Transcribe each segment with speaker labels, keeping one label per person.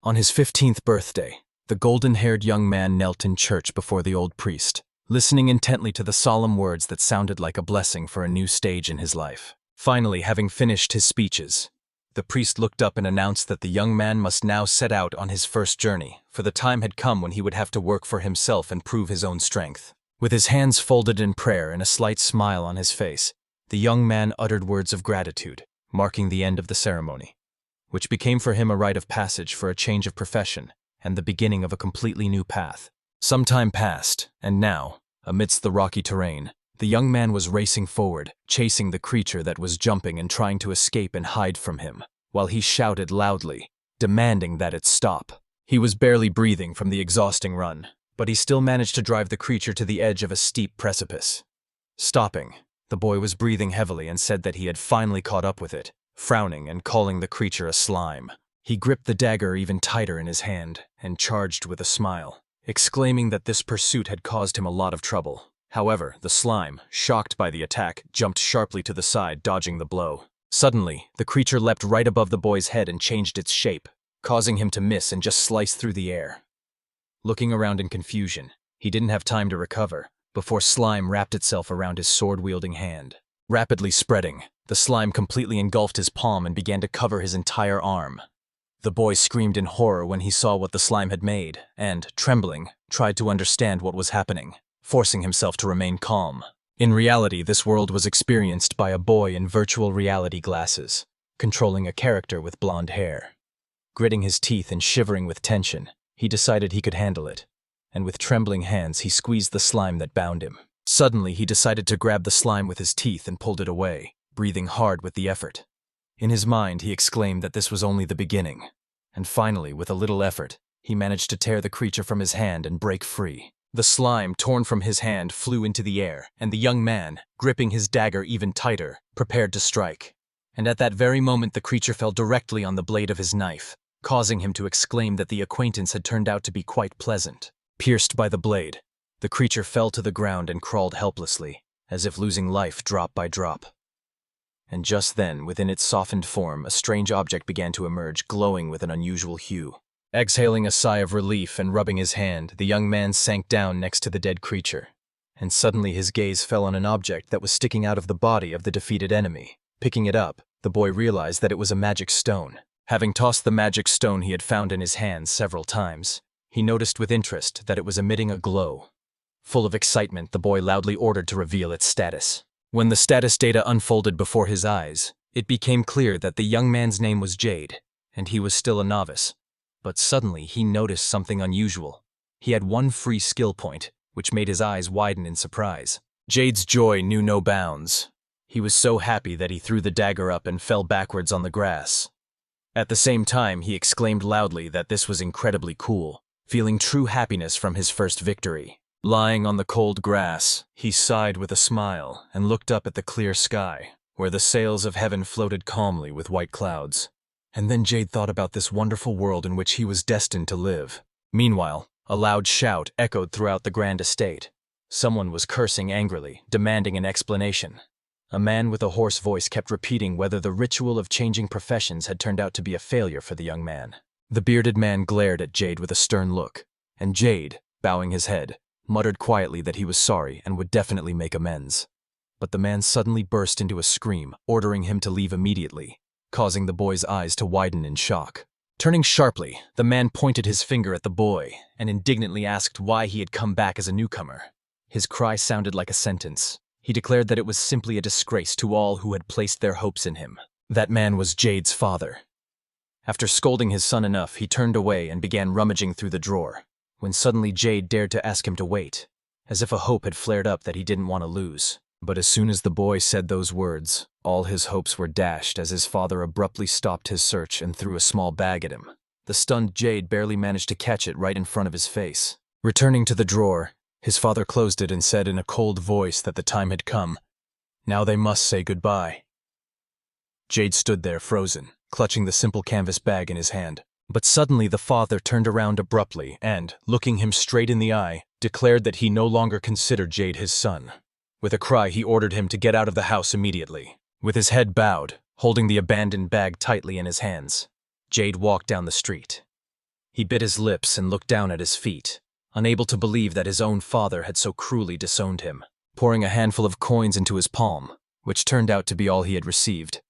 Speaker 1: On his 15th birthday, the golden-haired young man knelt in church before the old priest, listening intently to the solemn words that sounded like a blessing for a new stage in his life. Finally, having finished his speeches, the priest looked up and announced that the young man must now set out on his first journey, for the time had come when he would have to work for himself and prove his own strength. With his hands folded in prayer and a slight smile on his face, the young man uttered words of gratitude, marking the end of the ceremony, which became for him a rite of passage for a change of profession and the beginning of a completely new path. Some time passed, and now, amidst the rocky terrain, the young man was racing forward, chasing the creature that was jumping and trying to escape and hide from him, while he shouted loudly, demanding that it stop. He was barely breathing from the exhausting run, but he still managed to drive the creature to the edge of a steep precipice. Stopping, the boy was breathing heavily and said that he had finally caught up with it, frowning and calling the creature a slime. He gripped the dagger even tighter in his hand and charged with a smile, exclaiming that this pursuit had caused him a lot of trouble. However, the slime, shocked by the attack, jumped sharply to the side, dodging the blow. Suddenly, the creature leapt right above the boy's head and changed its shape, causing him to miss and just slice through the air. Looking around in confusion, he didn't have time to recover before slime wrapped itself around his sword-wielding hand. Rapidly spreading, the slime completely engulfed his palm and began to cover his entire arm. The boy screamed in horror when he saw what the slime had made and, trembling, tried to understand what was happening, forcing himself to remain calm. In reality, this world was experienced by a boy in virtual reality glasses, controlling a character with blonde hair. Gritting his teeth and shivering with tension, he decided he could handle it, and with trembling hands he squeezed the slime that bound him. Suddenly, he decided to grab the slime with his teeth and pulled it away, breathing hard with the effort. In his mind, he exclaimed that this was only the beginning, and finally, with a little effort, he managed to tear the creature from his hand and break free. The slime, torn from his hand, flew into the air, and the young man, gripping his dagger even tighter, prepared to strike. And at that very moment, the creature fell directly on the blade of his knife, causing him to exclaim that the acquaintance had turned out to be quite pleasant. Pierced by the blade, the creature fell to the ground and crawled helplessly, as if losing life drop by drop. And just then, within its softened form, a strange object began to emerge, glowing with an unusual hue. Exhaling a sigh of relief and rubbing his hand, the young man sank down next to the dead creature. And suddenly his gaze fell on an object that was sticking out of the body of the defeated enemy. Picking it up, the boy realized that it was a magic stone. Having tossed the magic stone he had found in his hands several times, he noticed with interest that it was emitting a glow. Full of excitement, the boy loudly ordered to reveal its status. When the status data unfolded before his eyes, it became clear that the young man's name was Jade, and he was still a novice. But suddenly he noticed something unusual. He had one free skill point, which made his eyes widen in surprise. Jade's joy knew no bounds. He was so happy that he threw the dagger up and fell backwards on the grass. At the same time, he exclaimed loudly that this was incredibly cool, feeling true happiness from his first victory. Lying on the cold grass, he sighed with a smile and looked up at the clear sky, where the sails of heaven floated calmly with white clouds. And then Jade thought about this wonderful world in which he was destined to live. Meanwhile, a loud shout echoed throughout the grand estate. Someone was cursing angrily, demanding an explanation. A man with a hoarse voice kept repeating whether the ritual of changing professions had turned out to be a failure for the young man. The bearded man glared at Jade with a stern look, and Jade, bowing his head, muttered quietly that he was sorry and would definitely make amends. But the man suddenly burst into a scream, ordering him to leave immediately, causing the boy's eyes to widen in shock. Turning sharply, the man pointed his finger at the boy and indignantly asked why he had come back as a newcomer. His cry sounded like a sentence. He declared that it was simply a disgrace to all who had placed their hopes in him. That man was Jade's father. After scolding his son enough, he turned away and began rummaging through the drawer, when suddenly Jade dared to ask him to wait, as if a hope had flared up that he didn't want to lose. But as soon as the boy said those words, all his hopes were dashed as his father abruptly stopped his search and threw a small bag at him. The stunned Jade barely managed to catch it right in front of his face. Returning to the drawer, his father closed it and said in a cold voice that the time had come. Now they must say goodbye. Jade stood there frozen, clutching the simple canvas bag in his hand. But suddenly the father turned around abruptly and, looking him straight in the eye, declared that he no longer considered Jade his son. With a cry, he ordered him to get out of the house immediately. With his head bowed, holding the abandoned bag tightly in his hands, Jade walked down the street. He bit his lips and looked down at his feet, unable to believe that his own father had so cruelly disowned him. Pouring a handful of coins into his palm, which turned out to be all he had received,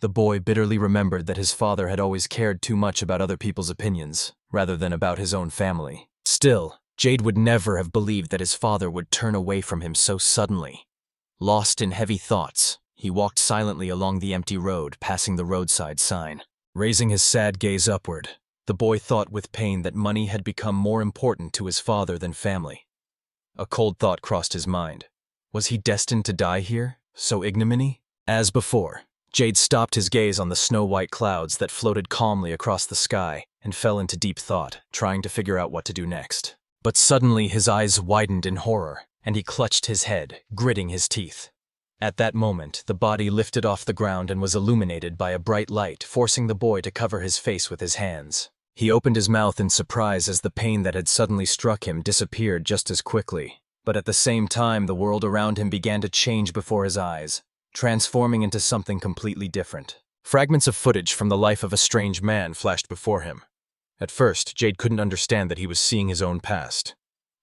Speaker 1: the boy bitterly remembered that his father had always cared too much about other people's opinions, rather than about his own family. Still, Jade would never have believed that his father would turn away from him so suddenly. Lost in heavy thoughts, he walked silently along the empty road, passing the roadside sign. Raising his sad gaze upward, the boy thought with pain that money had become more important to his father than family. A cold thought crossed his mind. Was he destined to die here, so ignominy? As before, Jade stopped his gaze on the snow-white clouds that floated calmly across the sky and fell into deep thought, trying to figure out what to do next. But suddenly his eyes widened in horror, and he clutched his head, gritting his teeth. At that moment, the body lifted off the ground and was illuminated by a bright light, forcing the boy to cover his face with his hands. He opened his mouth in surprise as the pain that had suddenly struck him disappeared just as quickly. But at the same time, the world around him began to change before his eyes, transforming into something completely different. Fragments of footage from the life of a strange man flashed before him. At first, Jade couldn't understand that he was seeing his own past.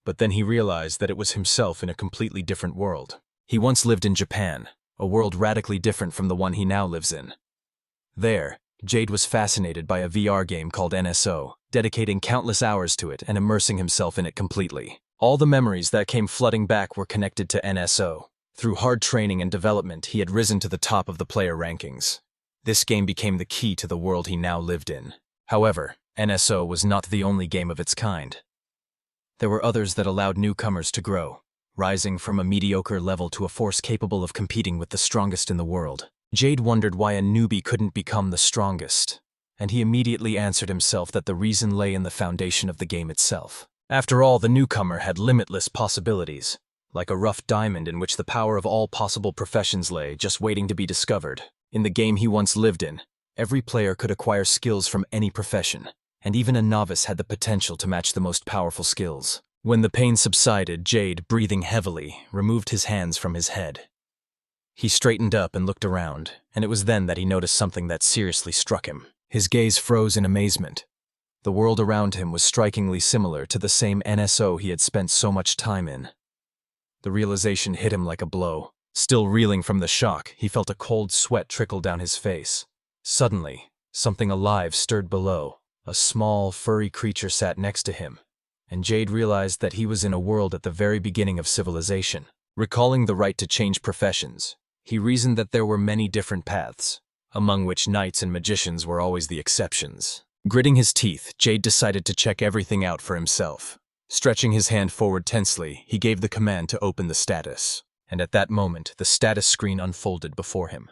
Speaker 1: But then he realized that it was himself in a completely different world. He once lived in Japan, a world radically different from the one he now lives in. There, Jade was fascinated by a VR game called NSO, dedicating countless hours to it and immersing himself in it completely. All the memories that came flooding back were connected to NSO. Through hard training and development, he had risen to the top of the player rankings. This game became the key to the world he now lived in. However, NSO was not the only game of its kind. There were others that allowed newcomers to grow, rising from a mediocre level to a force capable of competing with the strongest in the world. Jade wondered why a newbie couldn't become the strongest, and he immediately answered himself that the reason lay in the foundation of the game itself. After all, the newcomer had limitless possibilities, like a rough diamond in which the power of all possible professions lay, just waiting to be discovered. In the game he once lived in, every player could acquire skills from any profession, and even a novice had the potential to match the most powerful skills. When the pain subsided, Jade, breathing heavily, removed his hands from his head. He straightened up and looked around, and it was then that he noticed something that seriously struck him. His gaze froze in amazement. The world around him was strikingly similar to the same NSO he had spent so much time in. The realization hit him like a blow. Still reeling from the shock, he felt a cold sweat trickle down his face. Suddenly, something alive stirred below. A small, furry creature sat next to him, and Jade realized that he was in a world at the very beginning of civilization. Recalling the right to change professions, he reasoned that there were many different paths, among which knights and magicians were always the exceptions. Gritting his teeth, Jade decided to check everything out for himself. Stretching his hand forward tensely, he gave the command to open the status, and at that moment, the status screen unfolded before him.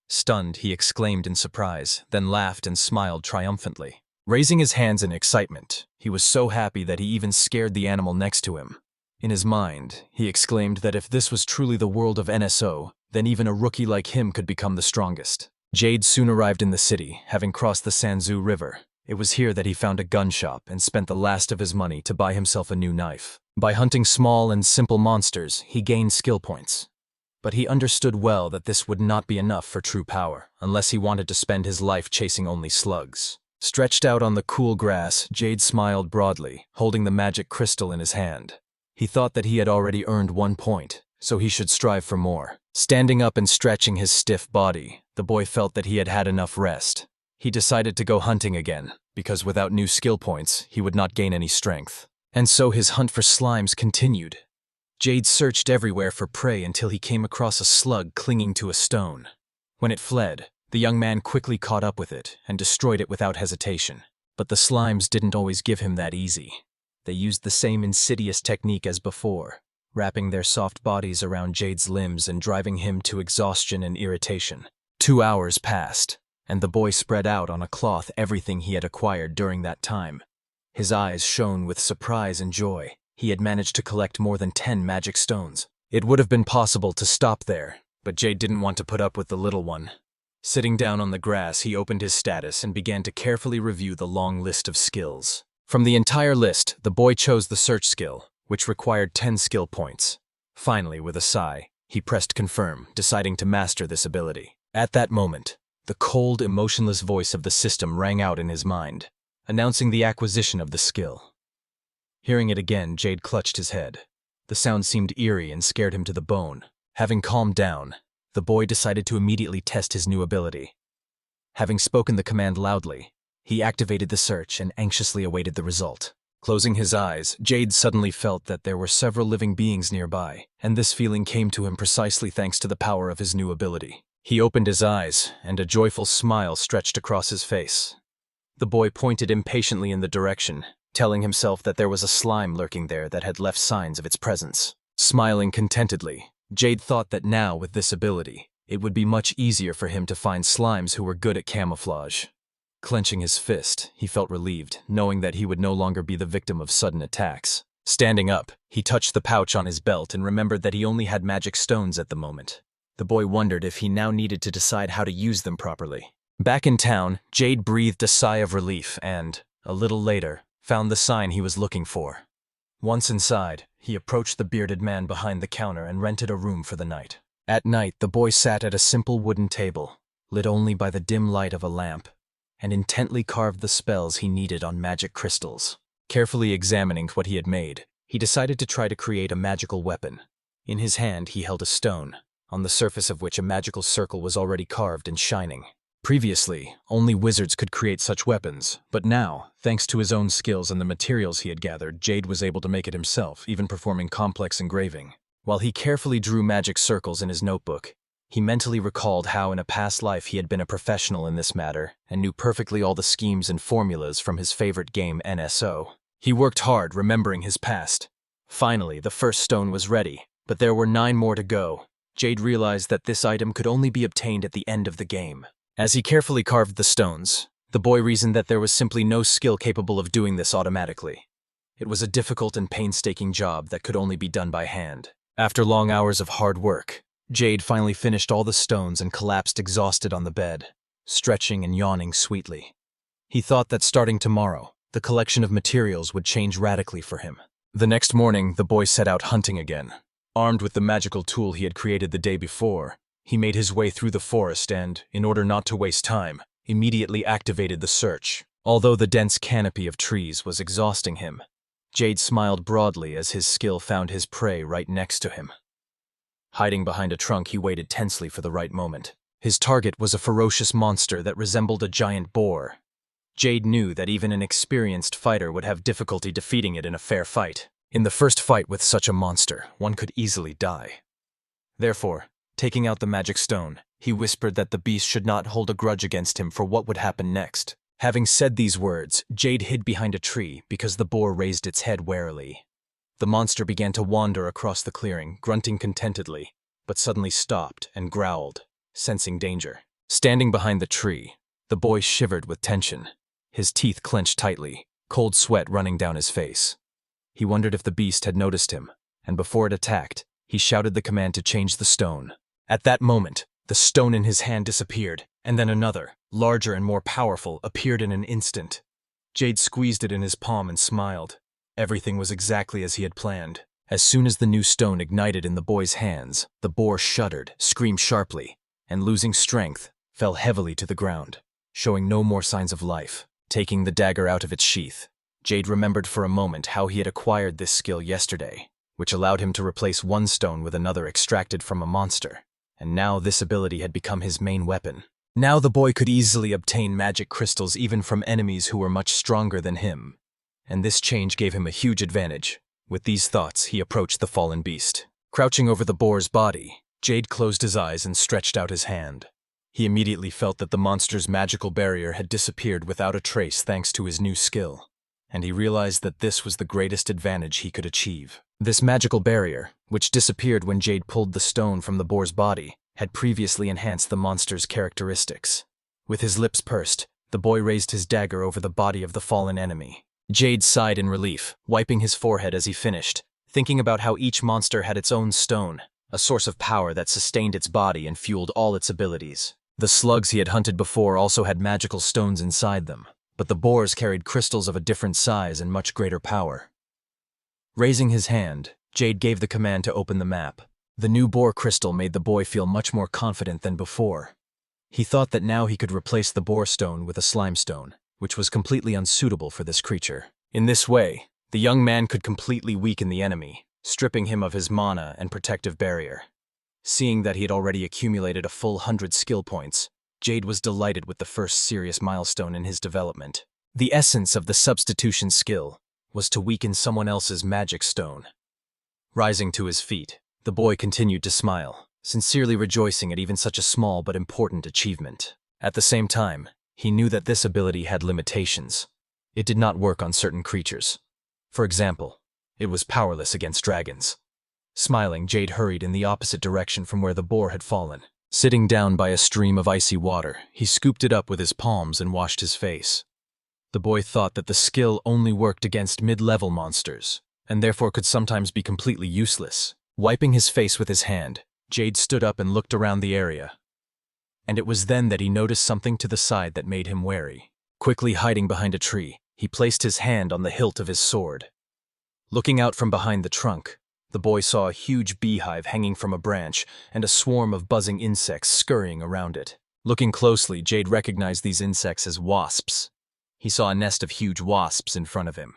Speaker 1: Stunned, he exclaimed in surprise, then laughed and smiled triumphantly. Raising his hands in excitement, he was so happy that he even scared the animal next to him. In his mind, he exclaimed that if this was truly the world of NSO, then even a rookie like him could become the strongest. Jade soon arrived in the city, having crossed the Sanzu River. It was here that he found a gun shop and spent the last of his money to buy himself a new knife. By hunting small and simple monsters, he gained skill points. But he understood well that this would not be enough for true power, unless he wanted to spend his life chasing only slugs. Stretched out on the cool grass, Jade smiled broadly, holding the magic crystal in his hand. He thought that he had already earned 1 point, so he should strive for more. Standing up and stretching his stiff body, the boy felt that he had had enough rest. He decided to go hunting again, because without new skill points, he would not gain any strength. And so his hunt for slimes continued. Jade searched everywhere for prey until he came across a slug clinging to a stone. When it fled, the young man quickly caught up with it and destroyed it without hesitation. But the slimes didn't always give him that easy. They used the same insidious technique as before, wrapping their soft bodies around Jade's limbs and driving him to exhaustion and irritation. 2 hours passed, and the boy spread out on a cloth everything he had acquired during that time. His eyes shone with surprise and joy. He had managed to collect more than 10 magic stones. It would have been possible to stop there, but Jade didn't want to put up with the little one. Sitting down on the grass, he opened his status and began to carefully review the long list of skills. From the entire list, the boy chose the search skill, which required 10 skill points. Finally, with a sigh, he pressed confirm, deciding to master this ability. At that moment, the cold, emotionless voice of the system rang out in his mind. announcing the acquisition of the skill. Hearing it again, Jade clutched his head. The sound seemed eerie and scared him to the bone. Having calmed down, the boy decided to immediately test his new ability. Having spoken the command loudly, he activated the search and anxiously awaited the result. Closing his eyes, Jade suddenly felt that there were several living beings nearby, and this feeling came to him precisely thanks to the power of his new ability. He opened his eyes, and a joyful smile stretched across his face. The boy pointed impatiently in the direction, telling himself that there was a slime lurking there that had left signs of its presence. Smiling contentedly, Jade thought that now, with this ability, it would be much easier for him to find slimes who were good at camouflage. Clenching his fist, he felt relieved, knowing that he would no longer be the victim of sudden attacks. Standing up, he touched the pouch on his belt and remembered that he only had magic stones at the moment. The boy wondered if he now needed to decide how to use them properly. Back in town, Jade breathed a sigh of relief and, a little later, found the sign he was looking for. Once inside, he approached the bearded man behind the counter and rented a room for the night. At night, the boy sat at a simple wooden table, lit only by the dim light of a lamp, and intently carved the spells he needed on magic crystals. Carefully examining what he had made, he decided to try to create a magical weapon. In his hand, he held a stone, on the surface of which a magical circle was already carved and shining. Previously, only wizards could create such weapons, but now, thanks to his own skills and the materials he had gathered, Jade was able to make it himself, even performing complex engraving. While he carefully drew magic circles in his notebook, he mentally recalled how in a past life he had been a professional in this matter and knew perfectly all the schemes and formulas from his favorite game NSO. He worked hard, remembering his past. Finally, the first stone was ready, but there were 9 more to go. Jade realized that this item could only be obtained at the end of the game. As he carefully carved the stones, the boy reasoned that there was simply no skill capable of doing this automatically. It was a difficult and painstaking job that could only be done by hand. After long hours of hard work, Jade finally finished all the stones and collapsed exhausted on the bed, stretching and yawning sweetly. He thought that starting tomorrow, the collection of materials would change radically for him. The next morning, the boy set out hunting again. Armed with the magical tool he had created the day before, he made his way through the forest and, in order not to waste time, immediately activated the search. Although the dense canopy of trees was exhausting him, Jade smiled broadly as his skill found his prey right next to him. Hiding behind a trunk, he waited tensely for the right moment. His target was a ferocious monster that resembled a giant boar. Jade knew that even an experienced fighter would have difficulty defeating it in a fair fight. In the first fight with such a monster, one could easily die. Therefore, taking out the magic stone, he whispered that the beast should not hold a grudge against him for what would happen next. Having said these words, Jade hid behind a tree because the boar raised its head warily. The monster began to wander across the clearing, grunting contentedly, but suddenly stopped and growled, sensing danger. Standing behind the tree, the boy shivered with tension. His teeth clenched tightly, cold sweat running down his face. He wondered if the beast had noticed him, and before it attacked, he shouted the command to change the stone. At that moment, the stone in his hand disappeared, and then another, larger and more powerful, appeared in an instant. Jade squeezed it in his palm and smiled. Everything was exactly as he had planned. As soon as the new stone ignited in the boy's hands, the boar shuddered, screamed sharply, and losing strength, fell heavily to the ground, showing no more signs of life. Taking the dagger out of its sheath, Jade remembered for a moment how he had acquired this skill yesterday, which allowed him to replace one stone with another extracted from a monster, and now this ability had become his main weapon. Now the boy could easily obtain magic crystals even from enemies who were much stronger than him, and this change gave him a huge advantage. With these thoughts, he approached the fallen beast. Crouching over the boar's body, Jade closed his eyes and stretched out his hand. He immediately felt that the monster's magical barrier had disappeared without a trace thanks to his new skill, and he realized that this was the greatest advantage he could achieve. This magical barrier, which disappeared when Jade pulled the stone from the boar's body, had previously enhanced the monster's characteristics. With his lips pursed, the boy raised his dagger over the body of the fallen enemy. Jade sighed in relief, wiping his forehead as he finished, thinking about how each monster had its own stone, a source of power that sustained its body and fueled all its abilities. The slugs he had hunted before also had magical stones inside them, but the boars carried crystals of a different size and much greater power. Raising his hand, Jade gave the command to open the map. The new boar crystal made the boy feel much more confident than before. He thought that now he could replace the boar stone with a slime stone, which was completely unsuitable for this creature. In this way, the young man could completely weaken the enemy, stripping him of his mana and protective barrier. Seeing that he had already accumulated a full 100 skill points, Jade was delighted with the first serious milestone in his development. The essence of the substitution skill was to weaken someone else's magic stone. Rising to his feet, the boy continued to smile, sincerely rejoicing at even such a small but important achievement. At the same time, he knew that this ability had limitations. It did not work on certain creatures. For example, it was powerless against dragons. Smiling, Jade hurried in the opposite direction from where the boar had fallen. Sitting down by a stream of icy water, he scooped it up with his palms and washed his face. The boy thought that the skill only worked against mid-level monsters, and therefore could sometimes be completely useless. Wiping his face with his hand, Jade stood up and looked around the area. And it was then that he noticed something to the side that made him wary. Quickly hiding behind a tree, he placed his hand on the hilt of his sword. Looking out from behind the trunk, the boy saw a huge beehive hanging from a branch and a swarm of buzzing insects scurrying around it. Looking closely, Jade recognized these insects as wasps. He saw a nest of huge wasps in front of him.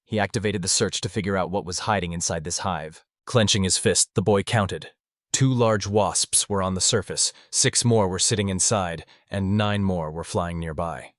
Speaker 1: He activated the search to figure out what was hiding inside this hive. Clenching his fist, the boy counted. 2 large wasps were on the surface, 6 more were sitting inside, and 9 more were flying nearby.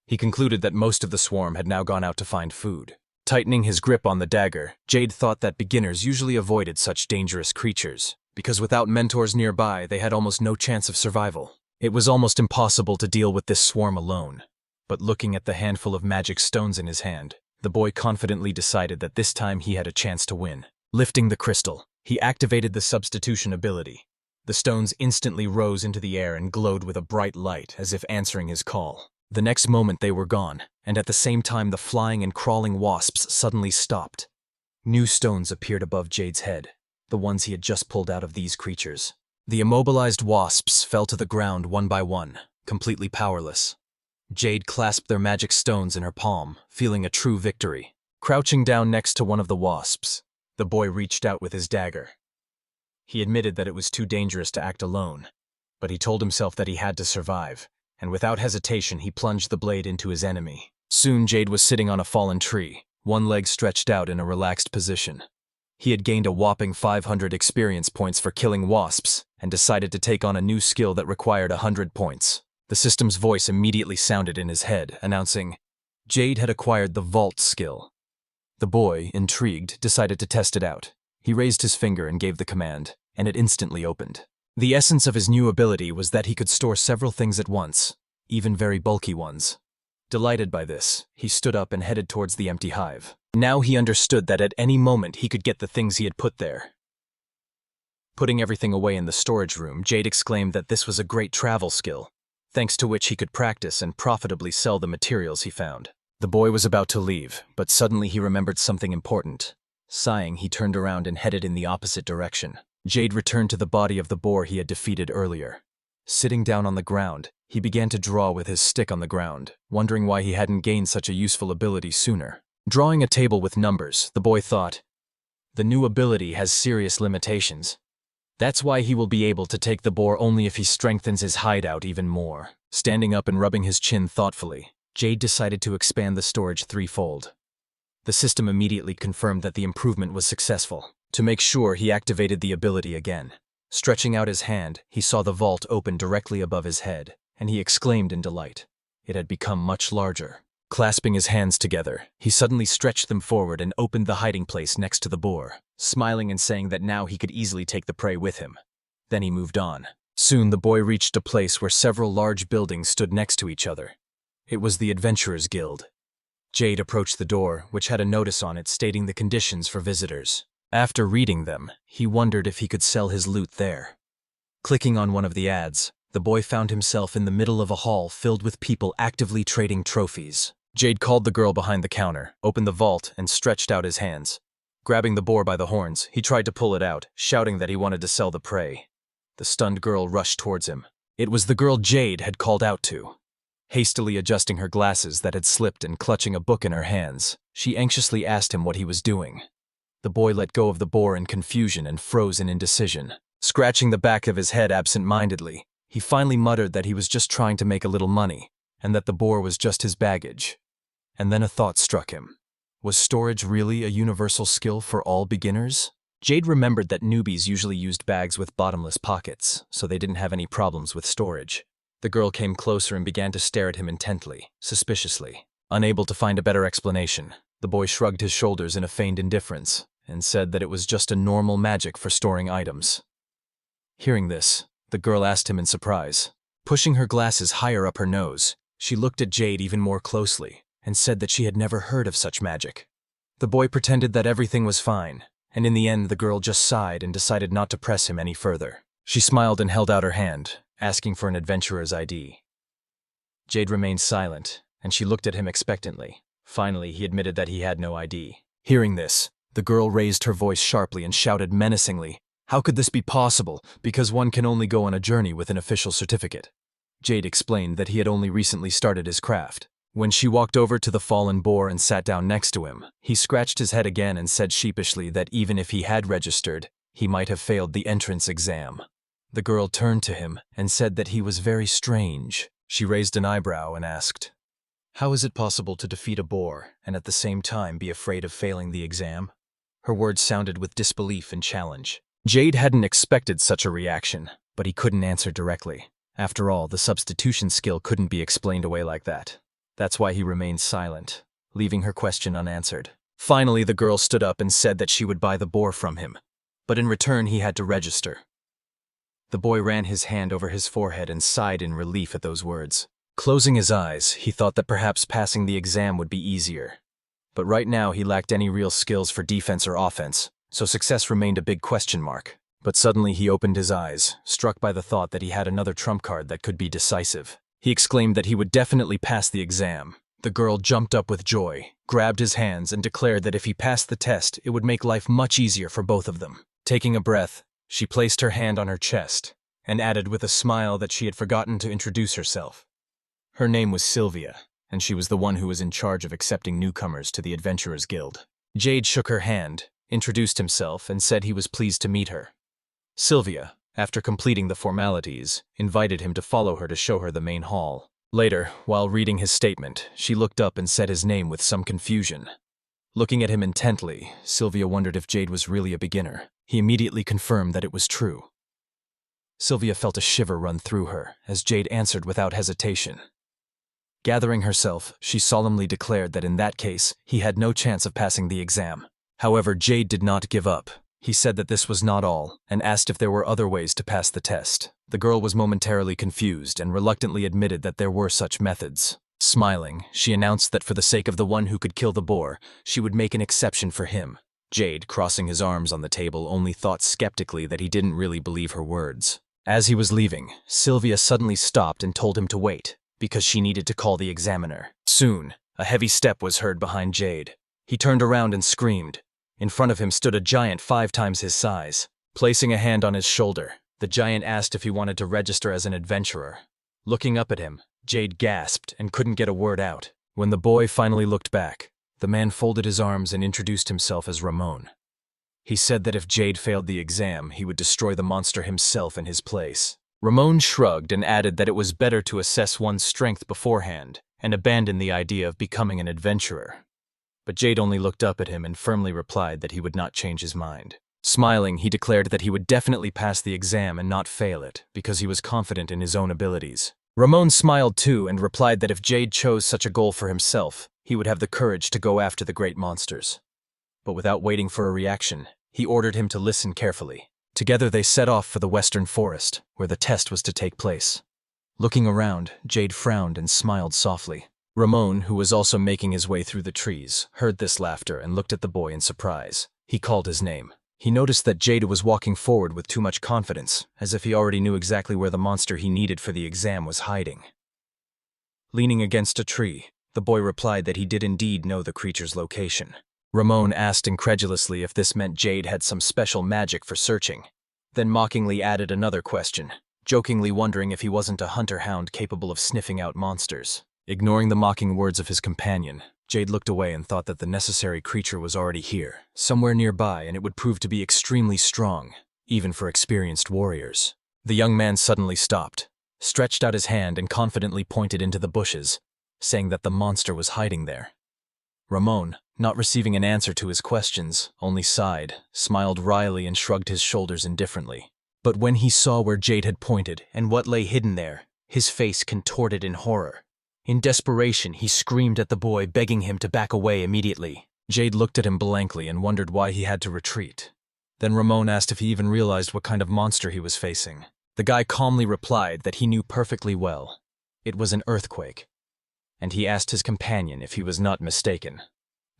Speaker 1: He concluded that most of the swarm had now gone out to find food. Tightening his grip on the dagger, Jade thought that beginners usually avoided such dangerous creatures, because without mentors nearby, they had almost no chance of survival. It was almost impossible to deal with this swarm alone. But looking at the handful of magic stones in his hand, the boy confidently decided that this time he had a chance to win. Lifting the crystal, he activated the substitution ability. The stones instantly rose into the air and glowed with a bright light as if answering his call. The next moment they were gone, and at the same time the flying and crawling wasps suddenly stopped. New stones appeared above Jade's head, the ones he had just pulled out of these creatures. The immobilized wasps fell to the ground one by one, completely powerless. Jade clasped their magic stones in her palm, feeling a true victory. Crouching down next to one of the wasps, the boy reached out with his dagger. He admitted that it was too dangerous to act alone, but he told himself that he had to survive, and without hesitation he plunged the blade into his enemy. Soon Jade was sitting on a fallen tree, one leg stretched out in a relaxed position. He had gained a whopping 500 experience points for killing wasps, and decided to take on a new skill that required 100 points. The system's voice immediately sounded in his head, announcing, Jade had acquired the vault skill. The boy, intrigued, decided to test it out. He raised his finger and gave the command, and it instantly opened. The essence of his new ability was that he could store several things at once, even very bulky ones. Delighted by this, he stood up and headed towards the empty hive. Now he understood that at any moment he could get the things he had put there. Putting everything away in the storage room, Jade exclaimed that this was a great travel skill, thanks to which he could practice and profitably sell the materials he found. The boy was about to leave, but suddenly he remembered something important. Sighing, he turned around and headed in the opposite direction. Jade returned to the body of the boar he had defeated earlier. Sitting down on the ground, he began to draw with his stick on the ground, wondering why he hadn't gained such a useful ability sooner. Drawing a table with numbers, the boy thought, the new ability has serious limitations. That's why he will be able to take the boar only if he strengthens his hideout even more. Standing up and rubbing his chin thoughtfully, Jade decided to expand the storage threefold. The system immediately confirmed that the improvement was successful. To make sure, he activated the ability again. Stretching out his hand, he saw the vault open directly above his head, and he exclaimed in delight. It had become much larger. Clasping his hands together, he suddenly stretched them forward and opened the hiding place next to the boar, smiling and saying that now he could easily take the prey with him. Then he moved on. Soon the boy reached a place where several large buildings stood next to each other. It was the Adventurers Guild. Jade approached the door, which had a notice on it stating the conditions for visitors. After reading them, he wondered if he could sell his loot there. Clicking on one of the ads, the boy found himself in the middle of a hall filled with people actively trading trophies. Jade called the girl behind the counter, opened the vault, and stretched out his hands. Grabbing the boar by the horns, he tried to pull it out, shouting that he wanted to sell the prey. The stunned girl rushed towards him. It was the girl Jade had called out to. Hastily adjusting her glasses that had slipped and clutching a book in her hands, she anxiously asked him what he was doing. The boy let go of the boar in confusion and froze in indecision. Scratching the back of his head absent-mindedly, he finally muttered that he was just trying to make a little money. and that the boar was just his baggage. And then a thought struck him. Was storage really a universal skill for all beginners? Jade remembered that newbies usually used bags with bottomless pockets, so they didn't have any problems with storage. The girl came closer and began to stare at him intently, suspiciously. Unable to find a better explanation, the boy shrugged his shoulders in a feigned indifference and said that it was just a normal magic for storing items. Hearing this, the girl asked him in surprise. Pushing her glasses higher up her nose, she looked at Jade even more closely and said that she had never heard of such magic. The boy pretended that everything was fine, and in the end the girl just sighed and decided not to press him any further. She smiled and held out her hand, asking for an adventurer's ID. Jade remained silent, and she looked at him expectantly. Finally, he admitted that he had no ID. Hearing this, the girl raised her voice sharply and shouted menacingly, "How could this be possible, because one can only go on a journey with an official certificate?" Jade explained that he had only recently started his craft. When she walked over to the fallen boar and sat down next to him, he scratched his head again and said sheepishly that even if he had registered, he might have failed the entrance exam. The girl turned to him and said that he was very strange. She raised an eyebrow and asked, "How is it possible to defeat a boar and at the same time be afraid of failing the exam?" Her words sounded with disbelief and challenge. Jade hadn't expected such a reaction, but he couldn't answer directly. After all, the substitution skill couldn't be explained away like that. That's why he remained silent, leaving her question unanswered. Finally, the girl stood up and said that she would buy the boar from him, but in return he had to register. The boy ran his hand over his forehead and sighed in relief at those words. Closing his eyes, he thought that perhaps passing the exam would be easier. But right now he lacked any real skills for defense or offense, so success remained a big question mark. But suddenly he opened his eyes, struck by the thought that he had another trump card that could be decisive. He exclaimed that he would definitely pass the exam. The girl jumped up with joy, grabbed his hands, and declared that if he passed the test, it would make life much easier for both of them. Taking a breath, she placed her hand on her chest and added with a smile that she had forgotten to introduce herself. Her name was Sylvia, and she was the one who was in charge of accepting newcomers to the Adventurers Guild. Jade shook her hand, introduced himself, and said he was pleased to meet her. Sylvia, after completing the formalities, invited him to follow her to show her the main hall. Later, while reading his statement, she looked up and said his name with some confusion. Looking at him intently, Sylvia wondered if Jade was really a beginner. He immediately confirmed that it was true. Sylvia felt a shiver run through her as Jade answered without hesitation. Gathering herself, she solemnly declared that in that case, he had no chance of passing the exam. However, Jade did not give up. He said that this was not all, and asked if there were other ways to pass the test. The girl was momentarily confused and reluctantly admitted that there were such methods. Smiling, she announced that for the sake of the one who could kill the boar, she would make an exception for him. Jade, crossing his arms on the table, only thought skeptically that he didn't really believe her words. As he was leaving, Sylvia suddenly stopped and told him to wait, because she needed to call the examiner. Soon, a heavy step was heard behind Jade. He turned around and screamed. In front of him stood a giant 5 times his size. Placing a hand on his shoulder, the giant asked if he wanted to register as an adventurer. Looking up at him, Jade gasped and couldn't get a word out. When the boy finally looked back, the man folded his arms and introduced himself as Ramon. He said that if Jade failed the exam, he would destroy the monster himself in his place. Ramon shrugged and added that it was better to assess one's strength beforehand and abandon the idea of becoming an adventurer. But Jade only looked up at him and firmly replied that he would not change his mind. Smiling, he declared that he would definitely pass the exam and not fail it, because he was confident in his own abilities. Ramon smiled too and replied that if Jade chose such a goal for himself, he would have the courage to go after the great monsters. But without waiting for a reaction, he ordered him to listen carefully. Together they set off for the western forest, where the test was to take place. Looking around, Jade frowned and smiled softly. Ramon, who was also making his way through the trees, heard this laughter and looked at the boy in surprise. He called his name. He noticed that Jade was walking forward with too much confidence, as if he already knew exactly where the monster he needed for the exam was hiding. Leaning against a tree, the boy replied that he did indeed know the creature's location. Ramon asked incredulously if this meant Jade had some special magic for searching, then mockingly added another question, jokingly wondering if he wasn't a hunter hound capable of sniffing out monsters. Ignoring the mocking words of his companion, Jade looked away and thought that the necessary creature was already here, somewhere nearby, and it would prove to be extremely strong, even for experienced warriors. The young man suddenly stopped. stretched out his hand and confidently pointed into the bushes, saying that the monster was hiding there. Ramon, not receiving an answer to his questions, only sighed, smiled wryly and shrugged his shoulders indifferently. But when he saw where Jade had pointed and what lay hidden there, his face contorted in horror. In desperation, he screamed at the boy, begging him to back away immediately. Jade looked at him blankly and wondered why he had to retreat. Then Ramon asked if he even realized what kind of monster he was facing. The guy calmly replied that he knew perfectly well. It was an earthquake. And he asked his companion if he was not mistaken.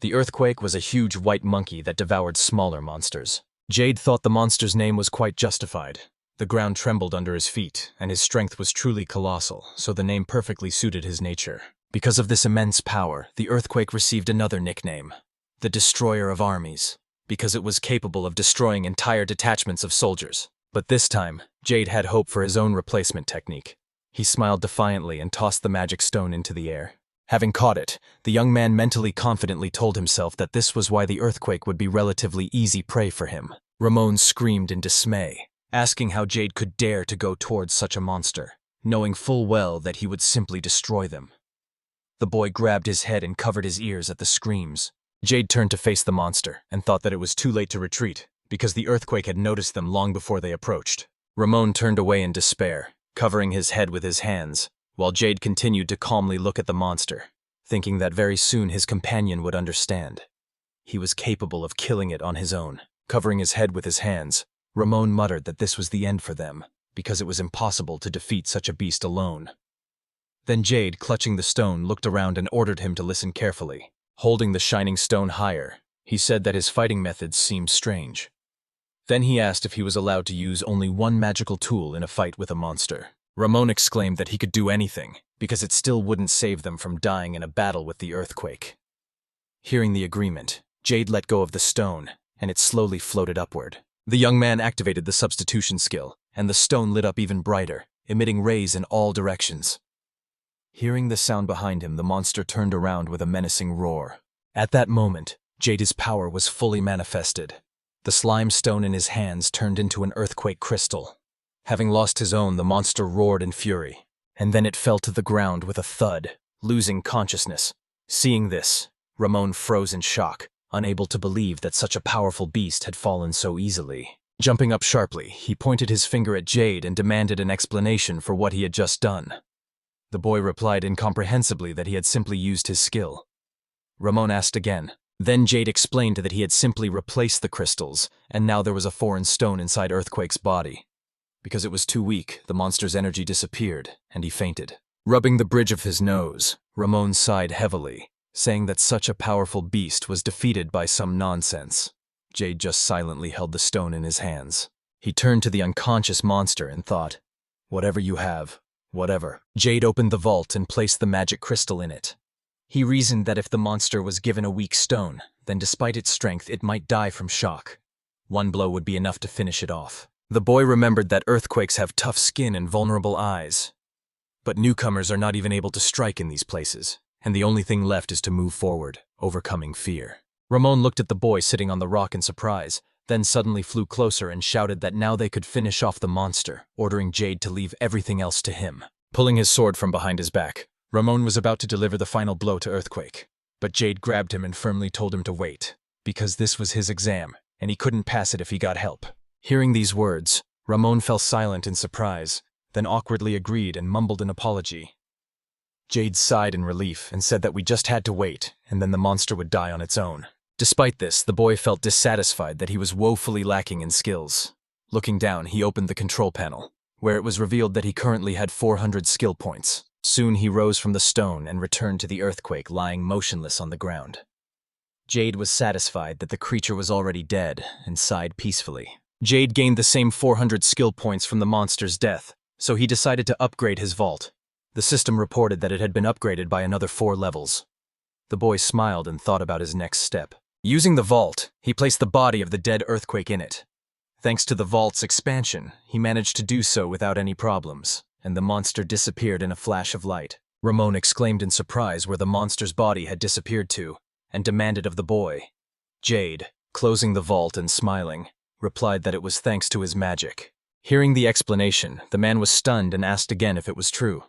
Speaker 1: The earthquake was a huge white monkey that devoured smaller monsters. Jade thought the monster's name was quite justified. The ground trembled under his feet, and his strength was truly colossal, so the name perfectly suited his nature. Because of this immense power, the earthquake received another nickname, the Destroyer of Armies, because it was capable of destroying entire detachments of soldiers. But this time, Jade had hope for his own replacement technique. He smiled defiantly and tossed the magic stone into the air. Having caught it, the young man mentally confidently told himself that this was why the earthquake would be relatively easy prey for him. Ramon screamed in dismay, asking how Jade could dare to go towards such a monster, knowing full well that he would simply destroy them. The boy grabbed his head and covered his ears at the screams. Jade turned to face the monster and thought that it was too late to retreat, because the earthquake had noticed them long before they approached. Ramon turned away in despair, covering his head with his hands, while Jade continued to calmly look at the monster, thinking that very soon his companion would understand. He was capable of killing it on his own. Covering his head with his hands, Ramon muttered that this was the end for them, because it was impossible to defeat such a beast alone. Then Jade, clutching the stone, looked around and ordered him to listen carefully. Holding the shining stone higher, he said that his fighting methods seemed strange. Then he asked if he was allowed to use only one magical tool in a fight with a monster. Ramon exclaimed that he could do anything, because it still wouldn't save them from dying in a battle with the earthquake. Hearing the agreement, Jade let go of the stone, and it slowly floated upward. The young man activated the substitution skill, and the stone lit up even brighter, emitting rays in all directions. Hearing the sound behind him, the monster turned around with a menacing roar. At that moment, Jade's power was fully manifested. The slime stone in his hands turned into an earthquake crystal. Having lost his own, the monster roared in fury, and then it fell to the ground with a thud, losing consciousness. Seeing this, Ramon froze in shock, unable to believe that such a powerful beast had fallen so easily. Jumping up sharply, he pointed his finger at Jade and demanded an explanation for what he had just done. The boy replied incomprehensibly that he had simply used his skill. Ramon asked again. Then Jade explained that he had simply replaced the crystals, and now there was a foreign stone inside Earthquake's body. Because it was too weak, the monster's energy disappeared, and he fainted. Rubbing the bridge of his nose, Ramon sighed heavily, saying that such a powerful beast was defeated by some nonsense. Jade just silently held the stone in his hands. He turned to the unconscious monster and thought, "Whatever you have, whatever." Jade opened the vault and placed the magic crystal in it. He reasoned that if the monster was given a weak stone, then despite its strength it might die from shock. One blow would be enough to finish it off. The boy remembered that earthquakes have tough skin and vulnerable eyes. But newcomers are not even able to strike in these places, and the only thing left is to move forward, overcoming fear. Ramon looked at the boy sitting on the rock in surprise, then suddenly flew closer and shouted that now they could finish off the monster, ordering Jade to leave everything else to him. Pulling his sword from behind his back, Ramon was about to deliver the final blow to Earthquake, but Jade grabbed him and firmly told him to wait, because this was his exam, and he couldn't pass it if he got help. Hearing these words, Ramon fell silent in surprise, then awkwardly agreed and mumbled an apology. Jade sighed in relief and said that we just had to wait, and then the monster would die on its own. Despite this, the boy felt dissatisfied that he was woefully lacking in skills. Looking down, he opened the control panel, where it was revealed that he currently had 400 skill points. Soon he rose from the stone and returned to the earthquake lying motionless on the ground. Jade was satisfied that the creature was already dead and sighed peacefully. Jade gained the same 400 skill points from the monster's death, so he decided to upgrade his vault. The system reported that it had been upgraded by another 4 levels. The boy smiled and thought about his next step. Using the vault, he placed the body of the dead earthquake in it. Thanks to the vault's expansion, he managed to do so without any problems, and the monster disappeared in a flash of light. Ramon exclaimed in surprise where the monster's body had disappeared to, and demanded of the boy. Jade, closing the vault and smiling, replied that it was thanks to his magic. Hearing the explanation, the man was stunned and asked again if it was true.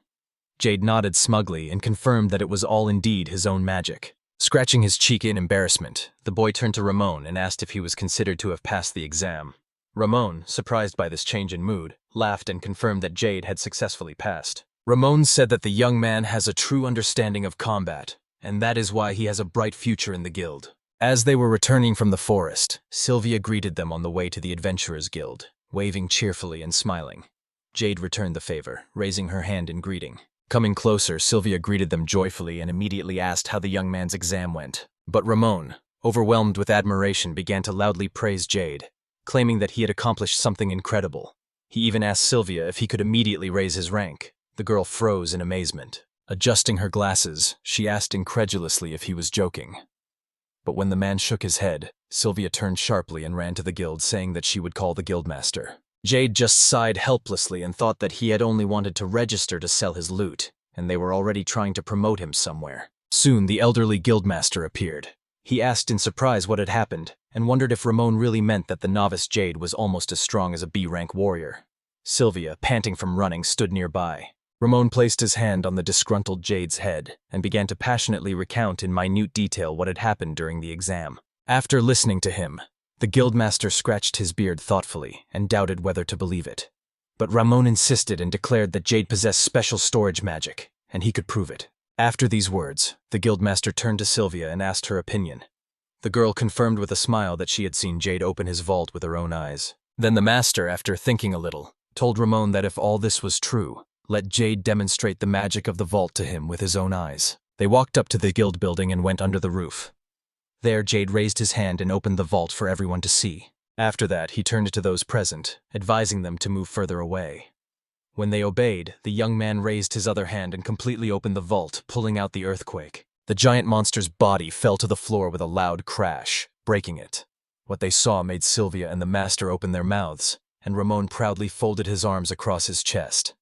Speaker 1: Jade nodded smugly and confirmed that it was all indeed his own magic. Scratching his cheek in embarrassment, the boy turned to Ramon and asked if he was considered to have passed the exam. Ramon, surprised by this change in mood, laughed and confirmed that Jade had successfully passed. Ramon said that the young man has a true understanding of combat, and that is why he has a bright future in the guild. As they were returning from the forest, Sylvia greeted them on the way to the Adventurers Guild, waving cheerfully and smiling. Jade returned the favor, raising her hand in greeting. Coming closer, Sylvia greeted them joyfully and immediately asked how the young man's exam went. But Ramon, overwhelmed with admiration, began to loudly praise Jade, claiming that he had accomplished something incredible. He even asked Sylvia if he could immediately raise his rank. The girl froze in amazement. Adjusting her glasses, she asked incredulously if he was joking. But when the man shook his head, Sylvia turned sharply and ran to the guild, saying that she would call the guildmaster. Jade just sighed helplessly and thought that he had only wanted to register to sell his loot, and they were already trying to promote him somewhere. Soon the elderly guildmaster appeared. He asked in surprise what had happened, and wondered if Ramon really meant that the novice Jade was almost as strong as a B-rank warrior. Sylvia, panting from running, stood nearby. Ramon placed his hand on the disgruntled Jade's head and began to passionately recount in minute detail what had happened during the exam. After listening to him, the guildmaster scratched his beard thoughtfully and doubted whether to believe it. But Ramon insisted and declared that Jade possessed special storage magic, and he could prove it. After these words, the guildmaster turned to Sylvia and asked her opinion. The girl confirmed with a smile that she had seen Jade open his vault with her own eyes. Then the master, after thinking a little, told Ramon that if all this was true, let Jade demonstrate the magic of the vault to him with his own eyes. They walked up to the guild building and went under the roof. There, Jade raised his hand and opened the vault for everyone to see. After that, he turned to those present, advising them to move further away. When they obeyed, the young man raised his other hand and completely opened the vault, pulling out the earthquake. The giant monster's body fell to the floor with a loud crash, breaking it. What they saw made Sylvia and the master open their mouths, and Ramon proudly folded his arms across his chest.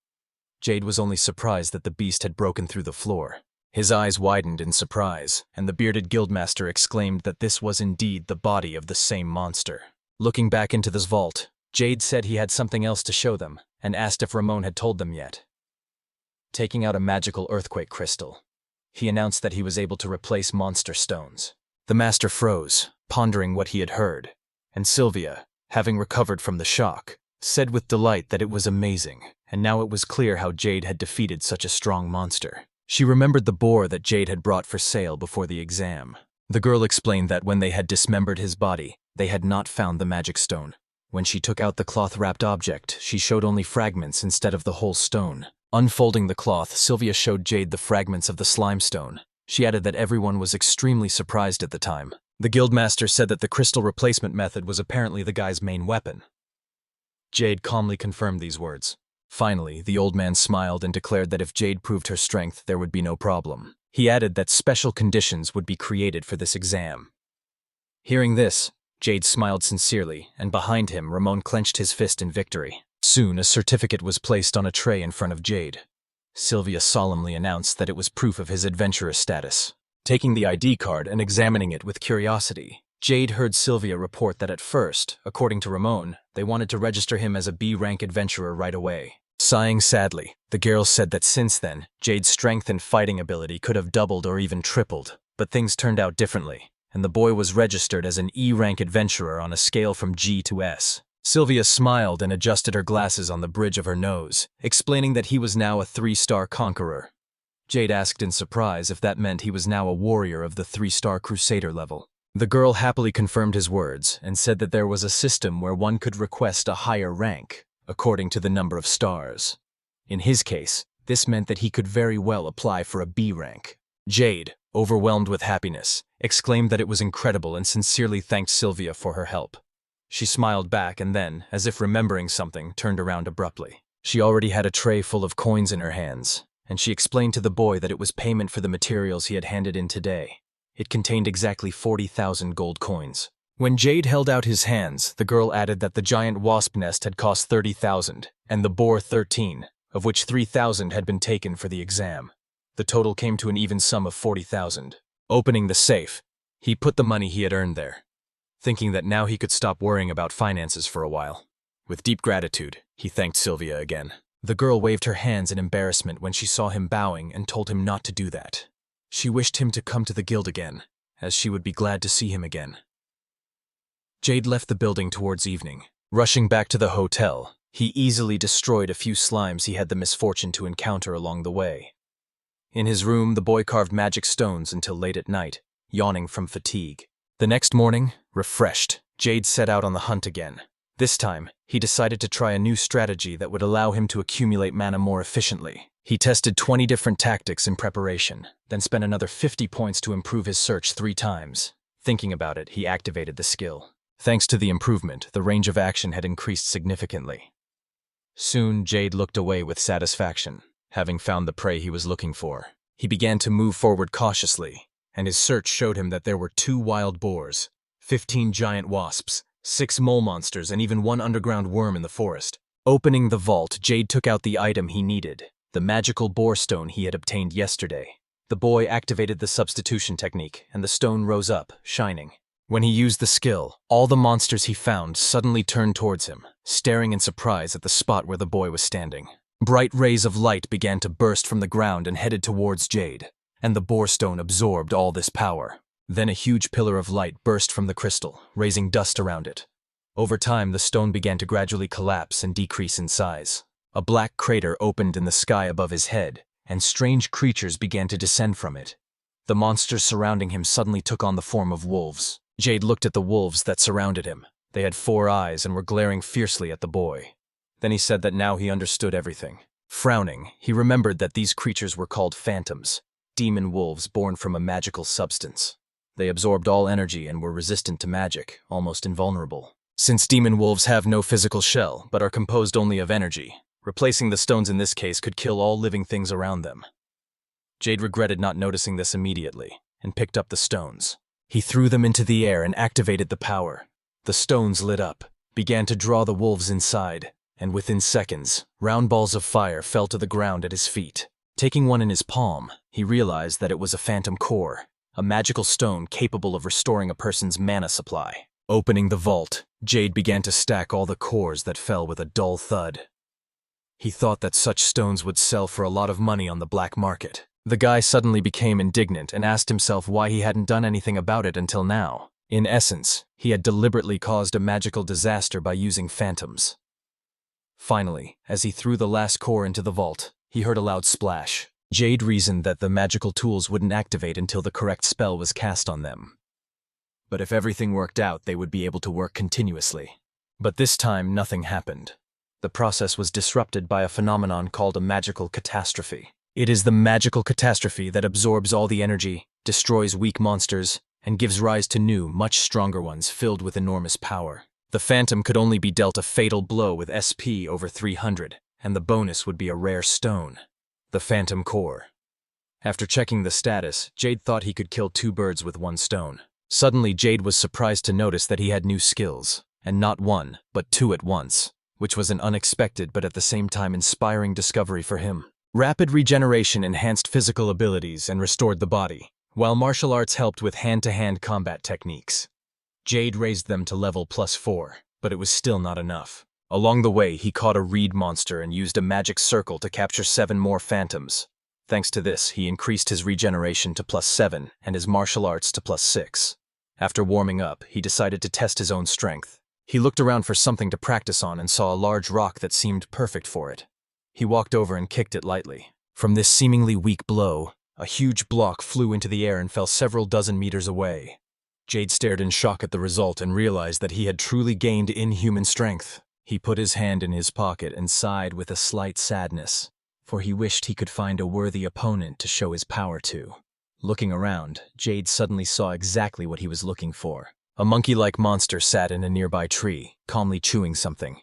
Speaker 1: Jade was only surprised that the beast had broken through the floor. His eyes widened in surprise, and the bearded guildmaster exclaimed that this was indeed the body of the same monster. Looking back into this vault, Jade said he had something else to show them, and asked if Ramon had told them yet. Taking out a magical earthquake crystal, he announced that he was able to replace monster stones. The master froze, pondering what he had heard, and Sylvia, having recovered from the shock, said with delight that it was amazing, and now it was clear how Jade had defeated such a strong monster. She remembered the boar that Jade had brought for sale before the exam. The girl explained that when they had dismembered his body, they had not found the magic stone. When she took out the cloth-wrapped object, she showed only fragments instead of the whole stone. Unfolding the cloth, Sylvia showed Jade the fragments of the slime stone. She added that everyone was extremely surprised at the time. The guildmaster said that the crystal replacement method was apparently the guy's main weapon. Jade calmly confirmed these words. Finally, the old man smiled and declared that if Jade proved her strength, there would be no problem. He added that special conditions would be created for this exam. Hearing this, Jade smiled sincerely, and behind him, Ramon clenched his fist in victory. Soon, a certificate was placed on a tray in front of Jade. Sylvia solemnly announced that it was proof of his adventurer status. Taking the ID card and examining it with curiosity, Jade heard Sylvia report that at first, according to Ramon, they wanted to register him as a B-rank adventurer right away. Sighing sadly, the girl said that since then, Jade's strength and fighting ability could have doubled or even tripled, but things turned out differently, and the boy was registered as an E-rank adventurer on a scale from G to S. Sylvia smiled and adjusted her glasses on the bridge of her nose, explaining that he was now a 3-star conqueror. Jade asked in surprise if that meant he was now a warrior of the 3-star crusader level. The girl happily confirmed his words and said that there was a system where one could request a higher rank, according to the number of stars. In his case, this meant that he could very well apply for a B rank. Jade, overwhelmed with happiness, exclaimed that it was incredible and sincerely thanked Sylvia for her help. She smiled back and then, as if remembering something, turned around abruptly. She already had a tray full of coins in her hands, and she explained to the boy that it was payment for the materials he had handed in today. It contained exactly 40,000 gold coins. When Jade held out his hands, the girl added that the giant wasp nest had cost 30,000, and the boar 13, of which 3,000 had been taken for the exam. The total came to an even sum of 40,000. Opening the safe, he put the money he had earned there, thinking that now he could stop worrying about finances for a while. With deep gratitude, he thanked Sylvia again. The girl waved her hands in embarrassment when she saw him bowing and told him not to do that. She wished him to come to the guild again, as she would be glad to see him again. Jade left the building towards evening. Rushing back to the hotel, he easily destroyed a few slimes he had the misfortune to encounter along the way. In his room, the boy carved magic stones until late at night, yawning from fatigue. The next morning, refreshed, Jade set out on the hunt again. This time, he decided to try a new strategy that would allow him to accumulate mana more efficiently. He tested 20 different tactics in preparation, then spent another 50 points to improve his search 3 times. Thinking about it, he activated the skill. Thanks to the improvement, the range of action had increased significantly. Soon, Jade looked away with satisfaction, having found the prey he was looking for. He began to move forward cautiously, and his search showed him that there were 2 wild boars, 15 giant wasps, 6 mole monsters, and even 1 underground worm in the forest. Opening the vault, Jade took out the item he needed, the magical boar stone he had obtained yesterday. The boy activated the substitution technique, and the stone rose up, shining. When he used the skill, all the monsters he found suddenly turned towards him, staring in surprise at the spot where the boy was standing. Bright rays of light began to burst from the ground and headed towards Jade, and the boar stone absorbed all this power. Then a huge pillar of light burst from the crystal, raising dust around it. Over time, the stone began to gradually collapse and decrease in size. A black crater opened in the sky above his head, and strange creatures began to descend from it. The monsters surrounding him suddenly took on the form of wolves. Jade looked at the wolves that surrounded him. They had 4 eyes and were glaring fiercely at the boy. Then he said that now he understood everything. Frowning, he remembered that these creatures were called phantoms, demon wolves born from a magical substance. They absorbed all energy and were resistant to magic, almost invulnerable. Since demon wolves have no physical shell, but are composed only of energy, replacing the stones in this case could kill all living things around them. Jade regretted not noticing this immediately, and picked up the stones. He threw them into the air and activated the power. The stones lit up, began to draw the wolves inside, and within seconds, round balls of fire fell to the ground at his feet. Taking one in his palm, he realized that it was a phantom core, a magical stone capable of restoring a person's mana supply. Opening the vault, Jade began to stack all the cores that fell with a dull thud. He thought that such stones would sell for a lot of money on the black market. The guy suddenly became indignant and asked himself why he hadn't done anything about it until now. In essence, he had deliberately caused a magical disaster by using phantoms. Finally, as he threw the last core into the vault, he heard a loud splash. Jade reasoned that the magical tools wouldn't activate until the correct spell was cast on them. But if everything worked out, they would be able to work continuously. But this time, nothing happened. The process was disrupted by a phenomenon called a magical catastrophe. It is the magical catastrophe that absorbs all the energy, destroys weak monsters, and gives rise to new, much stronger ones filled with enormous power. The Phantom could only be dealt a fatal blow with SP over 300, and the bonus would be a rare stone. The Phantom Core. After checking the status, Jade thought he could kill 2 birds with 1 stone. Suddenly, Jade was surprised to notice that he had new skills, and not 1, but 2 at once, which was an unexpected but at the same time inspiring discovery for him. Rapid regeneration enhanced physical abilities and restored the body, while martial arts helped with hand-to-hand combat techniques. Jade raised them to level +4, but it was still not enough. Along the way, he caught a reed monster and used a magic circle to capture 7 more phantoms. Thanks to this, he increased his regeneration to +7 and his martial arts to +6. After warming up, he decided to test his own strength. He looked around for something to practice on and saw a large rock that seemed perfect for it. He walked over and kicked it lightly. From this seemingly weak blow, a huge block flew into the air and fell several dozen meters away. Jade stared in shock at the result and realized that he had truly gained inhuman strength. He put his hand in his pocket and sighed with a slight sadness, for he wished he could find a worthy opponent to show his power to. Looking around, Jade suddenly saw exactly what he was looking for. A monkey-like monster sat in a nearby tree, calmly chewing something.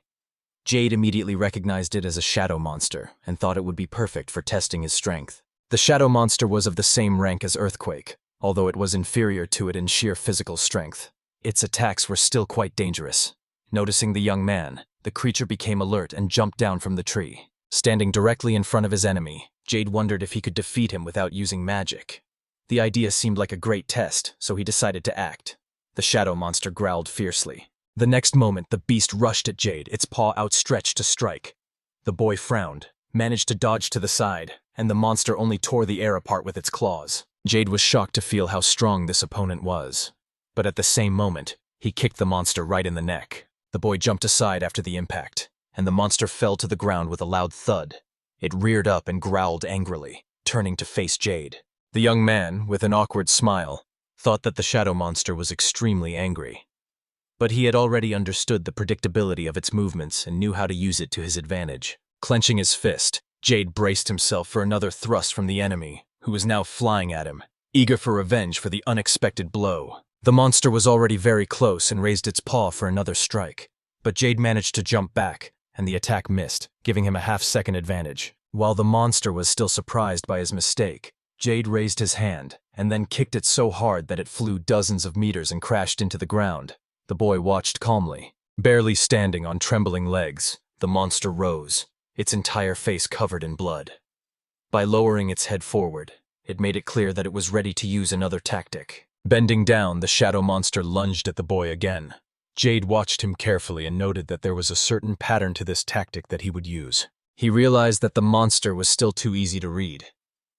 Speaker 1: Jade immediately recognized it as a shadow monster and thought it would be perfect for testing his strength. The shadow monster was of the same rank as Earthquake, although it was inferior to it in sheer physical strength. Its attacks were still quite dangerous. Noticing the young man, the creature became alert and jumped down from the tree. Standing directly in front of his enemy, Jade wondered if he could defeat him without using magic. The idea seemed like a great test, so he decided to act. The shadow monster growled fiercely. The next moment, the beast rushed at Jade, its paw outstretched to strike. The boy frowned, managed to dodge to the side, and the monster only tore the air apart with its claws. Jade was shocked to feel how strong this opponent was. But at the same moment, he kicked the monster right in the neck. The boy jumped aside after the impact, and the monster fell to the ground with a loud thud. It reared up and growled angrily, turning to face Jade. The young man, with an awkward smile, thought that the shadow monster was extremely angry. But he had already understood the predictability of its movements and knew how to use it to his advantage. Clenching his fist, Jade braced himself for another thrust from the enemy, who was now flying at him, eager for revenge for the unexpected blow. The monster was already very close and raised its paw for another strike, but Jade managed to jump back, and the attack missed, giving him a half-second advantage. While the monster was still surprised by his mistake, Jade raised his hand, and then kicked it so hard that it flew dozens of meters and crashed into the ground. The boy watched calmly. Barely standing on trembling legs, the monster rose, its entire face covered in blood. By lowering its head forward, it made it clear that it was ready to use another tactic. Bending down, the shadow monster lunged at the boy again. Jade watched him carefully and noted that there was a certain pattern to this tactic that he would use. He realized that the monster was still too easy to read.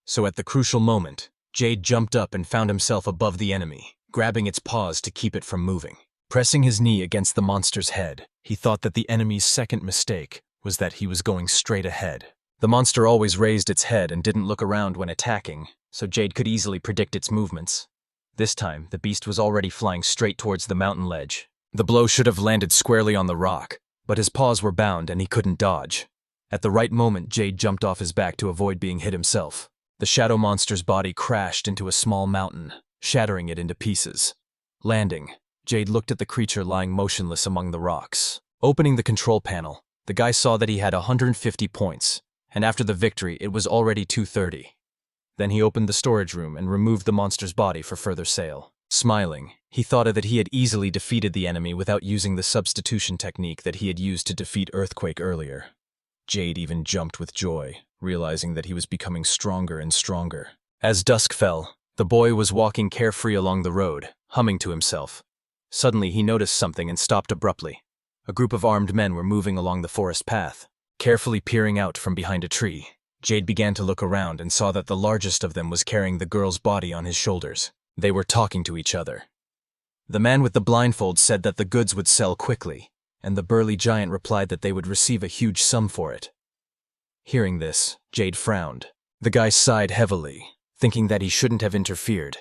Speaker 1: So at the crucial moment, Jade jumped up and found himself above the enemy, grabbing its paws to keep it from moving. Pressing his knee against the monster's head, he thought that the enemy's second mistake was that he was going straight ahead. The monster always raised its head and didn't look around when attacking, so Jade could easily predict its movements. This time, the beast was already flying straight towards the mountain ledge. The blow should have landed squarely on the rock, but his paws were bound and he couldn't dodge. At the right moment, Jade jumped off his back to avoid being hit himself. The shadow monster's body crashed into a small mountain, shattering it into pieces. Landing, Jade looked at the creature lying motionless among the rocks. Opening the control panel, the guy saw that he had 150 points, and after the victory, it was already 230. Then he opened the storage room and removed the monster's body for further sale. Smiling, he thought that he had easily defeated the enemy without using the substitution technique that he had used to defeat Earthquake earlier. Jade even jumped with joy, realizing that he was becoming stronger and stronger. As dusk fell, the boy was walking carefree along the road, humming to himself. Suddenly, he noticed something and stopped abruptly. A group of armed men were moving along the forest path. Carefully peering out from behind a tree, Jade began to look around and saw that the largest of them was carrying the girl's body on his shoulders. They were talking to each other. The man with the blindfold said that the goods would sell quickly, and the burly giant replied that they would receive a huge sum for it. Hearing this, Jade frowned. The guy sighed heavily, thinking that he shouldn't have interfered.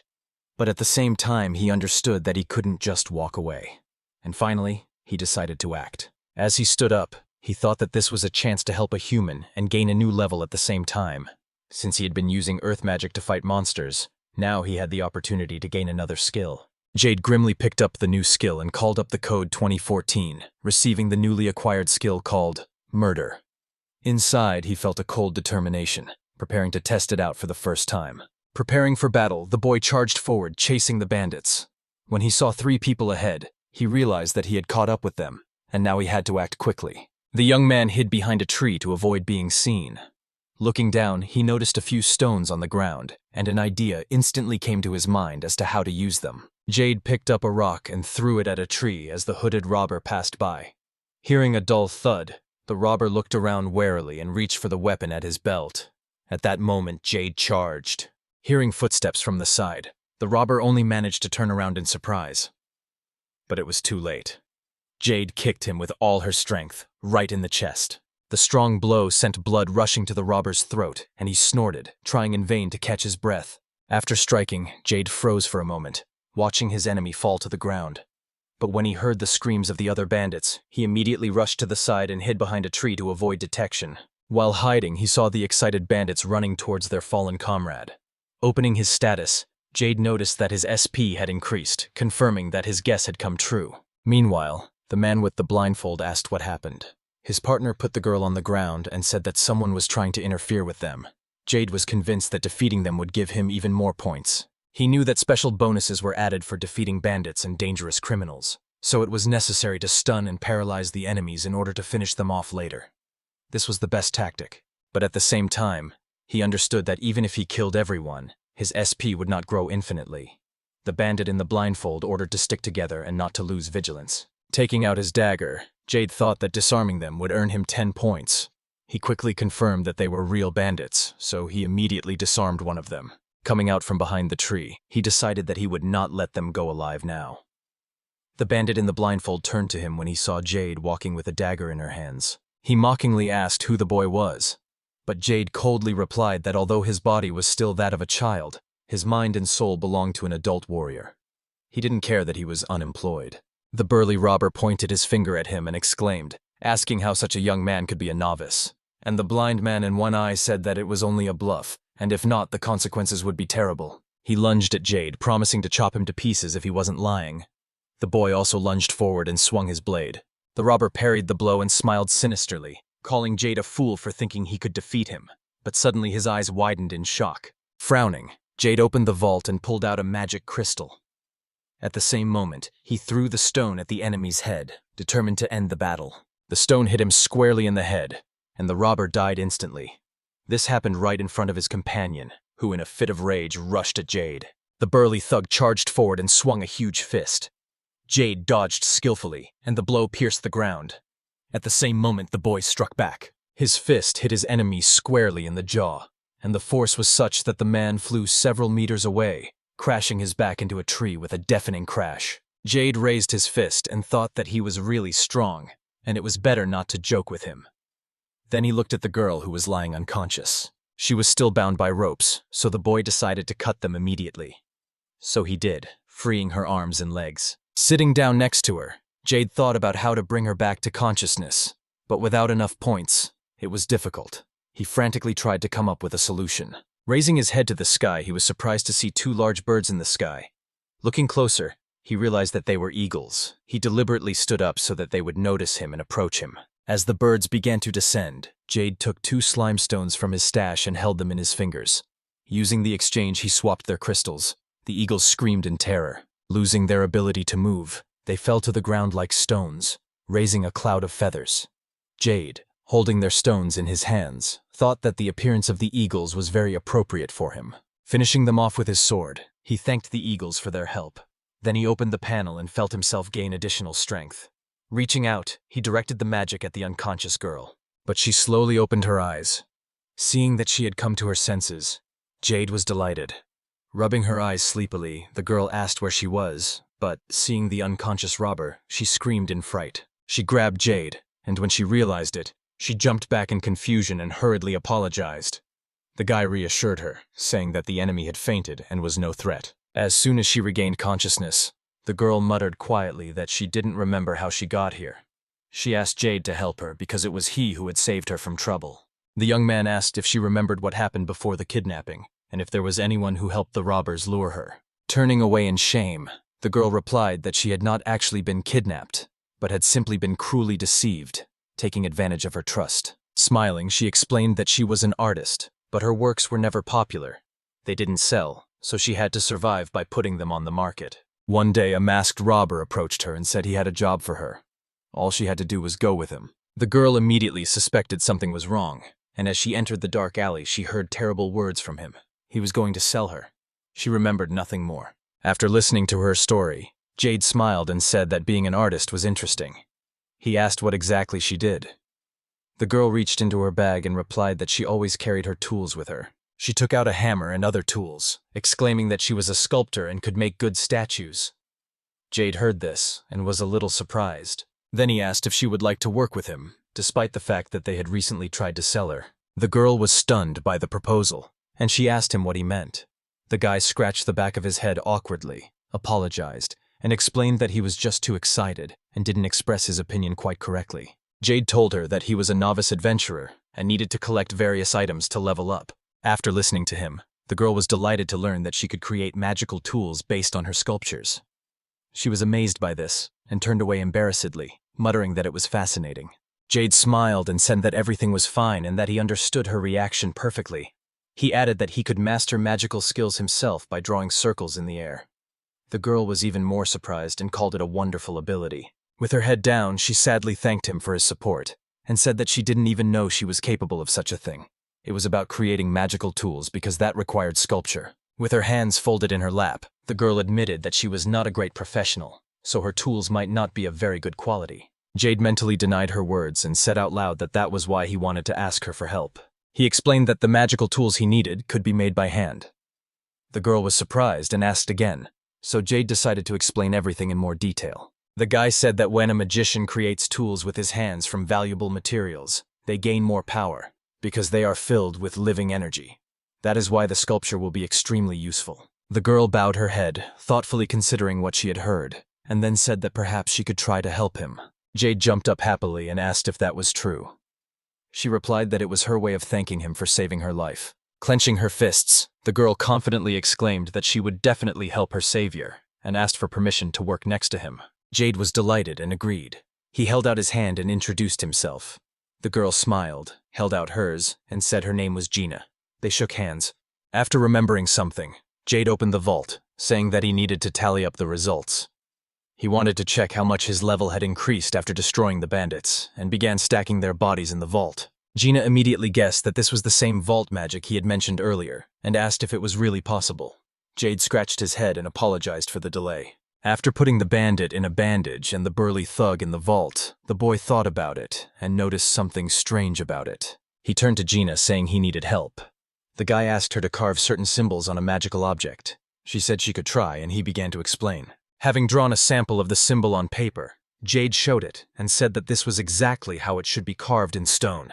Speaker 1: But at the same time, he understood that he couldn't just walk away. And finally, he decided to act. As he stood up, he thought that this was a chance to help a human and gain a new level at the same time. Since he had been using earth magic to fight monsters, now he had the opportunity to gain another skill. Jade grimly picked up the new skill and called up the code 2014, receiving the newly acquired skill called Murder. Inside, he felt a cold determination, preparing to test it out for the first time. Preparing for battle, the boy charged forward, chasing the bandits. When he saw 3 people ahead, he realized that he had caught up with them, and now he had to act quickly. The young man hid behind a tree to avoid being seen. Looking down, he noticed a few stones on the ground, and an idea instantly came to his mind as to how to use them. Jade picked up a rock and threw it at a tree as the hooded robber passed by. Hearing a dull thud, the robber looked around warily and reached for the weapon at his belt. At that moment, Jade charged. Hearing footsteps from the side, the robber only managed to turn around in surprise. But it was too late. Jade kicked him with all her strength, right in the chest. The strong blow sent blood rushing to the robber's throat, and he snorted, trying in vain to catch his breath. After striking, Jade froze for a moment, watching his enemy fall to the ground. But when he heard the screams of the other bandits, he immediately rushed to the side and hid behind a tree to avoid detection. While hiding, he saw the excited bandits running towards their fallen comrade. Opening his status, Jade noticed that his SP had increased, confirming that his guess had come true. Meanwhile, the man with the blindfold asked what happened. His partner put the girl on the ground and said that someone was trying to interfere with them. Jade was convinced that defeating them would give him even more points. He knew that special bonuses were added for defeating bandits and dangerous criminals, so it was necessary to stun and paralyze the enemies in order to finish them off later. This was the best tactic, but at the same time, he understood that even if he killed everyone, his SP would not grow infinitely. The bandit in the blindfold ordered to stick together and not to lose vigilance. Taking out his dagger, Jade thought that disarming them would earn him 10 points. He quickly confirmed that they were real bandits, so he immediately disarmed one of them. Coming out from behind the tree, he decided that he would not let them go alive now. The bandit in the blindfold turned to him when he saw Jade walking with a dagger in her hands. He mockingly asked who the boy was, but Jade coldly replied that although his body was still that of a child, his mind and soul belonged to an adult warrior. He didn't care that he was unemployed. The burly robber pointed his finger at him and exclaimed, asking how such a young man could be a novice. And the blind man in one eye said that it was only a bluff, and if not, the consequences would be terrible. He lunged at Jade, promising to chop him to pieces if he wasn't lying. The boy also lunged forward and swung his blade. The robber parried the blow and smiled sinisterly, calling Jade a fool for thinking he could defeat him. But suddenly his eyes widened in shock. Frowning, Jade opened the vault and pulled out a magic crystal. At the same moment, he threw the stone at the enemy's head, determined to end the battle. The stone hit him squarely in the head, and the robber died instantly. This happened right in front of his companion, who in a fit of rage rushed at Jade. The burly thug charged forward and swung a huge fist. Jade dodged skillfully, and the blow pierced the ground. At the same moment, the boy struck back. His fist hit his enemy squarely in the jaw, and the force was such that the man flew several meters away, crashing his back into a tree with a deafening crash. Jade raised his fist and thought that he was really strong, and it was better not to joke with him. Then he looked at the girl who was lying unconscious. She was still bound by ropes, so the boy decided to cut them immediately. So he did, freeing her arms and legs. Sitting down next to her, Jade thought about how to bring her back to consciousness, but without enough points, it was difficult. He frantically tried to come up with a solution. Raising his head to the sky, he was surprised to see 2 large birds in the sky. Looking closer, he realized that they were eagles. He deliberately stood up so that they would notice him and approach him. As the birds began to descend, Jade took 2 slime stones from his stash and held them in his fingers. Using the exchange, he swapped their crystals. The eagles screamed in terror. Losing their ability to move, they fell to the ground like stones, raising a cloud of feathers. Jade, holding their stones in his hands, thought that the appearance of the eagles was very appropriate for him. Finishing them off with his sword, he thanked the eagles for their help. Then he opened the panel and felt himself gain additional strength. Reaching out, he directed the magic at the unconscious girl, but she slowly opened her eyes. Seeing that she had come to her senses, Jade was delighted. Rubbing her eyes sleepily, the girl asked where she was, but seeing the unconscious robber, she screamed in fright. She grabbed Jade, and when she realized it, she jumped back in confusion and hurriedly apologized. The guy reassured her, saying that the enemy had fainted and was no threat. As soon as she regained consciousness, the girl muttered quietly that she didn't remember how she got here. She asked Jade to help her because it was he who had saved her from trouble. The young man asked if she remembered what happened before the kidnapping, and if there was anyone who helped the robbers lure her. Turning away in shame, the girl replied that she had not actually been kidnapped, but had simply been cruelly deceived, taking advantage of her trust. Smiling, she explained that she was an artist, but her works were never popular. They didn't sell, so she had to survive by putting them on the market. One day, a masked robber approached her and said he had a job for her. All she had to do was go with him. The girl immediately suspected something was wrong, and as she entered the dark alley, she heard terrible words from him. He was going to sell her. She remembered nothing more. After listening to her story, Jade smiled and said that being an artist was interesting. He asked what exactly she did. The girl reached into her bag and replied that she always carried her tools with her. She took out a hammer and other tools, exclaiming that she was a sculptor and could make good statues. Jade heard this and was a little surprised. Then he asked if she would like to work with him, despite the fact that they had recently tried to sell her. The girl was stunned by the proposal, and she asked him what he meant. The guy scratched the back of his head awkwardly, apologized, and explained that he was just too excited and didn't express his opinion quite correctly. Jade told her that he was a novice adventurer and needed to collect various items to level up. After listening to him, the girl was delighted to learn that she could create magical tools based on her sculptures. She was amazed by this and turned away embarrassedly, muttering that it was fascinating. Jade smiled and said that everything was fine and that he understood her reaction perfectly. He added that he could master magical skills himself by drawing circles in the air. The girl was even more surprised and called it a wonderful ability. With her head down, she sadly thanked him for his support and said that she didn't even know she was capable of such a thing. It was about creating magical tools because that required sculpture. With her hands folded in her lap, the girl admitted that she was not a great professional, so her tools might not be of very good quality. Jade mentally denied her words and said out loud that that was why he wanted to ask her for help. He explained that the magical tools he needed could be made by hand. The girl was surprised and asked again, so Jade decided to explain everything in more detail. The guy said that when a magician creates tools with his hands from valuable materials, they gain more power, because they are filled with living energy. That is why the sculpture will be extremely useful. The girl bowed her head, thoughtfully considering what she had heard, and then said that perhaps she could try to help him. Jade jumped up happily and asked if that was true. She replied that it was her way of thanking him for saving her life. Clenching her fists, the girl confidently exclaimed that she would definitely help her savior, and asked for permission to work next to him. Jade was delighted and agreed. He held out his hand and introduced himself. The girl smiled, held out hers, and said her name was Gina. They shook hands. After remembering something, Jade opened the vault, saying that he needed to tally up the results. He wanted to check how much his level had increased after destroying the bandits, and began stacking their bodies in the vault. Gina immediately guessed that this was the same vault magic he had mentioned earlier, and asked if it was really possible. Jade scratched his head and apologized for the delay. After putting the bandit in a bandage and the burly thug in the vault, the boy thought about it and noticed something strange about it. He turned to Gina, saying he needed help. The guy asked her to carve certain symbols on a magical object. She said she could try, and he began to explain. Having drawn a sample of the symbol on paper, Jade showed it and said that this was exactly how it should be carved in stone.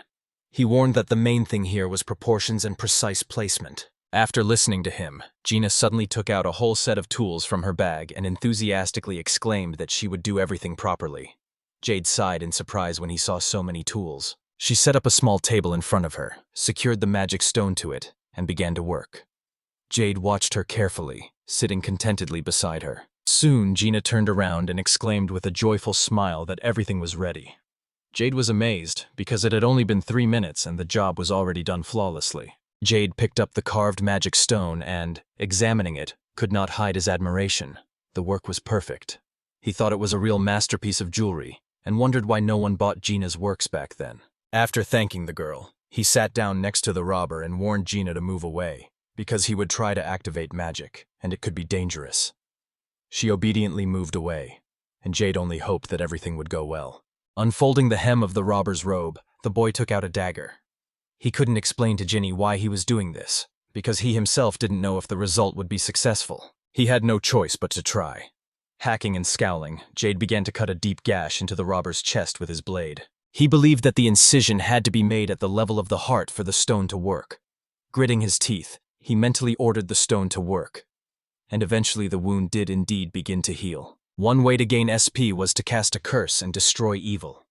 Speaker 1: He warned that the main thing here was proportions and precise placement. After listening to him, Gina suddenly took out a whole set of tools from her bag and enthusiastically exclaimed that she would do everything properly. Jade sighed in surprise when he saw so many tools. She set up a small table in front of her, secured the magic stone to it, and began to work. Jade watched her carefully, sitting contentedly beside her. Soon, Gina turned around and exclaimed with a joyful smile that everything was ready. Jade was amazed, because it had only been 3 minutes and the job was already done flawlessly. Jade picked up the carved magic stone and, examining it, could not hide his admiration. The work was perfect. He thought it was a real masterpiece of jewelry, and wondered why no one bought Gina's works back then. After thanking the girl, he sat down next to the robber and warned Gina to move away, because he would try to activate magic, and it could be dangerous. She obediently moved away, and Jade only hoped that everything would go well. Unfolding the hem of the robber's robe, the boy took out a dagger. He couldn't explain to Ginny why he was doing this, because he himself didn't know if the result would be successful. He had no choice but to try. Hacking and scowling, Jade began to cut a deep gash into the robber's chest with his blade. He believed that the incision had to be made at the level of the heart for the stone to work. Gritting his teeth, he mentally ordered the stone to work. And eventually the wound did indeed begin to heal. One way to gain SP was to cast a curse and destroy evil.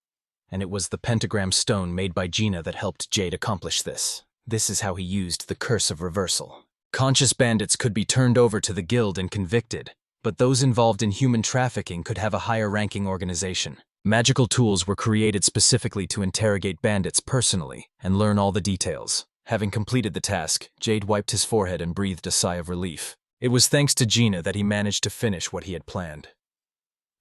Speaker 1: And it was the pentagram stone made by Gina that helped Jade accomplish this. This is how he used the curse of reversal. Conscious bandits could be turned over to the guild and convicted, but those involved in human trafficking could have a higher-ranking organization. Magical tools were created specifically to interrogate bandits personally and learn all the details. Having completed the task, Jade wiped his forehead and breathed a sigh of relief. It was thanks to Gina that he managed to finish what he had planned.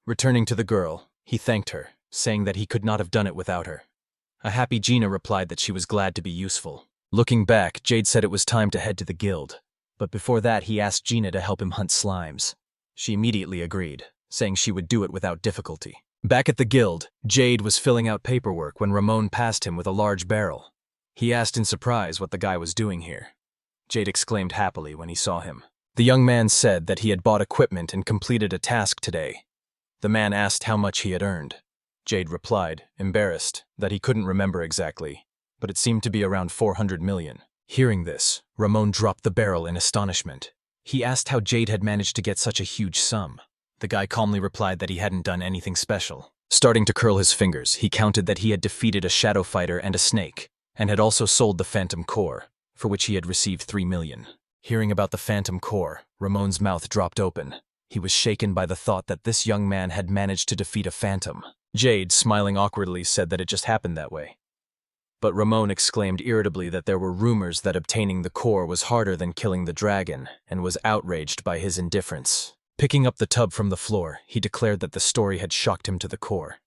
Speaker 1: Returning to the girl, he thanked her, saying that he could not have done it without her. A happy Gina replied that she was glad to be useful. Looking back, Jade said it was time to head to the guild, but before that he asked Gina to help him hunt slimes. She immediately agreed, saying she would do it without difficulty. Back at the guild, Jade was filling out paperwork when Ramon passed him with a large barrel. He asked in surprise what the guy was doing here. Jade exclaimed happily when he saw him. The young man said that he had bought equipment and completed a task today. The man asked how much he had earned. Jade replied, embarrassed, that he couldn't remember exactly, but it seemed to be around 400 million. Hearing this, Ramon dropped the barrel in astonishment. He asked how Jade had managed to get such a huge sum. The guy calmly replied that he hadn't done anything special. Starting to curl his fingers, he counted that he had defeated a shadow fighter and a snake, and had also sold the phantom core, for which he had received 3 million. Hearing about the phantom core, Ramon's mouth dropped open. He was shaken by the thought that this young man had managed to defeat a phantom. Jade, smiling awkwardly, said that it just happened that way. But Ramon exclaimed irritably that there were rumors that obtaining the core was harder than killing the dragon, and was outraged by his indifference. Picking up the tub from the floor, he declared that the story had shocked him to the core.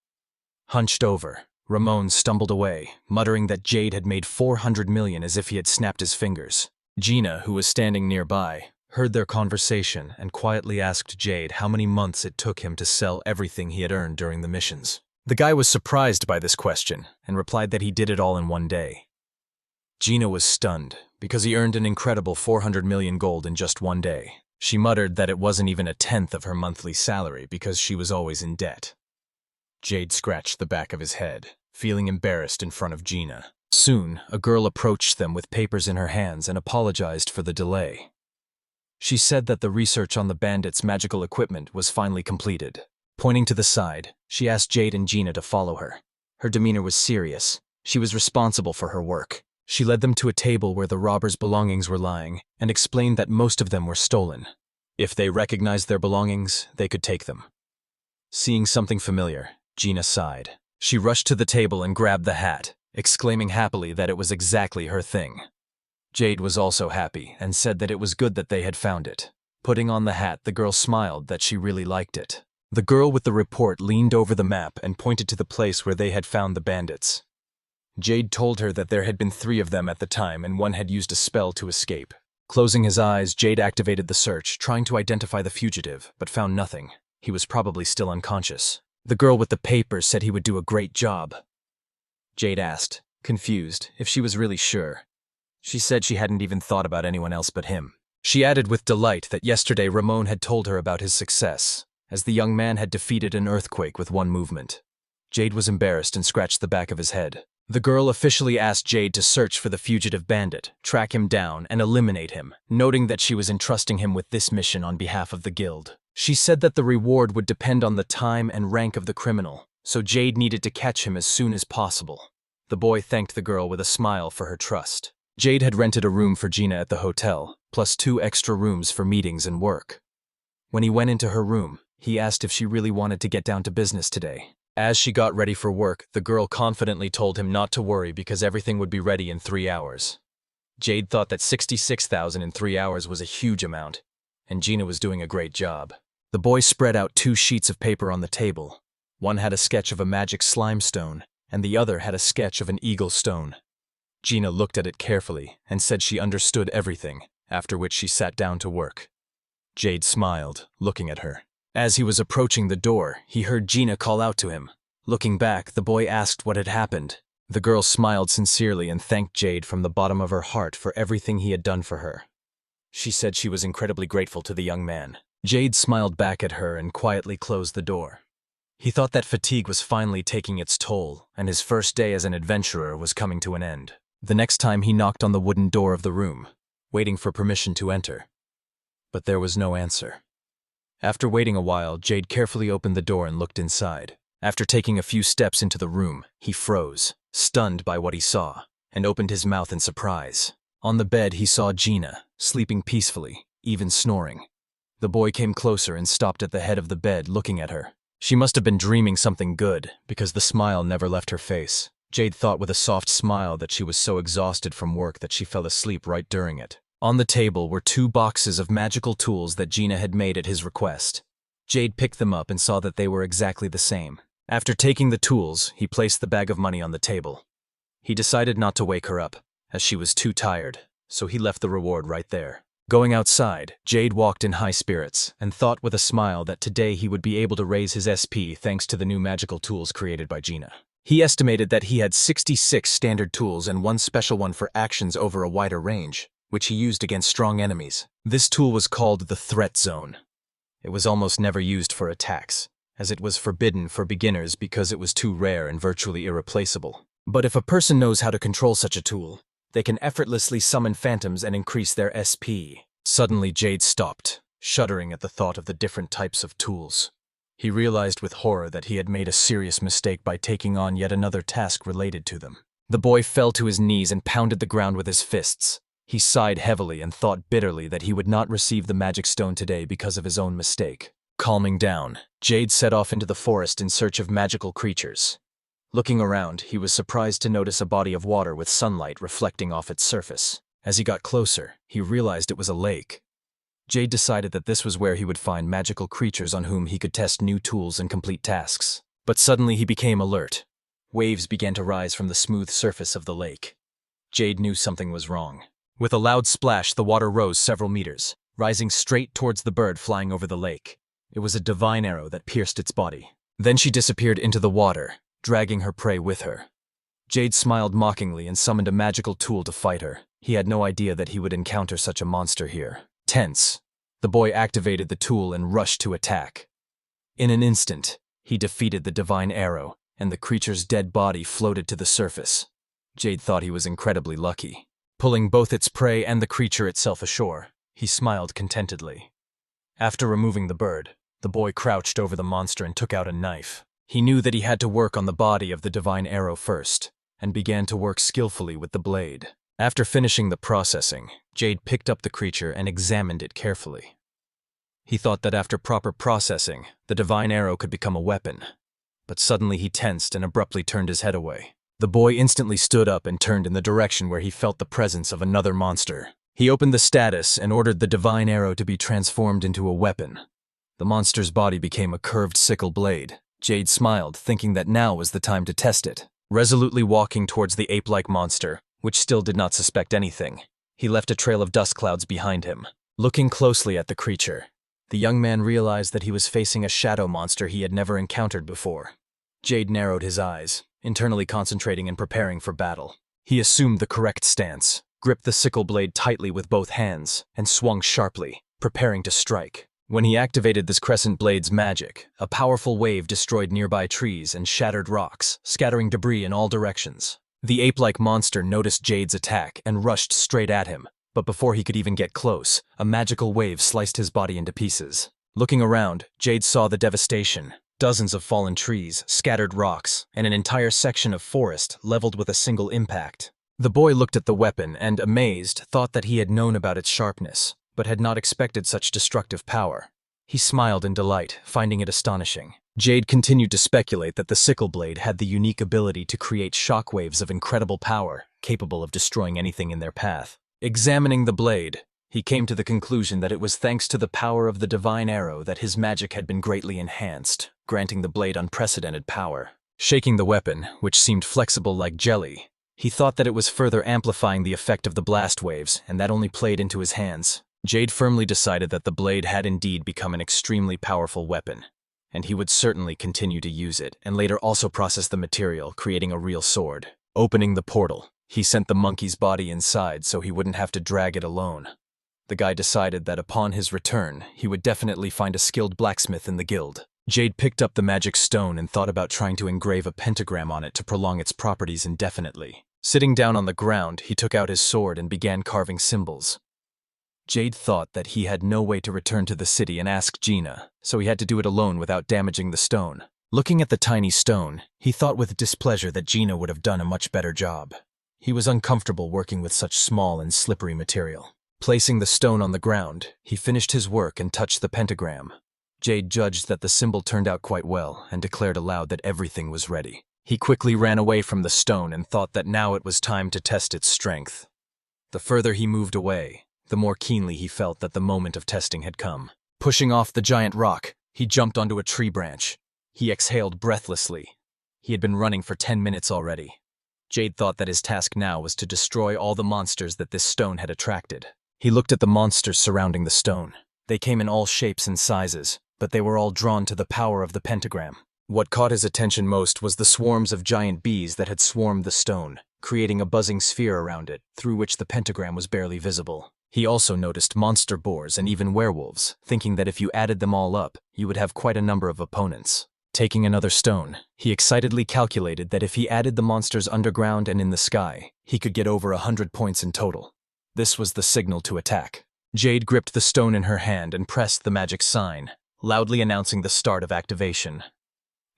Speaker 1: Hunched over, Ramon stumbled away, muttering that Jade had made 400 million as if he had snapped his fingers. Gina, who was standing nearby, heard their conversation and quietly asked Jade how many months it took him to sell everything he had earned during the missions. The guy was surprised by this question and replied that he did it all in one day. Gina was stunned because he earned an incredible 400 million gold in just one day. She muttered that it wasn't even a tenth of her monthly salary because she was always in debt. Jade scratched the back of his head, feeling embarrassed in front of Gina. Soon, a girl approached them with papers in her hands and apologized for the delay. She said that the research on the bandits' magical equipment was finally completed. Pointing to the side, she asked Jade and Gina to follow her. Her demeanor was serious. She was responsible for her work. She led them to a table where the robbers' belongings were lying and explained that most of them were stolen. If they recognized their belongings, they could take them. Seeing something familiar, Gina sighed. She rushed to the table and grabbed the hat, exclaiming happily that it was exactly her thing. Jade was also happy and said that it was good that they had found it. Putting on the hat, the girl smiled that she really liked it. The girl with the report leaned over the map and pointed to the place where they had found the bandits. Jade told her that there had been 3 of them at the time and one had used a spell to escape. Closing his eyes, Jade activated the search, trying to identify the fugitive, but found nothing. He was probably still unconscious. The girl with the papers said he would do a great job. Jade asked, confused, if she was really sure. She said she hadn't even thought about anyone else but him. She added with delight that yesterday Ramon had told her about his success, as the young man had defeated an earthquake with one movement. Jade was embarrassed and scratched the back of his head. The girl officially asked Jade to search for the fugitive bandit, track him down, and eliminate him, noting that she was entrusting him with this mission on behalf of the guild. She said that the reward would depend on the time and rank of the criminal, so Jade needed to catch him as soon as possible. The boy thanked the girl with a smile for her trust. Jade had rented a room for Gina at the hotel, plus 2 extra rooms for meetings and work. When he went into her room, he asked if she really wanted to get down to business today. As she got ready for work, the girl confidently told him not to worry because everything would be ready in 3 hours. Jade thought that 66,000 in 3 hours was a huge amount, and Gina was doing a great job. The boy spread out 2 sheets of paper on the table. One had a sketch of a magic slime stone, and the other had a sketch of an eagle stone. Gina looked at it carefully and said she understood everything, after which she sat down to work. Jade smiled, looking at her. As he was approaching the door, he heard Gina call out to him. Looking back, the boy asked what had happened. The girl smiled sincerely and thanked Jade from the bottom of her heart for everything he had done for her. She said she was incredibly grateful to the young man. Jade smiled back at her and quietly closed the door. He thought that fatigue was finally taking its toll, and his first day as an adventurer was coming to an end. The next time he knocked on the wooden door of the room, waiting for permission to enter. But there was no answer. After waiting a while, Jade carefully opened the door and looked inside. After taking a few steps into the room, he froze, stunned by what he saw, and opened his mouth in surprise. On the bed, he saw Gina, sleeping peacefully, even snoring. The boy came closer and stopped at the head of the bed, looking at her. She must have been dreaming something good, because the smile never left her face. Jade thought with a soft smile that she was so exhausted from work that she fell asleep right during it. On the table were 2 boxes of magical tools that Gina had made at his request. Jade picked them up and saw that they were exactly the same. After taking the tools, he placed the bag of money on the table. He decided not to wake her up, as she was too tired, so he left the reward right there. Going outside, Jade walked in high spirits and thought with a smile that today he would be able to raise his SP thanks to the new magical tools created by Gina. He estimated that he had 66 standard tools and 1 special one for actions over a wider range, which he used against strong enemies. This tool was called the Threat Zone. It was almost never used for attacks, as it was forbidden for beginners because it was too rare and virtually irreplaceable. But if a person knows how to control such a tool, they can effortlessly summon phantoms and increase their SP. Suddenly Jade stopped, shuddering at the thought of the different types of tools. He realized with horror that he had made a serious mistake by taking on yet another task related to them. The boy fell to his knees and pounded the ground with his fists. He sighed heavily and thought bitterly that he would not receive the magic stone today because of his own mistake. Calming down, Jade set off into the forest in search of magical creatures. Looking around, he was surprised to notice a body of water with sunlight reflecting off its surface. As he got closer, he realized it was a lake. Jade decided that this was where he would find magical creatures on whom he could test new tools and complete tasks. But suddenly he became alert. Waves began to rise from the smooth surface of the lake. Jade knew something was wrong. With a loud splash, the water rose several meters, rising straight towards the bird flying over the lake. It was a divine arrow that pierced its body. Then she disappeared into the water, dragging her prey with her. Jade smiled mockingly and summoned a magical tool to fight her. He had no idea that he would encounter such a monster here. Tense, the boy activated the tool and rushed to attack. In an instant, he defeated the divine arrow, and the creature's dead body floated to the surface. Jade thought he was incredibly lucky. Pulling both its prey and the creature itself ashore, he smiled contentedly. After removing the bird, the boy crouched over the monster and took out a knife. He knew that he had to work on the body of the divine arrow first, and began to work skillfully with the blade. After finishing the processing, Jade picked up the creature and examined it carefully. He thought that after proper processing, the divine arrow could become a weapon. But suddenly he tensed and abruptly turned his head away. The boy instantly stood up and turned in the direction where he felt the presence of another monster. He opened the status and ordered the divine arrow to be transformed into a weapon. The monster's body became a curved sickle blade. Jade smiled, thinking that now was the time to test it. Resolutely walking towards the ape-like monster, which still did not suspect anything, he left a trail of dust clouds behind him. Looking closely at the creature, the young man realized that he was facing a shadow monster he had never encountered before. Jade narrowed his eyes, internally concentrating and preparing for battle. He assumed the correct stance, gripped the sickle blade tightly with both hands, and swung sharply, preparing to strike. When he activated this crescent blade's magic, a powerful wave destroyed nearby trees and shattered rocks, scattering debris in all directions. The ape-like monster noticed Jade's attack and rushed straight at him, but before he could even get close, a magical wave sliced his body into pieces. Looking around, Jade saw the devastation. Dozens of fallen trees, scattered rocks, and an entire section of forest leveled with a single impact. The boy looked at the weapon and, amazed, thought that he had known about its sharpness, but had not expected such destructive power. He smiled in delight, finding it astonishing. Jade continued to speculate that the sickle blade had the unique ability to create shockwaves of incredible power, capable of destroying anything in their path. Examining the blade, he came to the conclusion that it was thanks to the power of the divine arrow that his magic had been greatly enhanced, granting the blade unprecedented power. Shaking the weapon, which seemed flexible like jelly, he thought that it was further amplifying the effect of the blast waves, and that only played into his hands. Jade firmly decided that the blade had indeed become an extremely powerful weapon, and he would certainly continue to use it, and later also process the material, creating a real sword. Opening the portal, he sent the monkey's body inside so he wouldn't have to drag it alone. The guy decided that upon his return, he would definitely find a skilled blacksmith in the guild. Jade picked up the magic stone and thought about trying to engrave a pentagram on it to prolong its properties indefinitely. Sitting down on the ground, he took out his sword and began carving symbols. Jade thought that he had no way to return to the city and ask Gina, so he had to do it alone without damaging the stone. Looking at the tiny stone, he thought with displeasure that Gina would have done a much better job. He was uncomfortable working with such small and slippery material. Placing the stone on the ground, he finished his work and touched the pentagram. Jade judged that the symbol turned out quite well and declared aloud that everything was ready. He quickly ran away from the stone and thought that now it was time to test its strength. The further he moved away, the more keenly he felt that the moment of testing had come. Pushing off the giant rock, he jumped onto a tree branch. He exhaled breathlessly. He had been running for 10 minutes already. Jade thought that his task now was to destroy all the monsters that this stone had attracted. He looked at the monsters surrounding the stone. They came in all shapes and sizes, but they were all drawn to the power of the pentagram. What caught his attention most was the swarms of giant bees that had swarmed the stone, creating a buzzing sphere around it, through which the pentagram was barely visible. He also noticed monster boars and even werewolves, thinking that if you added them all up, you would have quite a number of opponents. Taking another stone, he excitedly calculated that if he added the monsters underground and in the sky, he could get over 100 points in total. This was the signal to attack. Jade gripped the stone in her hand and pressed the magic sign, loudly announcing the start of activation.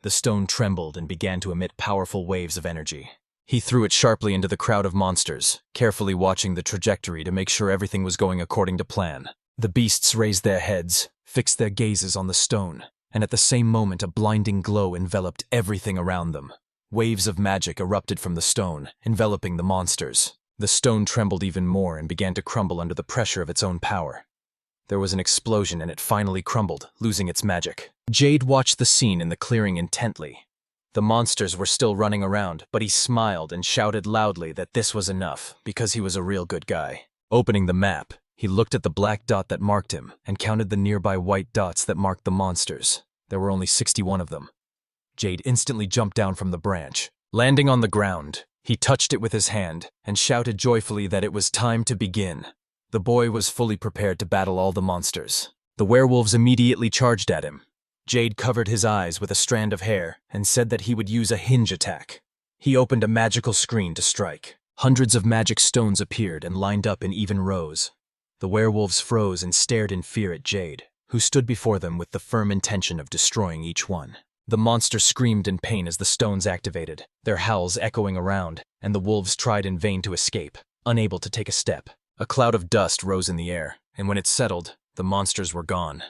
Speaker 1: The stone trembled and began to emit powerful waves of energy. He threw it sharply into the crowd of monsters, carefully watching the trajectory to make sure everything was going according to plan. The beasts raised their heads, fixed their gazes on the stone, and at the same moment a blinding glow enveloped everything around them. Waves of magic erupted from the stone, enveloping the monsters. The stone trembled even more and began to crumble under the pressure of its own power. There was an explosion and it finally crumbled, losing its magic. Jade watched the scene in the clearing intently. The monsters were still running around, but he smiled and shouted loudly that this was enough, because he was a real good guy. Opening the map, He looked at the black dot that marked him and counted the nearby white dots that marked the monsters. There were only 61 of them. Jade instantly jumped down from the branch. Landing on the ground, he touched it with his hand and shouted joyfully that it was time to begin. The boy was fully prepared to battle all the monsters. The werewolves immediately charged at him. Jade covered his eyes with a strand of hair and said that he would use a hinge attack. He opened a magical screen to strike. Hundreds of magic stones appeared and lined up in even rows. The werewolves froze and stared in fear at Jade, who stood before them with the firm intention of destroying each one. The monster screamed in pain as the stones activated, their howls echoing around, and the wolves tried in vain to escape, unable to take a step. A cloud of dust rose in the air, and when it settled, the monsters were gone.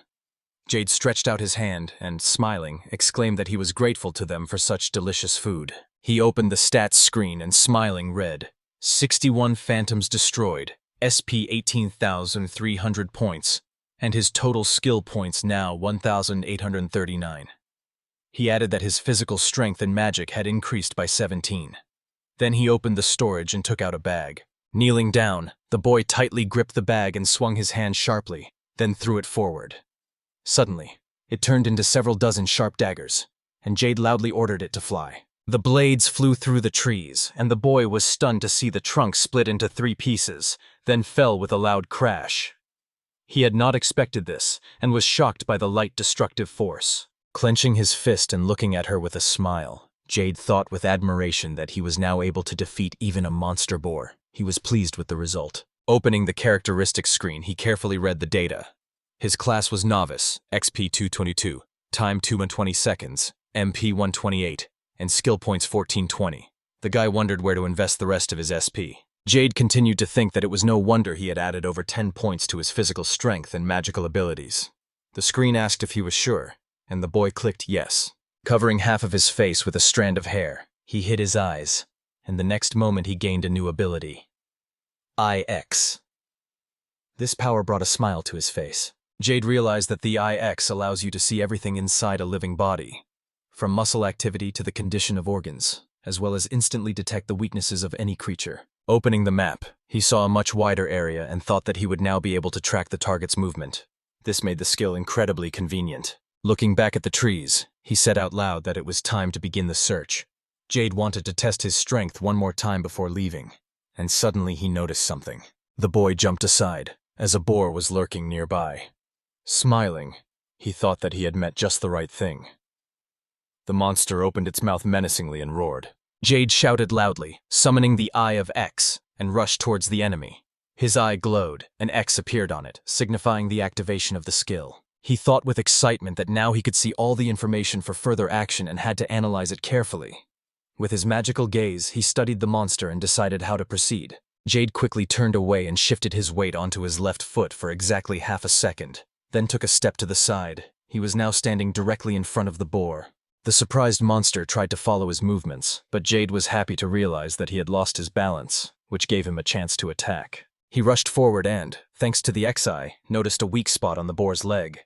Speaker 1: Jade stretched out his hand and, smiling, exclaimed that he was grateful to them for such delicious food. He opened the stats screen and, smiling, read, 61 phantoms destroyed, SP 18,300 points, and his total skill points now 1,839. He added that his physical strength and magic had increased by 17. Then he opened the storage and took out a bag. Kneeling down, the boy tightly gripped the bag and swung his hand sharply, then threw it forward. Suddenly, it turned into several dozen sharp daggers, and Jade loudly ordered it to fly. The blades flew through the trees, and the boy was stunned to see the trunk split into 3 pieces, then fell with a loud crash. He had not expected this, and was shocked by the light destructive force. Clenching his fist and looking at her with a smile, Jade thought with admiration that he was now able to defeat even a monster boar. He was pleased with the result. Opening the characteristics screen, he carefully read the data. His class was Novice, XP 222, Time 220 seconds, MP 128, and skill points 1420. The guy wondered where to invest the rest of his SP. Jade continued to think that it was no wonder he had added over 10 points to his physical strength and magical abilities. The screen asked if he was sure, and the boy clicked yes. Covering half of his face with a strand of hair, he hid his eyes, and the next moment he gained a new ability. IX. This power brought a smile to his face. Jade realized that the IX allows you to see everything inside a living body, from muscle activity to the condition of organs, as well as instantly detect the weaknesses of any creature. Opening the map, he saw a much wider area and thought that he would now be able to track the target's movement. This made the skill incredibly convenient. Looking back at the trees, he said out loud that it was time to begin the search. Jade wanted to test his strength one more time before leaving, and suddenly he noticed something. The boy jumped aside, as a boar was lurking nearby. Smiling, he thought that he had met just the right thing. The monster opened its mouth menacingly and roared. Jade shouted loudly, summoning the Eye of X, and rushed towards the enemy. His eye glowed, and X appeared on it, signifying the activation of the skill. He thought with excitement that now he could see all the information for further action and had to analyze it carefully. With his magical gaze, he studied the monster and decided how to proceed. Jade quickly turned away and shifted his weight onto his left foot for exactly half a second, then took a step to the side. He was now standing directly in front of the boar. The surprised monster tried to follow his movements, but Jade was happy to realize that he had lost his balance, which gave him a chance to attack. He rushed forward and, thanks to the X-eye, noticed a weak spot on the boar's leg.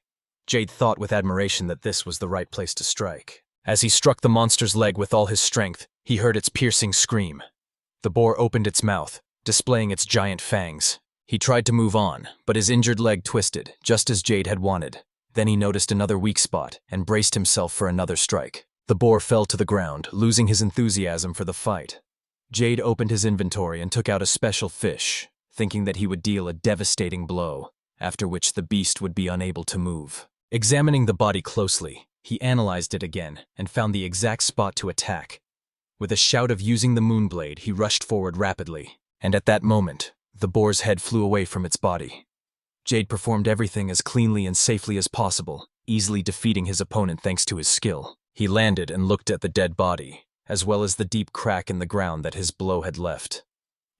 Speaker 1: Jade thought with admiration that this was the right place to strike. As he struck the monster's leg with all his strength, he heard its piercing scream. The boar opened its mouth, displaying its giant fangs. He tried to move on, but his injured leg twisted, just as Jade had wanted. Then he noticed another weak spot and braced himself for another strike. The boar fell to the ground, losing his enthusiasm for the fight. Jade opened his inventory and took out a special fish, thinking that he would deal a devastating blow, after which the beast would be unable to move. Examining the body closely, he analyzed it again and found the exact spot to attack. With a shout of using the moonblade, he rushed forward rapidly, and at that moment, the boar's head flew away from its body. Jade performed everything as cleanly and safely as possible, easily defeating his opponent thanks to his skill. He landed and looked at the dead body, as well as the deep crack in the ground that his blow had left.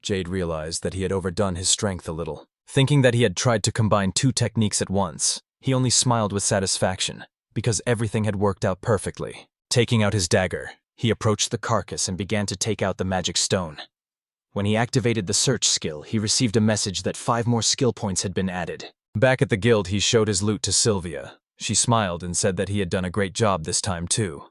Speaker 1: Jade realized that he had overdone his strength a little. Thinking that he had tried to combine 2 techniques at once, he only smiled with satisfaction, because everything had worked out perfectly. Taking out his dagger, he approached the carcass and began to take out the magic stone. When he activated the search skill, he received a message that 5 more skill points had been added. Back at the guild, he showed his loot to Sylvia. She smiled and said that he had done a great job this time too.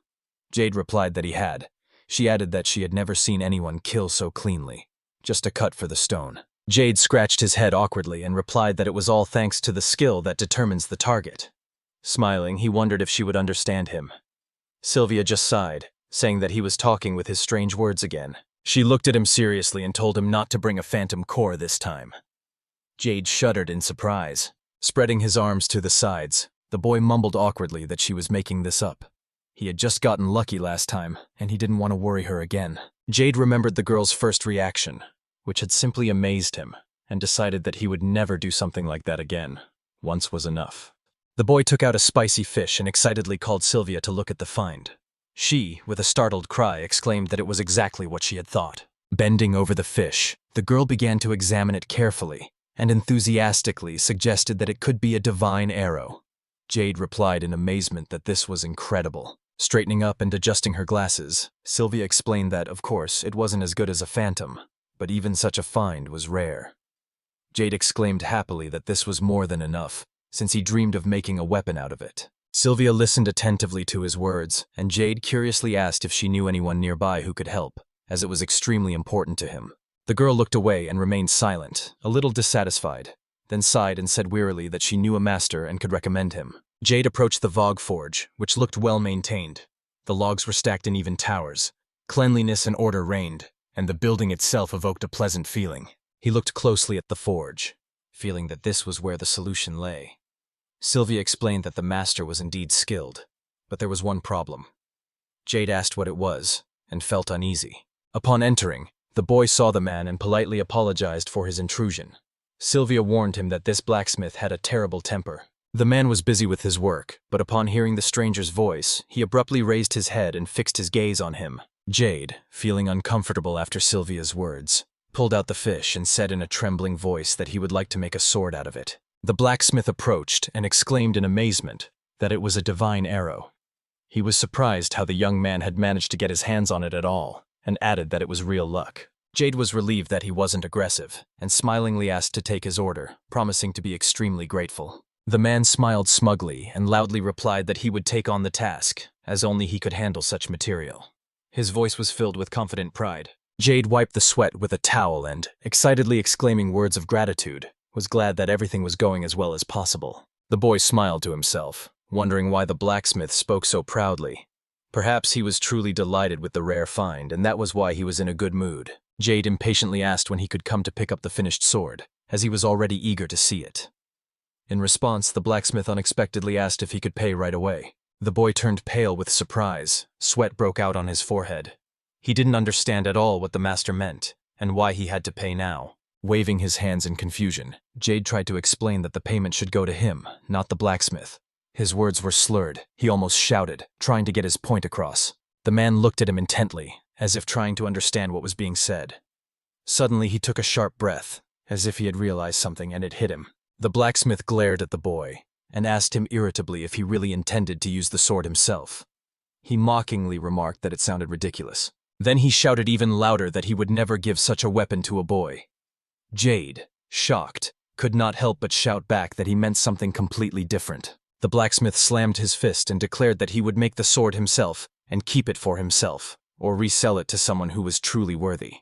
Speaker 1: Jade replied that he had. She added that she had never seen anyone kill so cleanly. Just a cut for the stone. Jade scratched his head awkwardly and replied that it was all thanks to the skill that determines the target. Smiling, he wondered if she would understand him. Sylvia just sighed, saying that he was talking with his strange words again. She looked at him seriously and told him not to bring a phantom core this time. Jade shuddered in surprise. Spreading his arms to the sides, the boy mumbled awkwardly that she was making this up. He had just gotten lucky last time, and he didn't want to worry her again. Jade remembered the girl's first reaction, which had simply amazed him, and decided that he would never do something like that again. Once was enough. The boy took out a spicy fish and excitedly called Sylvia to look at the find. She, with a startled cry, exclaimed that it was exactly what she had thought. Bending over the fish, the girl began to examine it carefully, and enthusiastically suggested that it could be a divine arrow. Jade replied in amazement that this was incredible. Straightening up and adjusting her glasses, Sylvia explained that, of course, it wasn't as good as a phantom, but even such a find was rare. Jade exclaimed happily that this was more than enough, since he dreamed of making a weapon out of it. Sylvia listened attentively to his words, and Jade curiously asked if she knew anyone nearby who could help, as it was extremely important to him. The girl looked away and remained silent, a little dissatisfied, then sighed and said wearily that she knew a master and could recommend him. Jade approached the Vogue forge, which looked well maintained. The logs were stacked in even towers. Cleanliness and order reigned, and the building itself evoked a pleasant feeling. He looked closely at the forge, feeling that this was where the solution lay. Sylvia explained that the master was indeed skilled, but there was one problem. Jade asked what it was, and felt uneasy. Upon entering, the boy saw the man and politely apologized for his intrusion. Sylvia warned him that this blacksmith had a terrible temper. The man was busy with his work, but upon hearing the stranger's voice, he abruptly raised his head and fixed his gaze on him. Jade, feeling uncomfortable after Sylvia's words, pulled out the fish and said in a trembling voice that he would like to make a sword out of it. The blacksmith approached and exclaimed in amazement that it was a divine arrow. He was surprised how the young man had managed to get his hands on it at all, and added that it was real luck. Jade was relieved that he wasn't aggressive, and smilingly asked to take his order, promising to be extremely grateful. The man smiled smugly and loudly replied that he would take on the task, as only he could handle such material. His voice was filled with confident pride. Jade wiped the sweat with a towel and, excitedly exclaiming words of gratitude, was glad that everything was going as well as possible. The boy smiled to himself, wondering why the blacksmith spoke so proudly. Perhaps he was truly delighted with the rare find, and that was why he was in a good mood. Jade impatiently asked when he could come to pick up the finished sword, as he was already eager to see it. In response, the blacksmith unexpectedly asked if he could pay right away. The boy turned pale with surprise. Sweat broke out on his forehead. He didn't understand at all what the master meant, and why he had to pay now. Waving his hands in confusion, Jade tried to explain that the payment should go to him, not the blacksmith. His words were slurred. He almost shouted, trying to get his point across. The man looked at him intently, as if trying to understand what was being said. Suddenly he took a sharp breath, as if he had realized something and it hit him. The blacksmith glared at the boy, and asked him irritably if he really intended to use the sword himself. He mockingly remarked that it sounded ridiculous. Then he shouted even louder that he would never give such a weapon to a boy. Jade, shocked, could not help but shout back that he meant something completely different. The blacksmith slammed his fist and declared that he would make the sword himself and keep it for himself, or resell it to someone who was truly worthy.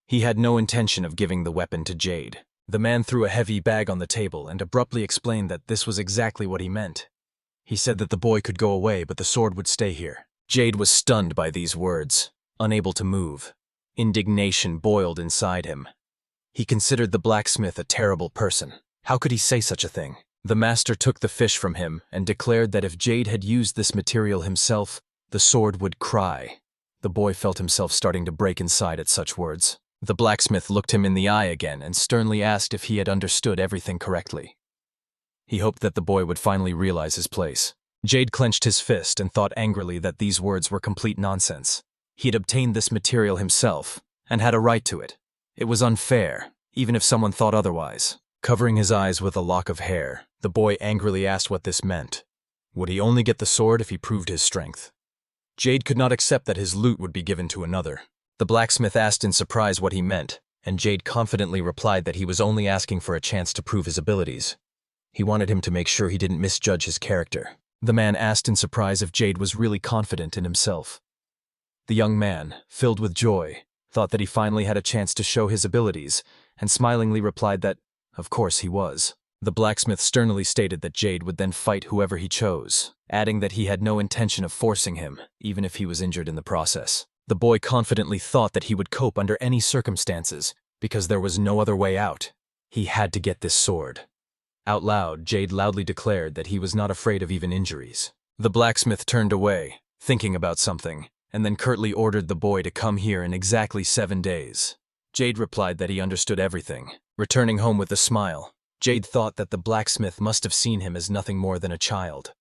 Speaker 1: He had no intention of giving the weapon to Jade. The man threw a heavy bag on the table and abruptly explained that this was exactly what he meant. He said that the boy could go away, but the sword would stay here. Jade was stunned by these words, unable to move. Indignation boiled inside him. He considered the blacksmith a terrible person. How could he say such a thing? The master took the fish from him and declared that if Jade had used this material himself, the sword would cry. The boy felt himself starting to break inside at such words. The blacksmith looked him in the eye again and sternly asked if he had understood everything correctly. He hoped that the boy would finally realize his place. Jade clenched his fist and thought angrily that these words were complete nonsense. He had obtained this material himself, and had a right to it. It was unfair, even if someone thought otherwise. Covering his eyes with a lock of hair, the boy angrily asked what this meant. Would he only get the sword if he proved his strength? Jade could not accept that his loot would be given to another. The blacksmith asked in surprise what he meant, and Jade confidently replied that he was only asking for a chance to prove his abilities. He wanted him to make sure he didn't misjudge his character. The man asked in surprise if Jade was really confident in himself. The young man, filled with joy, thought that he finally had a chance to show his abilities, and smilingly replied that, of course he was. The blacksmith sternly stated that Jade would then fight whoever he chose, adding that he had no intention of forcing him, even if he was injured in the process. The boy confidently thought that he would cope under any circumstances, because there was no other way out. He had to get this sword. Out loud, Jade loudly declared that he was not afraid of even injuries. The blacksmith turned away, thinking about something, and then curtly ordered the boy to come here in exactly 7 days. Jade replied that he understood everything, returning home with a smile. Jade thought that the blacksmith must have seen him as nothing more than a child.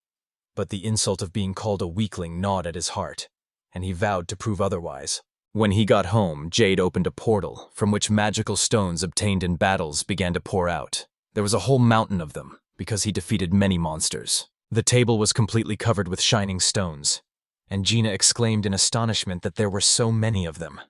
Speaker 1: But the insult of being called a weakling gnawed at his heart, and he vowed to prove otherwise. When he got home, Jade opened a portal, from which magical stones obtained in battles began to pour out. There was a whole mountain of them, because he defeated many monsters. The table was completely covered with shining stones, and Gina exclaimed in astonishment that there were so many of them.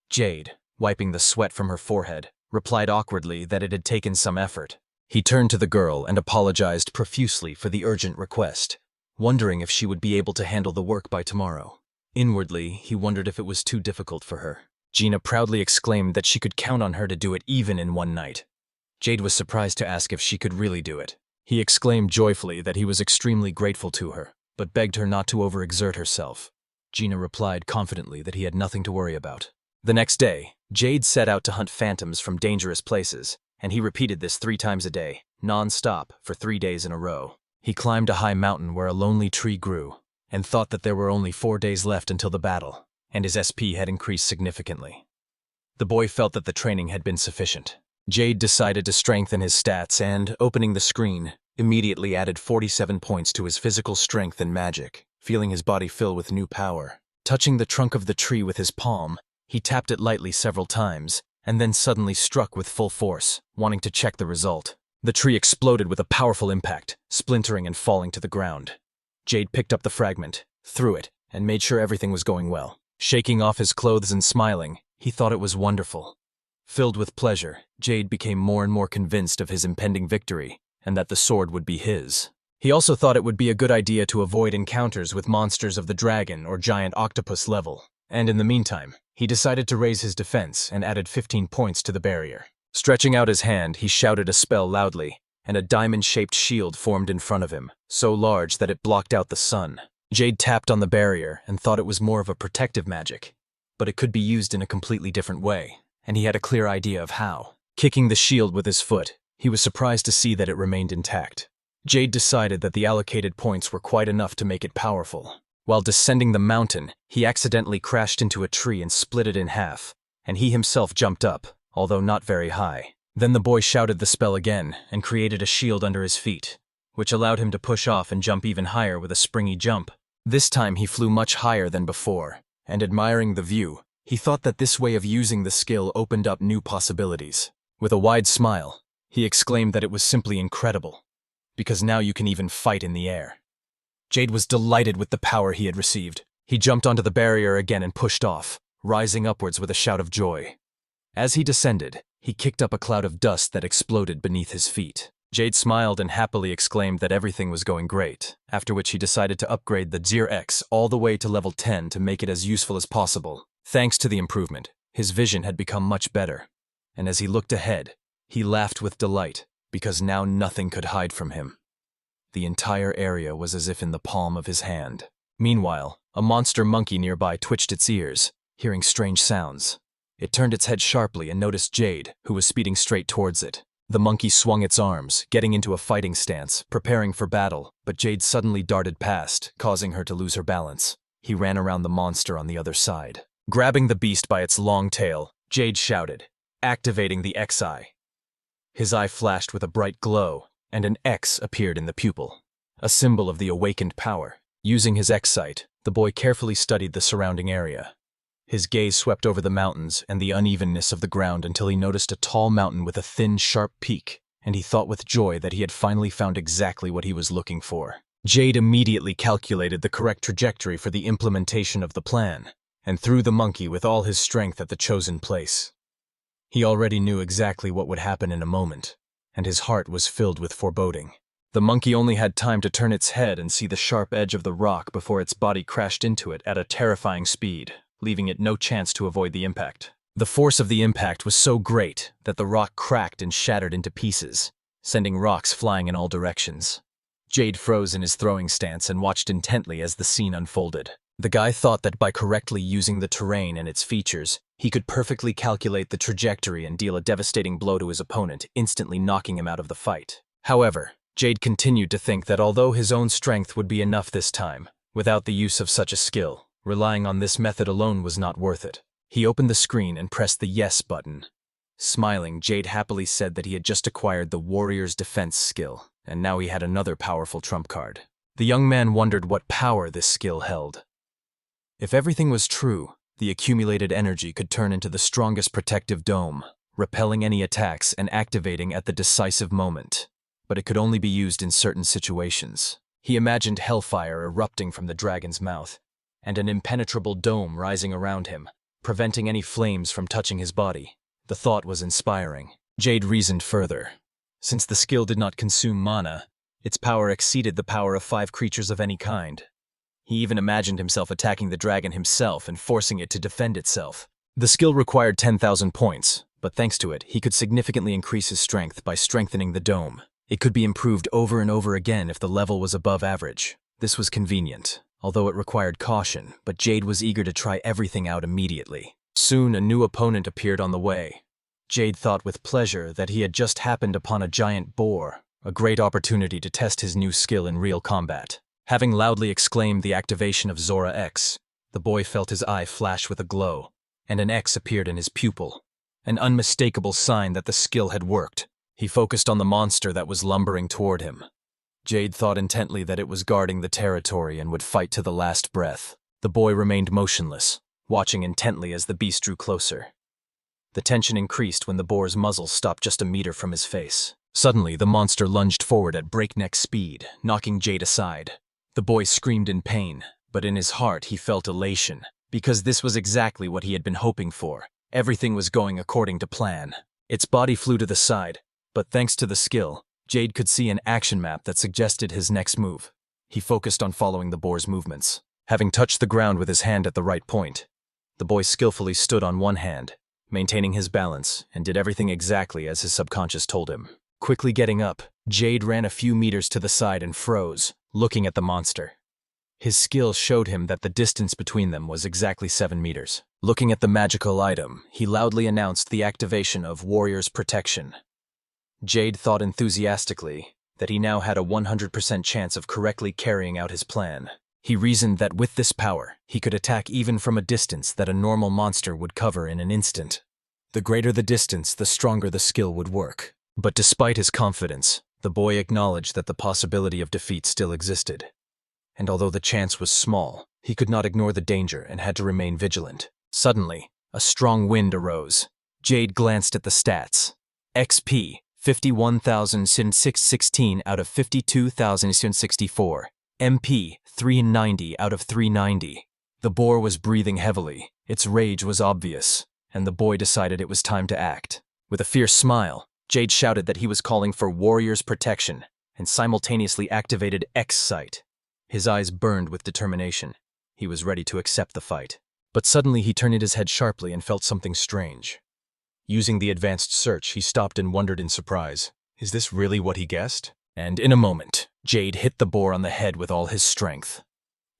Speaker 1: Jade, wiping the sweat from her forehead, replied awkwardly that it had taken some effort. He turned to the girl and apologized profusely for the urgent request, wondering if she would be able to handle the work by tomorrow. Inwardly, he wondered if it was too difficult for her. Gina proudly exclaimed that she could count on her to do it even in one night. Jade was surprised to ask if she could really do it. He exclaimed joyfully that he was extremely grateful to her, but begged her not to overexert herself. Gina replied confidently that he had nothing to worry about. The next day, Jade set out to hunt phantoms from dangerous places, and he repeated this 3 times a day, non-stop, for 3 days in a row. He climbed a high mountain where a lonely tree grew, and thought that there were only 4 days left until the battle, and his SP had increased significantly. The boy felt that the training had been sufficient. Jade decided to strengthen his stats and, opening the screen, immediately added 47 points to his physical strength and magic, feeling his body fill with new power. Touching the trunk of the tree with his palm, he tapped it lightly several times, and then suddenly struck with full force, wanting to check the result. The tree exploded with a powerful impact, splintering and falling to the ground. Jade picked up the fragment, threw it, and made sure everything was going well. Shaking off his clothes and smiling, he thought it was wonderful. Filled with pleasure, Jade became more and more convinced of his impending victory, and that the sword would be his. He also thought it would be a good idea to avoid encounters with monsters of the dragon or giant octopus level, and in the meantime, he decided to raise his defense and added 15 points to the barrier. Stretching out his hand, he shouted a spell loudly, and a diamond-shaped shield formed in front of him, so large that it blocked out the sun. Jade tapped on the barrier and thought it was more of a protective magic, but it could be used in a completely different way, and he had a clear idea of how. Kicking the shield with his foot, he was surprised to see that it remained intact. Jade decided that the allocated points were quite enough to make it powerful. While descending the mountain, he accidentally crashed into a tree and split it in half, and he himself jumped up, although not very high. Then the boy shouted the spell again and created a shield under his feet, which allowed him to push off and jump even higher with a springy jump. This time he flew much higher than before, and admiring the view, he thought that this way of using the skill opened up new possibilities. With a wide smile, he exclaimed that it was simply incredible, because now you can even fight in the air. Jade was delighted with the power he had received. He jumped onto the barrier again and pushed off, rising upwards with a shout of joy. As he descended, he kicked up a cloud of dust that exploded beneath his feet. Jade smiled and happily exclaimed that everything was going great, after which he decided to upgrade the Zir X all the way to level 10 to make it as useful as possible. Thanks to the improvement, his vision had become much better, and as he looked ahead, he laughed with delight, because now nothing could hide from him. The entire area was as if in the palm of his hand. Meanwhile, a monster monkey nearby twitched its ears, hearing strange sounds. It turned its head sharply and noticed Jade, who was speeding straight towards it. The monkey swung its arms, getting into a fighting stance, preparing for battle, but Jade suddenly darted past, causing her to lose her balance. He ran around the monster on the other side. Grabbing the beast by its long tail, Jade shouted, activating the X-eye. His eye flashed with a bright glow, and an X appeared in the pupil, a symbol of the awakened power. Using his X-sight, the boy carefully studied the surrounding area. His gaze swept over the mountains and the unevenness of the ground until he noticed a tall mountain with a thin, sharp peak, and he thought with joy that he had finally found exactly what he was looking for. Jade immediately calculated the correct trajectory for the implementation of the plan, and threw the monkey with all his strength at the chosen place. He already knew exactly what would happen in a moment, and his heart was filled with foreboding. The monkey only had time to turn its head and see the sharp edge of the rock before its body crashed into it at a terrifying speed, leaving it no chance to avoid the impact. The force of the impact was so great that the rock cracked and shattered into pieces, sending rocks flying in all directions. Jade froze in his throwing stance and watched intently as the scene unfolded. The guy thought that by correctly using the terrain and its features, he could perfectly calculate the trajectory and deal a devastating blow to his opponent, instantly knocking him out of the fight. However, Jade continued to think that although his own strength would be enough this time, without the use of such a skill, relying on this method alone was not worth it. He opened the screen and pressed the yes button. Smiling, Jade happily said that he had just acquired the warrior's defense skill, and now he had another powerful trump card. The young man wondered what power this skill held. If everything was true, the accumulated energy could turn into the strongest protective dome, repelling any attacks and activating at the decisive moment. But it could only be used in certain situations. He imagined hellfire erupting from the dragon's mouth, and an impenetrable dome rising around him, preventing any flames from touching his body. The thought was inspiring. Jade reasoned further. Since the skill did not consume mana, its power exceeded the power of 5 creatures of any kind. He even imagined himself attacking the dragon himself and forcing it to defend itself. The skill required 10,000 points, but thanks to it, he could significantly increase his strength by strengthening the dome. It could be improved over and over again if the level was above average. This was convenient, although it required caution, but Jade was eager to try everything out immediately. Soon a new opponent appeared on the way. Jade thought with pleasure that he had just happened upon a giant boar, a great opportunity to test his new skill in real combat. Having loudly exclaimed the activation of Zora X, the boy felt his eye flash with a glow, and an X appeared in his pupil, an unmistakable sign that the skill had worked. He focused on the monster that was lumbering toward him. Jade thought intently that it was guarding the territory and would fight to the last breath. The boy remained motionless, watching intently as the beast drew closer. The tension increased when the boar's muzzle stopped just a meter from his face. Suddenly, the monster lunged forward at breakneck speed, knocking Jade aside. The boy screamed in pain, but in his heart he felt elation, because this was exactly what he had been hoping for. Everything was going according to plan. Its body flew to the side, but thanks to the skill, Jade could see an action map that suggested his next move. He focused on following the boar's movements. Having touched the ground with his hand at the right point, the boy skillfully stood on one hand, maintaining his balance, and did everything exactly as his subconscious told him. Quickly getting up, Jade ran a few meters to the side and froze, looking at the monster. His skill showed him that the distance between them was exactly 7 meters. Looking at the magical item, he loudly announced the activation of Warrior's Protection. Jade thought enthusiastically that he now had a 100% chance of correctly carrying out his plan. He reasoned that with this power, he could attack even from a distance that a normal monster would cover in an instant. The greater the distance, the stronger the skill would work. But despite his confidence, the boy acknowledged that the possibility of defeat still existed. And although the chance was small, he could not ignore the danger and had to remain vigilant. Suddenly, a strong wind arose. Jade glanced at the stats. XP, 51,616 out of 52,664. MP, 390 out of 390. The boar was breathing heavily. Its rage was obvious, and the boy decided it was time to act. With a fierce smile, Jade shouted that he was calling for Warrior's Protection and simultaneously activated X Sight. His eyes burned with determination. He was ready to accept the fight. But suddenly he turned his head sharply and felt something strange. Using the advanced search, he stopped and wondered in surprise. Is this really what he guessed? And in a moment, Jade hit the boar on the head with all his strength.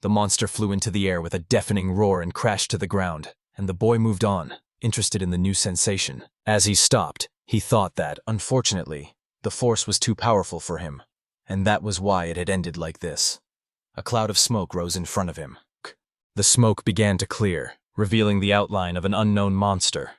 Speaker 1: The monster flew into the air with a deafening roar and crashed to the ground, and the boy moved on, interested in the new sensation. As he stopped, he thought that, unfortunately, the force was too powerful for him, and that was why it had ended like this. A cloud of smoke rose in front of him. The smoke began to clear, revealing the outline of an unknown monster.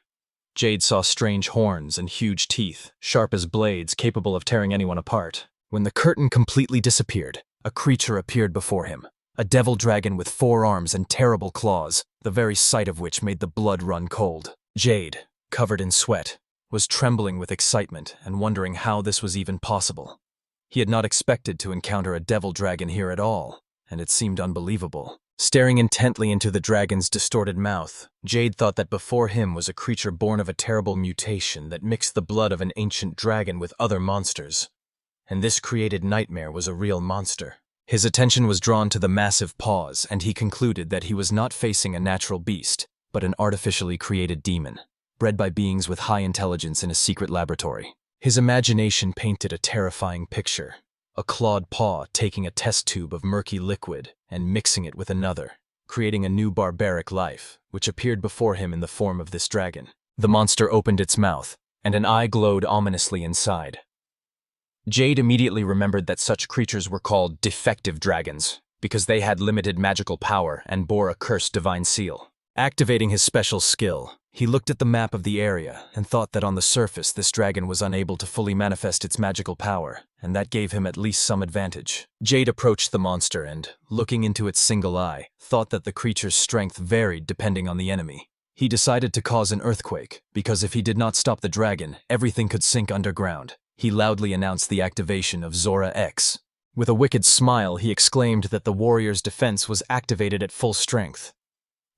Speaker 1: Jade saw strange horns and huge teeth, sharp as blades capable of tearing anyone apart. When the curtain completely disappeared, a creature appeared before him, a devil dragon with 4 arms and terrible claws, the very sight of which made the blood run cold. Jade, covered in sweat, was trembling with excitement and wondering how this was even possible. He had not expected to encounter a devil dragon here at all, and it seemed unbelievable. Staring intently into the dragon's distorted mouth, Jade thought that before him was a creature born of a terrible mutation that mixed the blood of an ancient dragon with other monsters. And this created nightmare was a real monster. His attention was drawn to the massive paws, and he concluded that he was not facing a natural beast, but an artificially created demon. bred by beings with high intelligence in a secret laboratory. His imagination painted a terrifying picture. A clawed paw taking a test tube of murky liquid and mixing it with another, creating a new barbaric life, which appeared before him in the form of this dragon. The monster opened its mouth, and an eye glowed ominously inside. Jade immediately remembered that such creatures were called defective dragons, because they had limited magical power and bore a cursed divine seal. Activating his special skill, he looked at the map of the area and thought that on the surface this dragon was unable to fully manifest its magical power, and that gave him at least some advantage. Jade approached the monster and, looking into its single eye, thought that the creature's strength varied depending on the enemy. He decided to cause an earthquake, because if he did not stop the dragon, everything could sink underground. He loudly announced the activation of Zora X. With a wicked smile, he exclaimed that the warrior's defense was activated at full strength.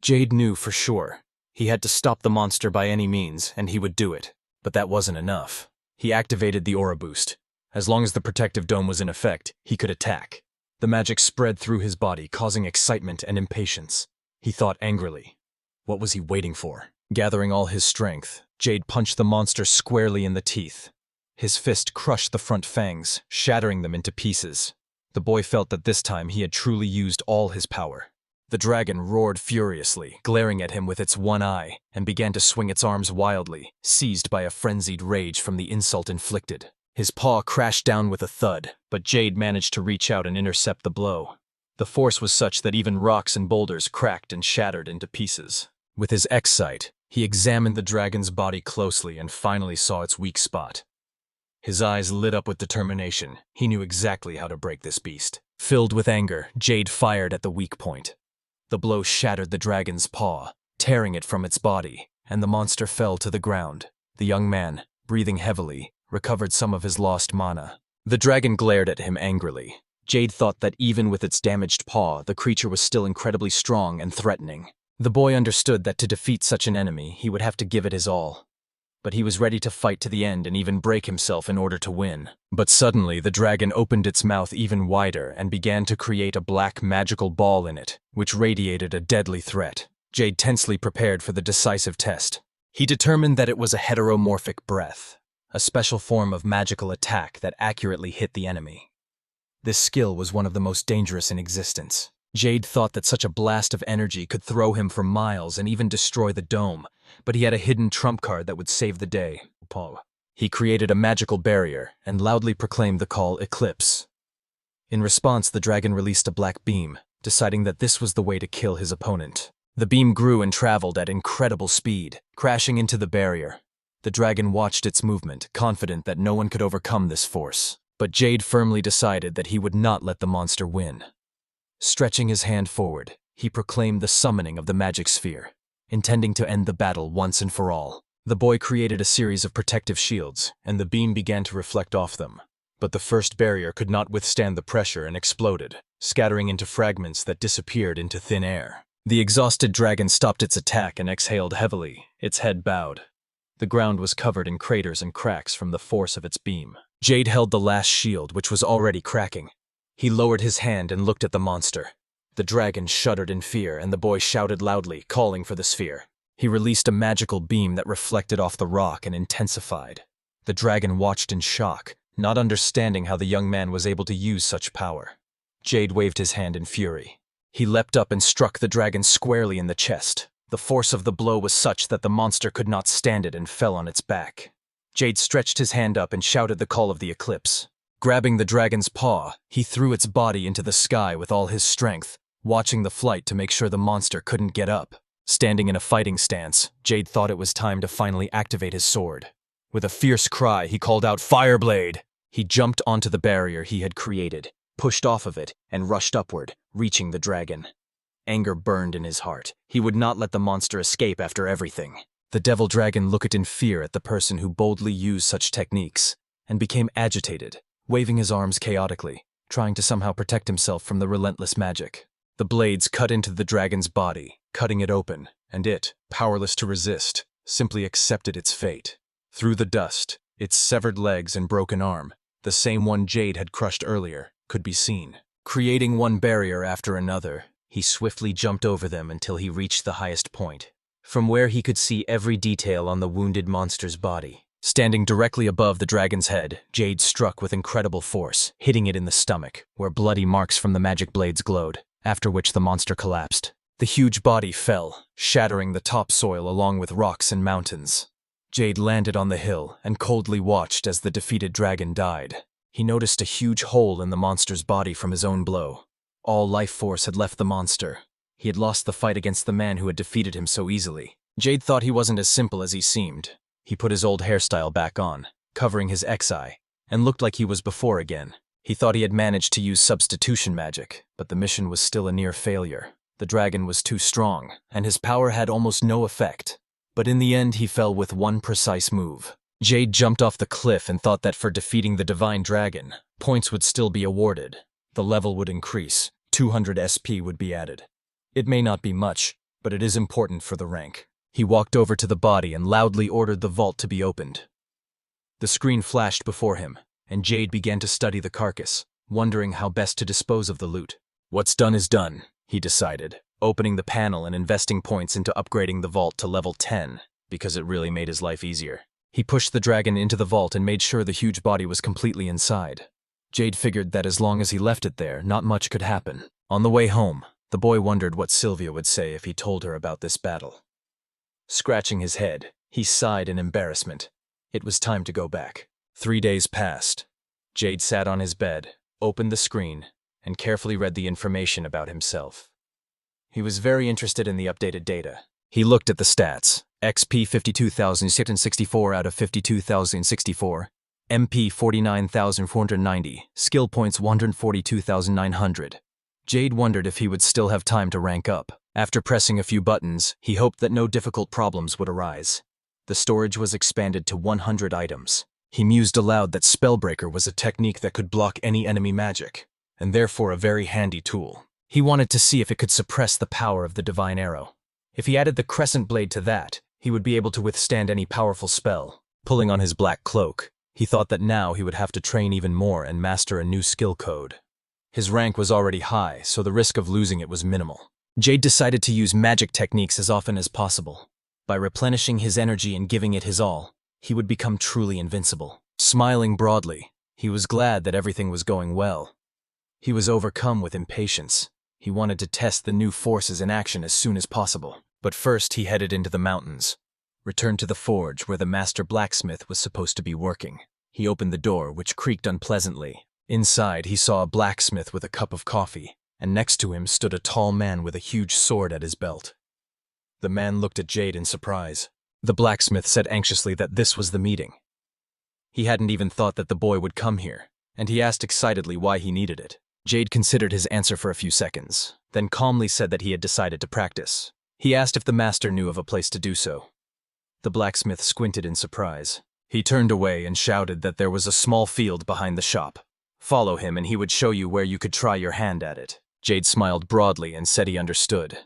Speaker 1: Jade knew for sure. He had to stop the monster by any means, and he would do it. But that wasn't enough. He activated the aura boost. As long as the protective dome was in effect, he could attack. The magic spread through his body, causing excitement and impatience. He thought angrily. What was he waiting for? Gathering all his strength, Jade punched the monster squarely in the teeth. His fist crushed the front fangs, shattering them into pieces. The boy felt that this time he had truly used all his power. The dragon roared furiously, glaring at him with its one eye, and began to swing its arms wildly, seized by a frenzied rage from the insult inflicted. His paw crashed down with a thud, but Jade managed to reach out and intercept the blow. The force was such that even rocks and boulders cracked and shattered into pieces. With his X-sight, he examined the dragon's body closely and finally saw its weak spot. His eyes lit up with determination. He knew exactly how to break this beast. Filled with anger, Jade fired at the weak point. The blow shattered the dragon's paw, tearing it from its body, and the monster fell to the ground. The young man, breathing heavily, recovered some of his lost mana. The dragon glared at him angrily. Jade thought that even with its damaged paw, the creature was still incredibly strong and threatening. The boy understood that to defeat such an enemy, he would have to give it his all. But he was ready to fight to the end and even break himself in order to win. But suddenly, the dragon opened its mouth even wider and began to create a black magical ball in it, which radiated a deadly threat. Jade tensely prepared for the decisive test. He determined that it was a heteromorphic breath, a special form of magical attack that accurately hit the enemy. This skill was one of the most dangerous in existence. Jade thought that such a blast of energy could throw him for miles and even destroy the dome, but he had a hidden trump card that would save the day. He created a magical barrier and loudly proclaimed the call Eclipse. In response, the dragon released a black beam, deciding that this was the way to kill his opponent. The beam grew and traveled at incredible speed, crashing into the barrier. The dragon watched its movement, confident that no one could overcome this force. But Jade firmly decided that he would not let the monster win. Stretching his hand forward, he proclaimed the summoning of the magic sphere, intending to end the battle once and for all. The boy created a series of protective shields, and the beam began to reflect off them. But the first barrier could not withstand the pressure and exploded, scattering into fragments that disappeared into thin air. The exhausted dragon stopped its attack and exhaled heavily, its head bowed. The ground was covered in craters and cracks from the force of its beam. Jade held the last shield, which was already cracking. He lowered his hand and looked at the monster. The dragon shuddered in fear, and the boy shouted loudly, calling for the sphere. He released a magical beam that reflected off the rock and intensified. The dragon watched in shock, not understanding how the young man was able to use such power. Jade waved his hand in fury. He leapt up and struck the dragon squarely in the chest. The force of the blow was such that the monster could not stand it and fell on its back. Jade stretched his hand up and shouted the call of the Eclipse. Grabbing the dragon's paw, he threw its body into the sky with all his strength, watching the flight to make sure the monster couldn't get up. Standing in a fighting stance, Jade thought it was time to finally activate his sword. With a fierce cry, he called out, "Fireblade!" He jumped onto the barrier he had created, pushed off of it, and rushed upward, reaching the dragon. Anger burned in his heart. He would not let the monster escape after everything. The devil dragon looked in fear at the person who boldly used such techniques, and became agitated, waving his arms chaotically, trying to somehow protect himself from the relentless magic. The blades cut into the dragon's body, cutting it open, and it, powerless to resist, simply accepted its fate. Through the dust, its severed legs and broken arm, the same one Jade had crushed earlier, could be seen. Creating one barrier after another, he swiftly jumped over them until he reached the highest point. from where he could see every detail on the wounded monster's body. Standing directly above the dragon's head, Jade struck with incredible force, hitting it in the stomach, where bloody marks from the magic blades glowed, after which the monster collapsed. The huge body fell, shattering the topsoil along with rocks and mountains. Jade landed on the hill and coldly watched as the defeated dragon died. He noticed a huge hole in the monster's body from his own blow. All life force had left the monster. He had lost the fight against the man who had defeated him so easily. Jade thought he wasn't as simple as he seemed. He put his old hairstyle back on, covering his X-eye, and looked like he was before again. He thought he had managed to use substitution magic, but the mission was still a near failure. The dragon was too strong, and his power had almost no effect. But in the end, he fell with one precise move. Jade jumped off the cliff and thought that for defeating the divine dragon, points would still be awarded. The level would increase, 200 SP would be added. It may not be much, but it is important for the rank. He walked over to the body and loudly ordered the vault to be opened. The screen flashed before him, and Jade began to study the carcass, wondering how best to dispose of the loot. What's done is done, he decided, opening the panel and investing points into upgrading the vault to level 10, because it really made his life easier. He pushed the dragon into the vault and made sure the huge body was completely inside. Jade figured that as long as he left it there, not much could happen. On the way home, the boy wondered what Sylvia would say if he told her about this battle. Scratching his head, he sighed in embarrassment. It was time to go back. 3 days passed. Jade sat on his bed, opened the screen, and carefully read the information about himself. He was very interested in the updated data. He looked at the stats. XP 52,664 out of 52,064. MP 49,490. Skill points 142,900. Jade wondered if he would still have time to rank up. After pressing a few buttons, he hoped that no difficult problems would arise. The storage was expanded to 100 items. He mused aloud that Spellbreaker was a technique that could block any enemy magic, and therefore a very handy tool. He wanted to see if it could suppress the power of the divine arrow. If he added the crescent blade to that, he would be able to withstand any powerful spell. Pulling on his black cloak, he thought that now he would have to train even more and master a new skill code. His rank was already high, so the risk of losing it was minimal. Jade decided to use magic techniques as often as possible. By replenishing his energy and giving it his all, he would become truly invincible. Smiling broadly, he was glad that everything was going well. He was overcome with impatience. He wanted to test the new forces in action as soon as possible. But first he headed into the mountains, returned to the forge where the master blacksmith was supposed to be working. He opened the door, which creaked unpleasantly. Inside, he saw a blacksmith with a cup of coffee, and next to him stood a tall man with a huge sword at his belt. The man looked at Jade in surprise. The blacksmith said anxiously that this was the meeting. He hadn't even thought that the boy would come here, and he asked excitedly why he needed it. Jade considered his answer for a few seconds, then calmly said that he had decided to practice. He asked if the master knew of a place to do so. The blacksmith squinted in surprise. He turned away and shouted that there was a small field behind the shop. Follow him and he would show you where you could try your hand at it. Jade smiled broadly and said he understood.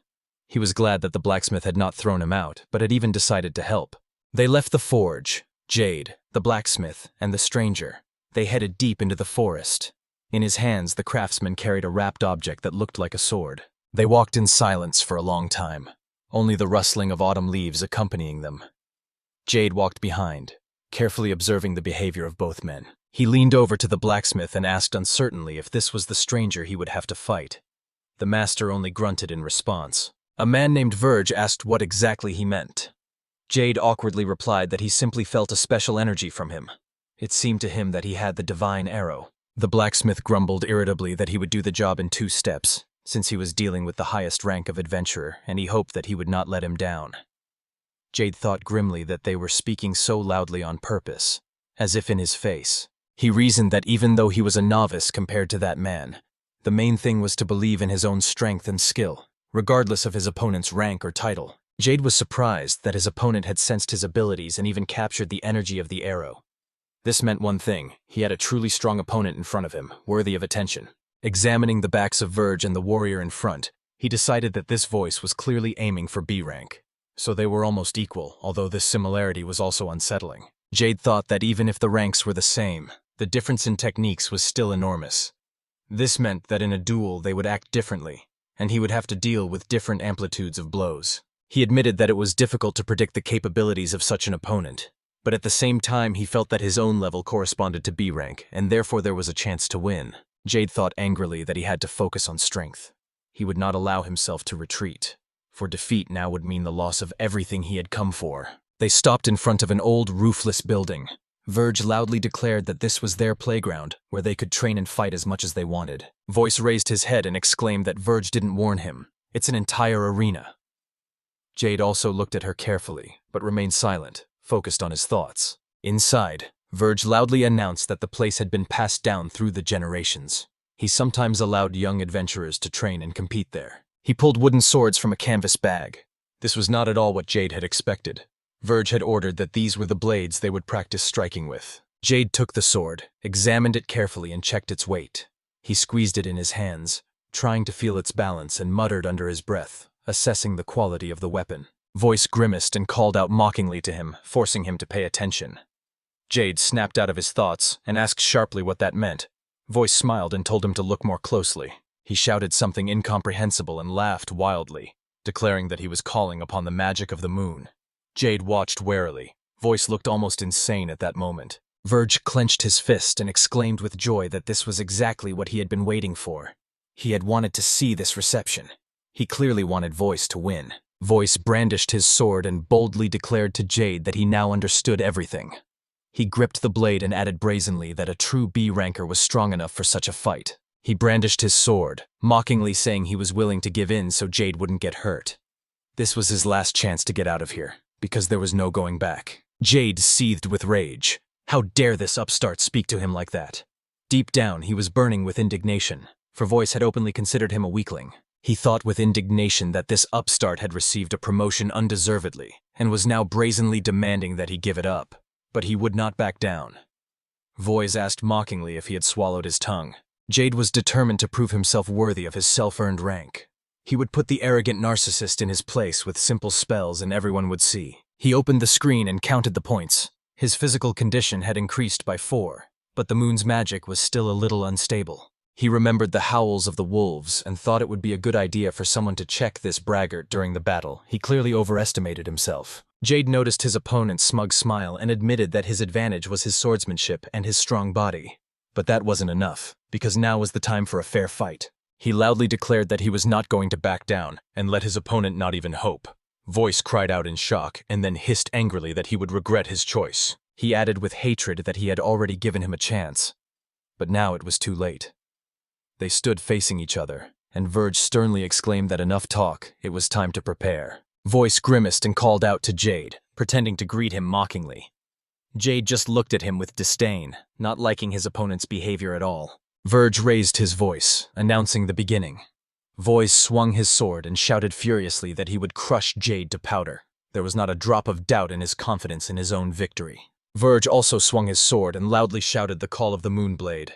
Speaker 1: He was glad that the blacksmith had not thrown him out, but had even decided to help. They left the forge, Jade, the blacksmith, and the stranger. They headed deep into the forest. In his hands, the craftsman carried a wrapped object that looked like a sword. They walked in silence for a long time, only the rustling of autumn leaves accompanying them. Jade walked behind, carefully observing the behavior of both men. He leaned over to the blacksmith and asked uncertainly if this was the stranger he would have to fight. The master only grunted in response. A man named Verge asked what exactly he meant. Jade awkwardly replied that he simply felt a special energy from him. It seemed to him that he had the divine arrow. The blacksmith grumbled irritably that he would do the job in 2 steps, since he was dealing with the highest rank of adventurer, and he hoped that he would not let him down. Jade thought grimly that they were speaking so loudly on purpose, as if in his face. He reasoned that even though he was a novice compared to that man, the main thing was to believe in his own strength and skill, regardless of his opponent's rank or title. Jade was surprised that his opponent had sensed his abilities and even captured the energy of the arrow. This meant one thing: he had a truly strong opponent in front of him, worthy of attention. Examining the backs of Verge and the warrior in front, he decided that this voice was clearly aiming for B rank. So they were almost equal, although this similarity was also unsettling. Jade thought that even if the ranks were the same, the difference in techniques was still enormous. This meant that in a duel they would act differently, and he would have to deal with different amplitudes of blows. He admitted that it was difficult to predict the capabilities of such an opponent, but at the same time he felt that his own level corresponded to B rank, and therefore there was a chance to win. Jade thought angrily that he had to focus on strength. He would not allow himself to retreat, for defeat now would mean the loss of everything he had come for. They stopped in front of an old, roofless building. Verge loudly declared that this was their playground, where they could train and fight as much as they wanted. Voice raised his head and exclaimed that Verge didn't warn him. It's an entire arena. Jade also looked at her carefully, but remained silent, focused on his thoughts. Inside, Verge loudly announced that the place had been passed down through the generations. He sometimes allowed young adventurers to train and compete there. He pulled wooden swords from a canvas bag. This was not at all what Jade had expected. Verge had ordered that these were the blades they would practice striking with. Jade took the sword, examined it carefully and checked its weight. He squeezed it in his hands, trying to feel its balance, and muttered under his breath, assessing the quality of the weapon. Voice grimaced and called out mockingly to him, forcing him to pay attention. Jade snapped out of his thoughts and asked sharply what that meant. Voice smiled and told him to look more closely. He shouted something incomprehensible and laughed wildly, declaring that he was calling upon the magic of the moon. Jade watched warily. Voice looked almost insane at that moment. Verge clenched his fist and exclaimed with joy that this was exactly what he had been waiting for. He had wanted to see this reception. He clearly wanted Voice to win. Voice brandished his sword and boldly declared to Jade that he now understood everything. He gripped the blade and added brazenly that a true B-ranker was strong enough for such a fight. He brandished his sword, mockingly saying he was willing to give in so Jade wouldn't get hurt. This was his last chance to get out of here, because there was no going back. Jade seethed with rage. How dare this upstart speak to him like that? Deep down, he was burning with indignation, for Voice had openly considered him a weakling. He thought with indignation that this upstart had received a promotion undeservedly, and was now brazenly demanding that he give it up. But he would not back down. Voice asked mockingly if he had swallowed his tongue. Jade was determined to prove himself worthy of his self-earned rank. He would put the arrogant narcissist in his place with simple spells and everyone would see. He opened the screen and counted the points. His physical condition had increased by 4, but the moon's magic was still a little unstable. He remembered the howls of the wolves and thought it would be a good idea for someone to check this braggart during the battle. He clearly overestimated himself. Jade noticed his opponent's smug smile and admitted that his advantage was his swordsmanship and his strong body. But that wasn't enough, because now was the time for a fair fight. He loudly declared that he was not going to back down, and let his opponent not even hope. Voice cried out in shock, and then hissed angrily that he would regret his choice. He added with hatred that he had already given him a chance. But now it was too late. They stood facing each other, and Verge sternly exclaimed that enough talk, it was time to prepare. Voice grimaced and called out to Jade, pretending to greet him mockingly. Jade just looked at him with disdain, not liking his opponent's behavior at all. Verge raised his voice, announcing the beginning. Voice swung his sword and shouted furiously that he would crush Jade to powder. There was not a drop of doubt in his confidence in his own victory. Verge also swung his sword and loudly shouted the call of the Moonblade.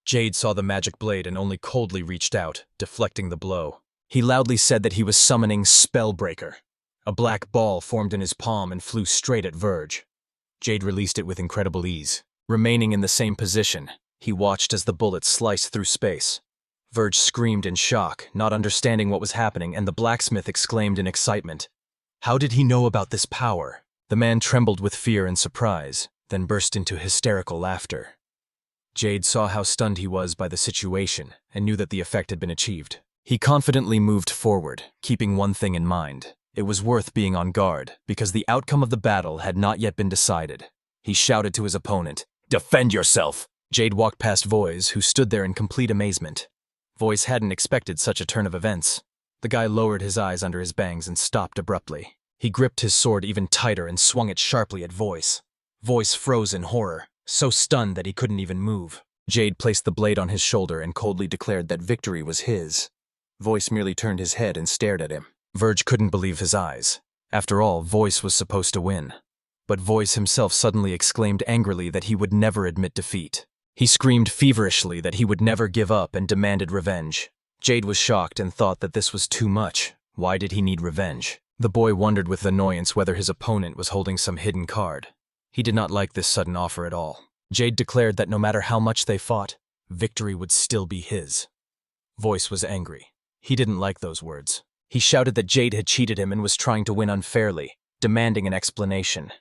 Speaker 1: Jade saw the magic blade and only coldly reached out, deflecting the blow. He loudly said that he was summoning Spellbreaker. A black ball formed in his palm and flew straight at Verge. Jade released it with incredible ease. Remaining in the same position, he watched as the bullet sliced through space. Verge screamed in shock, not understanding what was happening, and the blacksmith exclaimed in excitement. How did he know about this power? The man trembled with fear and surprise, then burst into hysterical laughter. Jade saw how stunned he was by the situation and knew that the effect had been achieved. He confidently moved forward, keeping one thing in mind. It was worth being on guard, because the outcome of the battle had not yet been decided. He shouted to his opponent, "Defend yourself!" Jade walked past Voice, who stood there in complete amazement. Voice hadn't expected such a turn of events. The guy lowered his eyes under his bangs and stopped abruptly. He gripped his sword even tighter and swung it sharply at Voice. Voice froze in horror, so stunned that he couldn't even move. Jade placed the blade on his shoulder and coldly declared that victory was his. Voice merely turned his head and stared at him. Verge couldn't believe his eyes. After all, Voice was supposed to win. But Voice himself suddenly exclaimed angrily that he would never admit defeat. He screamed feverishly that he would never give up and demanded revenge. Jade was shocked and thought that this was too much. Why did he need revenge? The boy wondered with annoyance whether his opponent was holding some hidden card. He did not like this sudden offer at all. Jade declared that no matter how much they fought, victory would still be his. Voice was angry. He didn't like those words. He shouted that Jade had cheated him and was trying to win unfairly, demanding an explanation.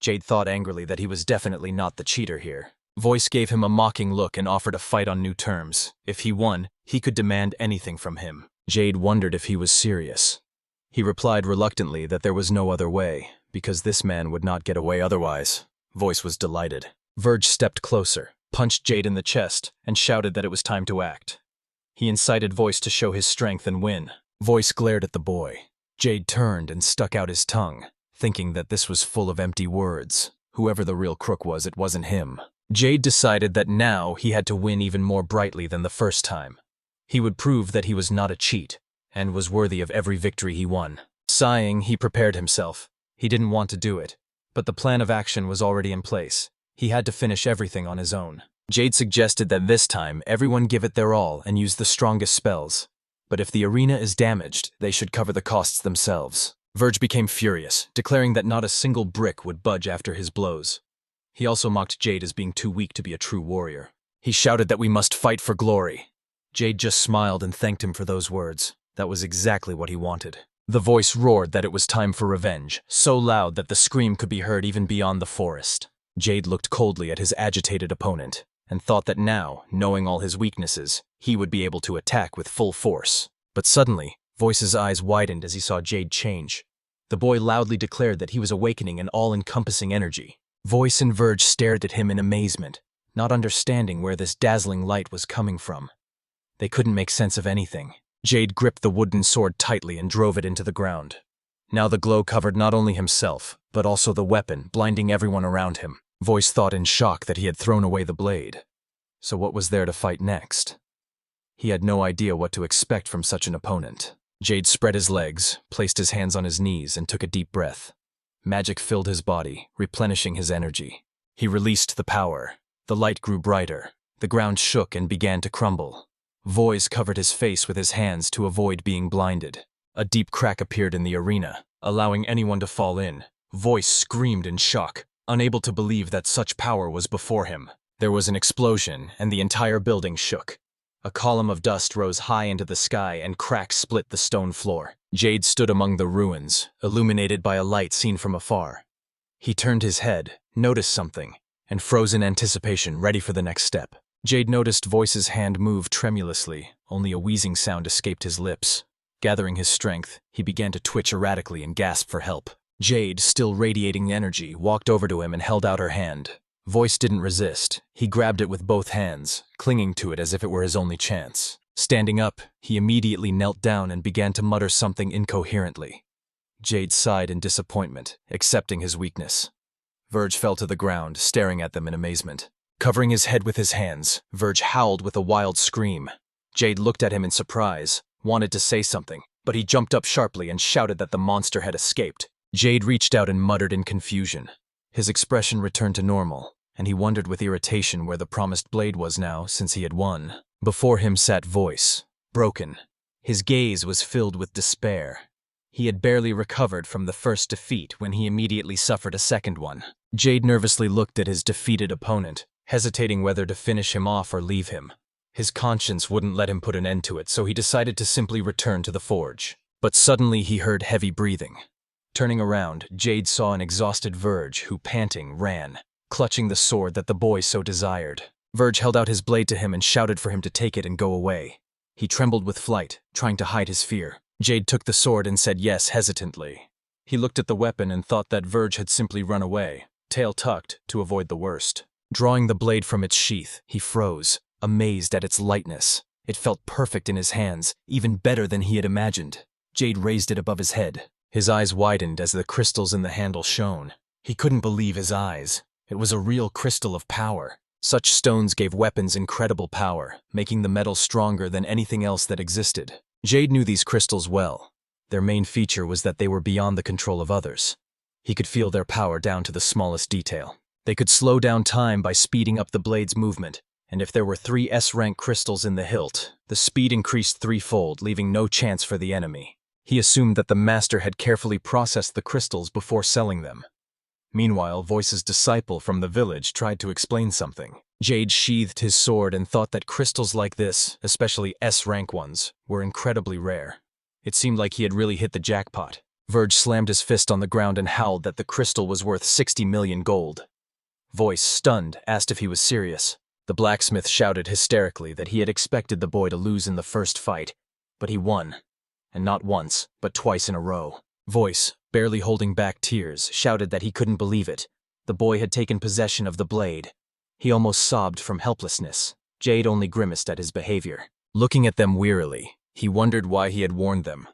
Speaker 1: Jade thought angrily that he was definitely not the cheater here. Voice gave him a mocking look and offered a fight on new terms. If he won, he could demand anything from him. Jade wondered if he was serious. He replied reluctantly that there was no other way, because this man would not get away otherwise. Voice was delighted. Verge stepped closer, punched Jade in the chest, and shouted that it was time to act. He incited Voice to show his strength and win. Voice glared at the boy. Jade turned and stuck out his tongue, thinking that this was full of empty words. Whoever the real crook was, it wasn't him. Jade decided that now he had to win even more brightly than the first time. He would prove that he was not a cheat, and was worthy of every victory he won. Sighing, he prepared himself. He didn't want to do it, but the plan of action was already in place. He had to finish everything on his own. Jade suggested that this time everyone give it their all and use the strongest spells. But if the arena is damaged, they should cover the costs themselves. Verge became furious, declaring that not a single brick would budge after his blows. He also mocked Jade as being too weak to be a true warrior. He shouted that we must fight for glory. Jade just smiled and thanked him for those words. That was exactly what he wanted. The voice roared that it was time for revenge, so loud that the scream could be heard even beyond the forest. Jade looked coldly at his agitated opponent, and thought that now, knowing all his weaknesses, he would be able to attack with full force. But suddenly, Voice's eyes widened as he saw Jade change. The boy loudly declared that he was awakening an all-encompassing energy. Voice and Verge stared at him in amazement, not understanding where this dazzling light was coming from. They couldn't make sense of anything. Jade gripped the wooden sword tightly and drove it into the ground. Now the glow covered not only himself, but also the weapon, blinding everyone around him. Voice thought in shock that he had thrown away the blade. So what was there to fight next? He had no idea what to expect from such an opponent. Jade spread his legs, placed his hands on his knees, and took a deep breath. Magic filled his body, replenishing his energy. He released the power. The light grew brighter. The ground shook and began to crumble. Voice covered his face with his hands to avoid being blinded. A deep crack appeared in the arena, allowing anyone to fall in. Voice screamed in shock, unable to believe that such power was before him. There was an explosion, and the entire building shook. A column of dust rose high into the sky and cracks split the stone floor. Jade stood among the ruins, illuminated by a light seen from afar. He turned his head, noticed something, and froze in anticipation, ready for the next step. Jade noticed Voice's hand move tremulously. Only a wheezing sound escaped his lips. Gathering his strength, he began to twitch erratically and gasp for help. Jade, still radiating energy, walked over to him and held out her hand. Voice didn't resist. He grabbed it with both hands, clinging to it as if it were his only chance. Standing up, he immediately knelt down and began to mutter something incoherently. Jade sighed in disappointment, accepting his weakness. Verge fell to the ground, staring at them in amazement. Covering his head with his hands, Verge howled with a wild scream. Jade looked at him in surprise, wanted to say something, but he jumped up sharply and shouted that the monster had escaped. Jade reached out and muttered in confusion. His expression returned to normal, and he wondered with irritation where the promised blade was now since he had won. Before him sat Voice, broken. His gaze was filled with despair. He had barely recovered from the first defeat when he immediately suffered a second one. Jade nervously looked at his defeated opponent, hesitating whether to finish him off or leave him. His conscience wouldn't let him put an end to it, so he decided to simply return to the forge. But suddenly he heard heavy breathing. Turning around, Jade saw an exhausted Verge who, panting, ran, clutching the sword that the boy so desired. Verge held out his blade to him and shouted for him to take it and go away. He trembled with flight, trying to hide his fear. Jade took the sword and said yes hesitantly. He looked at the weapon and thought that Verge had simply run away, tail tucked, to avoid the worst. Drawing the blade from its sheath, he froze, amazed at its lightness. It felt perfect in his hands, even better than he had imagined. Jade raised it above his head. His eyes widened as the crystals in the handle shone. He couldn't believe his eyes. It was a real crystal of power. Such stones gave weapons incredible power, making the metal stronger than anything else that existed. Jade knew these crystals well. Their main feature was that they were beyond the control of others. He could feel their power down to the smallest detail. They could slow down time by speeding up the blade's movement, and if there were 3 S-rank crystals in the hilt, the speed increased threefold, leaving no chance for the enemy. He assumed that the master had carefully processed the crystals before selling them. Meanwhile, Voice's disciple from the village tried to explain something. Jade sheathed his sword and thought that crystals like this, especially S-rank ones, were incredibly rare. It seemed like he had really hit the jackpot. Verge slammed his fist on the ground and howled that the crystal was worth 60 million gold. Voice, stunned, asked if he was serious. The blacksmith shouted hysterically that he had expected the boy to lose in the first fight, but he won. And not once, but twice in a row. Voice, barely holding back tears, shouted that he couldn't believe it. The boy had taken possession of the blade. He almost sobbed from helplessness. Jade only grimaced at his behavior. Looking at them wearily, he wondered why he had warned them.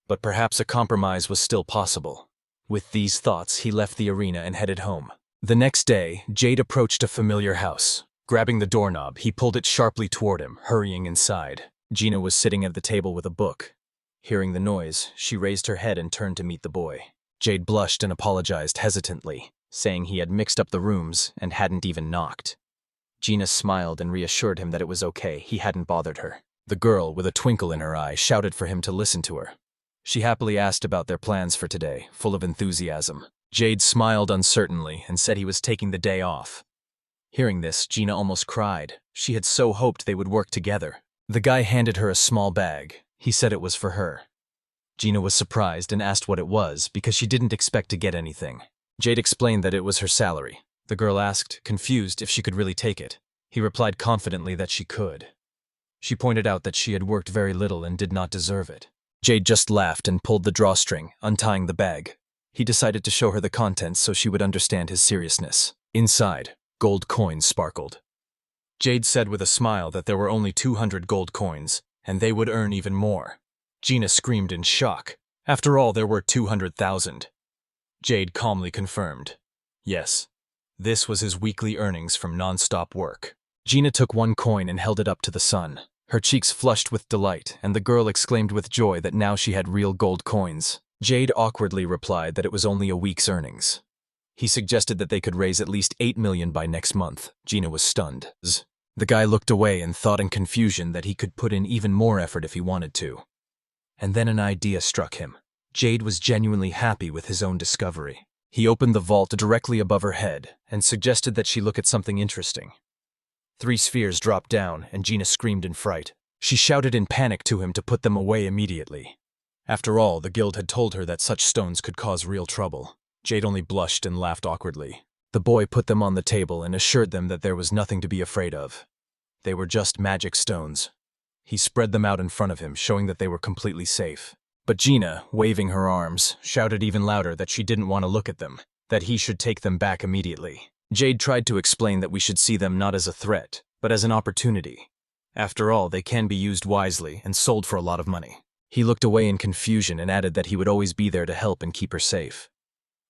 Speaker 1: But perhaps a compromise was still possible. With these thoughts, he left the arena and headed home. The next day, Jade approached a familiar house. Grabbing the doorknob, he pulled it sharply toward him, hurrying inside. Gina was sitting at the table with a book. Hearing the noise, she raised her head and turned to meet the boy. Jade blushed and apologized hesitantly, saying he had mixed up the rooms and hadn't even knocked. Gina smiled and reassured him that it was okay, he hadn't bothered her. The girl, with a twinkle in her eye, shouted for him to listen to her. She happily asked about their plans for today, full of enthusiasm. Jade smiled uncertainly and said he was taking the day off. Hearing this, Gina almost cried. She had so hoped they would work together. The guy handed her a small bag. He said it was for her. Gina was surprised and asked what it was because she didn't expect to get anything. Jade explained that it was her salary. The girl asked, confused, if she could really take it. He replied confidently that she could. She pointed out that she had worked very little and did not deserve it. Jade just laughed and pulled the drawstring, untying the bag. He decided to show her the contents so she would understand his seriousness. Inside, gold coins sparkled. Jade said with a smile that there were only 200 gold coins, and they would earn even more. Gina screamed in shock. After all, there were 200,000. Jade calmly confirmed. Yes, this was his weekly earnings from non-stop work. Gina took one coin and held it up to the sun. Her cheeks flushed with delight, and the girl exclaimed with joy that now she had real gold coins. Jade awkwardly replied that it was only a week's earnings. He suggested that they could raise at least 8 million by next month. Gina was stunned. The guy looked away and thought in confusion that he could put in even more effort if he wanted to. And then an idea struck him. Jade was genuinely happy with his own discovery. He opened the vault directly above her head and suggested that she look at something interesting. 3 spheres dropped down, and Gina screamed in fright. She shouted in panic to him to put them away immediately. After all, the guild had told her that such stones could cause real trouble. Jade only blushed and laughed awkwardly. The boy put them on the table and assured them that there was nothing to be afraid of. They were just magic stones. He spread them out in front of him, showing that they were completely safe. But Gina, waving her arms, shouted even louder that she didn't want to look at them, that he should take them back immediately. Jade tried to explain that we should see them not as a threat, but as an opportunity. After all, they can be used wisely and sold for a lot of money. He looked away in confusion and added that he would always be there to help and keep her safe.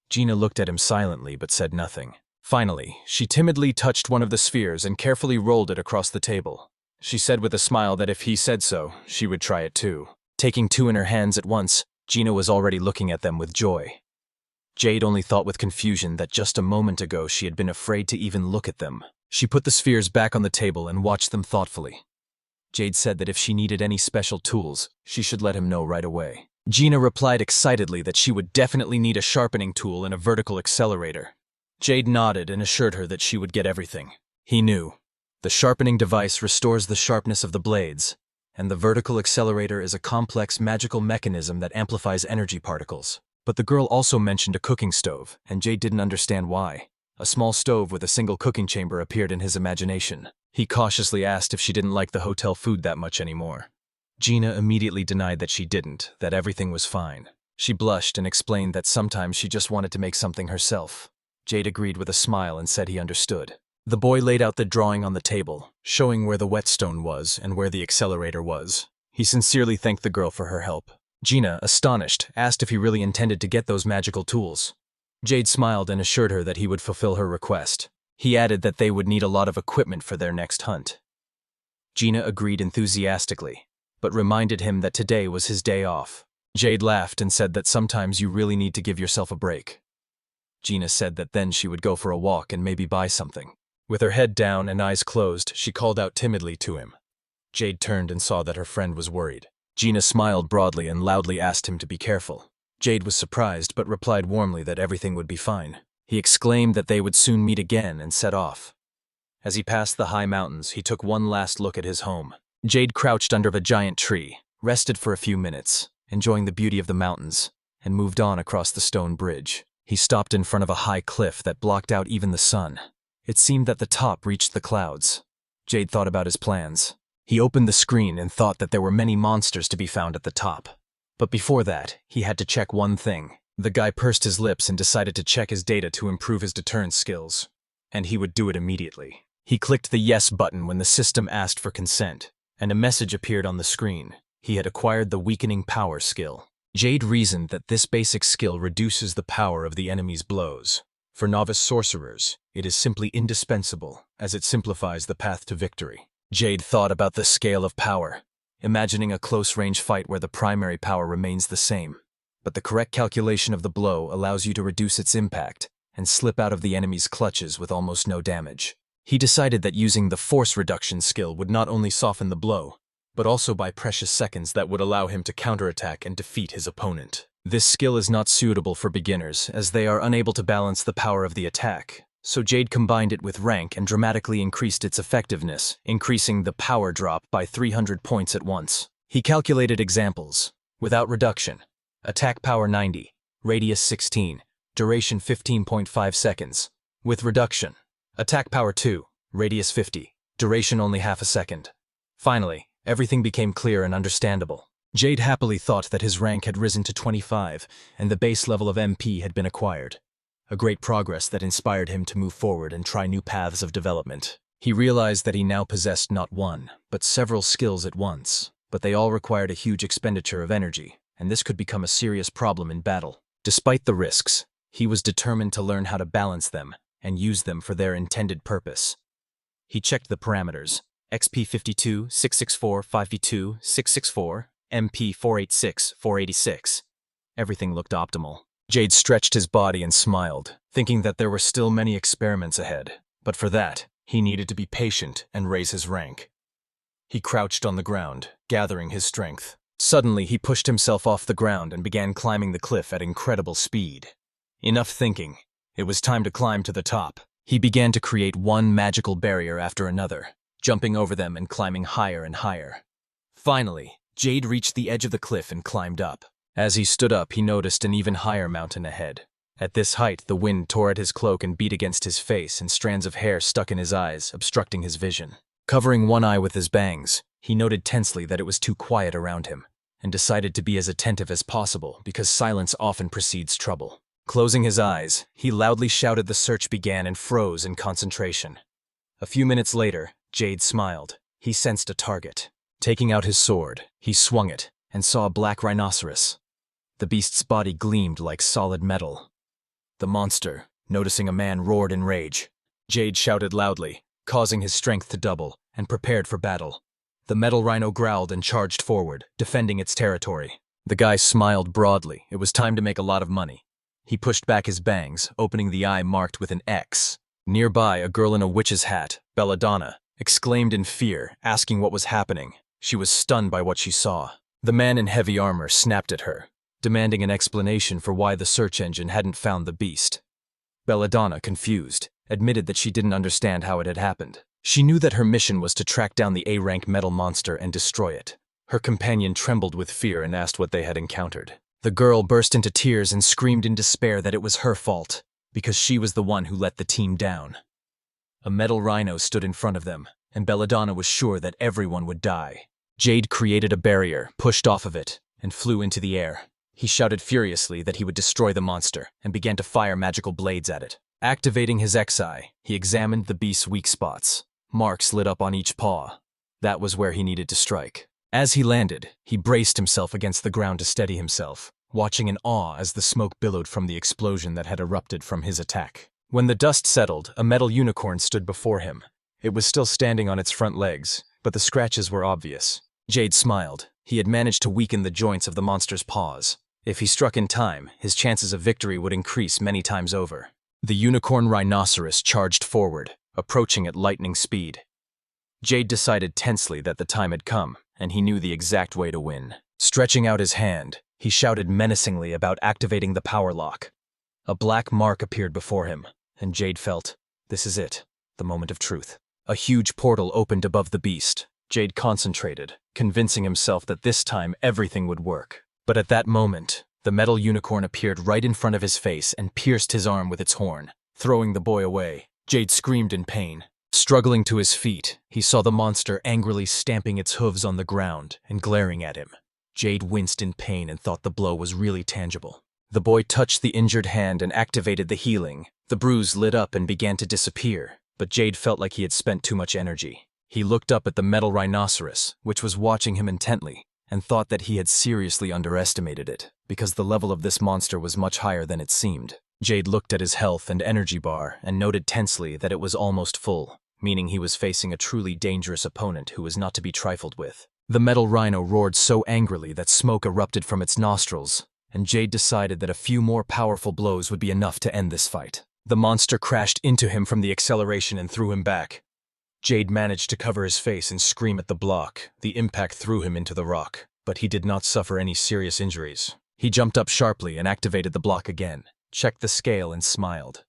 Speaker 1: Gina looked at him silently but said nothing. Finally, she timidly touched one of the spheres and carefully rolled it across the table. She said with a smile that if he said so, she would try it too. Taking 2 in her hands at once, Gina was already looking at them with joy. Jade only thought with confusion that just a moment ago she had been afraid to even look at them. She put the spheres back on the table and watched them thoughtfully. Jade said that if she needed any special tools, she should let him know right away. Gina replied excitedly that she would definitely need a sharpening tool and a vertical accelerator. Jade nodded and assured her that she would get everything. He knew. The sharpening device restores the sharpness of the blades, and the vertical accelerator is a complex magical mechanism that amplifies energy particles. But the girl also mentioned a cooking stove, and Jade didn't understand why. A small stove with a single cooking chamber appeared in his imagination. He cautiously asked if she didn't like the hotel food that much anymore. Gina immediately denied that she didn't, that everything was fine. She blushed and explained that sometimes she just wanted to make something herself. Jade agreed with a smile and said he understood. The boy laid out the drawing on the table, showing where the whetstone was and where the accelerator was. He sincerely thanked the girl for her help. Gina, astonished, asked if he really intended to get those magical tools. Jade smiled and assured her that he would fulfill her request. He added that they would need a lot of equipment for their next hunt. Gina agreed enthusiastically, but reminded him that today was his day off. Jade laughed and said that sometimes you really need to give yourself a break. Gina said that then she would go for a walk and maybe buy something. With her head down and eyes closed, she called out timidly to him. Jade turned and saw that her friend was worried. Gina smiled broadly and loudly asked him to be careful. Jade was surprised but replied warmly that everything would be fine. He exclaimed that they would soon meet again and set off. As he passed the high mountains, he took one last look at his home. Jade crouched under a giant tree, rested for a few minutes. enjoying the beauty of the mountains, and moved on across the stone bridge. He stopped in front of a high cliff that blocked out even the sun. It seemed that the top reached the clouds. Jade thought about his plans. He opened the screen and thought that there were many monsters to be found at the top. But before that, he had to check one thing. The guy pursed his lips and decided to check his data to improve his deterrence skills. And he would do it immediately. He clicked the yes button when the system asked for consent, and a message appeared on the screen. He had acquired the weakening power skill. Jade reasoned that this basic skill reduces the power of the enemy's blows. For novice sorcerers, it is simply indispensable, as it simplifies the path to victory. Jade thought about the scale of power, imagining a close-range fight where the primary power remains the same. But the correct calculation of the blow allows you to reduce its impact and slip out of the enemy's clutches with almost no damage. He decided that using the force reduction skill would not only soften the blow, but also buy precious seconds that would allow him to counterattack and defeat his opponent. This skill is not suitable for beginners, as they are unable to balance the power of the attack, so Jade combined it with rank and dramatically increased its effectiveness, increasing the power drop by 300 points at once. He calculated examples. Without reduction, attack power 90, radius 16, duration 15.5 seconds. With reduction, attack power 2, radius 50, duration only half a second. Finally, everything became clear and understandable. Jade happily thought that his rank had risen to 25, and the base level of MP had been acquired. A great progress that inspired him to move forward and try new paths of development. He realized that he now possessed not one, but several skills at once, but they all required a huge expenditure of energy, and this could become a serious problem in battle. Despite the risks, he was determined to learn how to balance them and use them for their intended purpose. He checked the parameters. XP 52, 664, 5v2, 664, MP 486, 486. Everything looked optimal. Jade stretched his body and smiled, thinking that there were still many experiments ahead. But for that, he needed to be patient and raise his rank. He crouched on the ground, gathering his strength. Suddenly, he pushed himself off the ground and began climbing the cliff at incredible speed. Enough thinking. It was time to climb to the top. He began to create one magical barrier after another, jumping over them and climbing higher and higher. Finally, Jade reached the edge of the cliff and climbed up. As he stood up, he noticed an even higher mountain ahead. At this height, the wind tore at his cloak and beat against his face, and strands of hair stuck in his eyes, obstructing his vision. Covering one eye with his bangs, he noted tensely that it was too quiet around him, and decided to be as attentive as possible because silence often precedes trouble. Closing his eyes, he loudly shouted the search began and froze in concentration. A few minutes later, Jade smiled. He sensed a target. Taking out his sword, he swung it and saw a black rhinoceros. The beast's body gleamed like solid metal. The monster, noticing a man, roared in rage. Jade shouted loudly, causing his strength to double, and prepared for battle. The metal rhino growled and charged forward, defending its territory. The guy smiled broadly. It was time to make a lot of money. He pushed back his bangs, opening the eye marked with an X. Nearby, a girl in a witch's hat, Belladonna, exclaimed in fear, asking what was happening. She was stunned by what she saw. The man in heavy armor snapped at her, demanding an explanation for why the search engine hadn't found the beast. Belladonna, confused, admitted that she didn't understand how it had happened. She knew that her mission was to track down the A-rank metal monster and destroy it. Her companion trembled with fear and asked what they had encountered. The girl burst into tears and screamed in despair that it was her fault, because she was the one who let the team down. A metal rhino stood in front of them, and Belladonna was sure that everyone would die. Jade created a barrier, pushed off of it, and flew into the air. He shouted furiously that he would destroy the monster, and began to fire magical blades at it. Activating his X-eye, he examined the beast's weak spots. Marks lit up on each paw. That was where he needed to strike. As he landed, he braced himself against the ground to steady himself, watching in awe as the smoke billowed from the explosion that had erupted from his attack. When the dust settled, a metal unicorn stood before him. It was still standing on its front legs, but the scratches were obvious. Jade smiled. He had managed to weaken the joints of the monster's paws. If he struck in time, his chances of victory would increase many times over. The unicorn rhinoceros charged forward, approaching at lightning speed. Jade decided tensely that the time had come, and he knew the exact way to win. Stretching out his hand, he shouted menacingly about activating the power lock. A black mark appeared before him, and Jade felt, this is it, the moment of truth. A huge portal opened above the beast. Jade concentrated, convincing himself that this time everything would work. But at that moment, the metal unicorn appeared right in front of his face and pierced his arm with its horn, throwing the boy away. Jade screamed in pain. Struggling to his feet, he saw the monster angrily stamping its hooves on the ground and glaring at him. Jade winced in pain and thought the blow was really tangible. The boy touched the injured hand and activated the healing. The bruise lit up and began to disappear, but Jade felt like he had spent too much energy. He looked up at the metal rhinoceros, which was watching him intently, and thought that he had seriously underestimated it, because the level of this monster was much higher than it seemed. Jade looked at his health and energy bar and noted tensely that it was almost full, meaning he was facing a truly dangerous opponent who was not to be trifled with. The metal rhino roared so angrily that smoke erupted from its nostrils, and Jade decided that a few more powerful blows would be enough to end this fight. The monster crashed into him from the acceleration and threw him back. Jade managed to cover his face and scream at the block. The impact threw him into the rock, but he did not suffer any serious injuries. He jumped up sharply and activated the block again, checked the scale and smiled.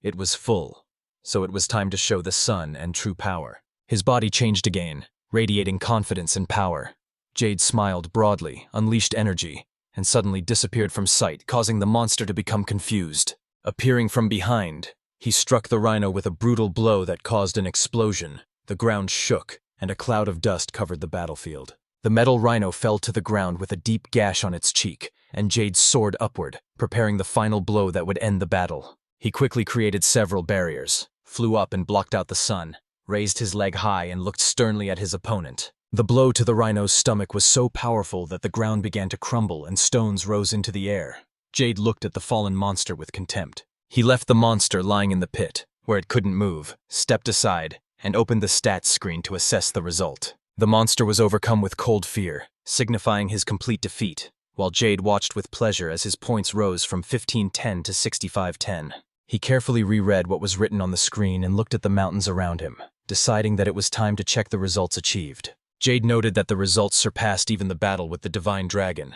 Speaker 1: It was full, so it was time to show the sun and true power. His body changed again, radiating confidence and power. Jade smiled broadly, unleashed energy, and suddenly disappeared from sight, causing the monster to become confused. Appearing from behind, he struck the rhino with a brutal blow that caused an explosion. The ground shook, and a cloud of dust covered the battlefield. The metal rhino fell to the ground with a deep gash on its cheek, and Jade soared upward, preparing the final blow that would end the battle. He quickly created several barriers, flew up and blocked out the sun, raised his leg high and looked sternly at his opponent. The blow to the rhino's stomach was so powerful that the ground began to crumble and stones rose into the air. Jade looked at the fallen monster with contempt. He left the monster lying in the pit, where it couldn't move, stepped aside, and opened the stats screen to assess the result. The monster was overcome with cold fear, signifying his complete defeat, while Jade watched with pleasure as his points rose from 1510 to 6510. He carefully reread what was written on the screen and looked at the mountains around him, deciding that it was time to check the results achieved. Jade noted that the results surpassed even the battle with the divine dragon.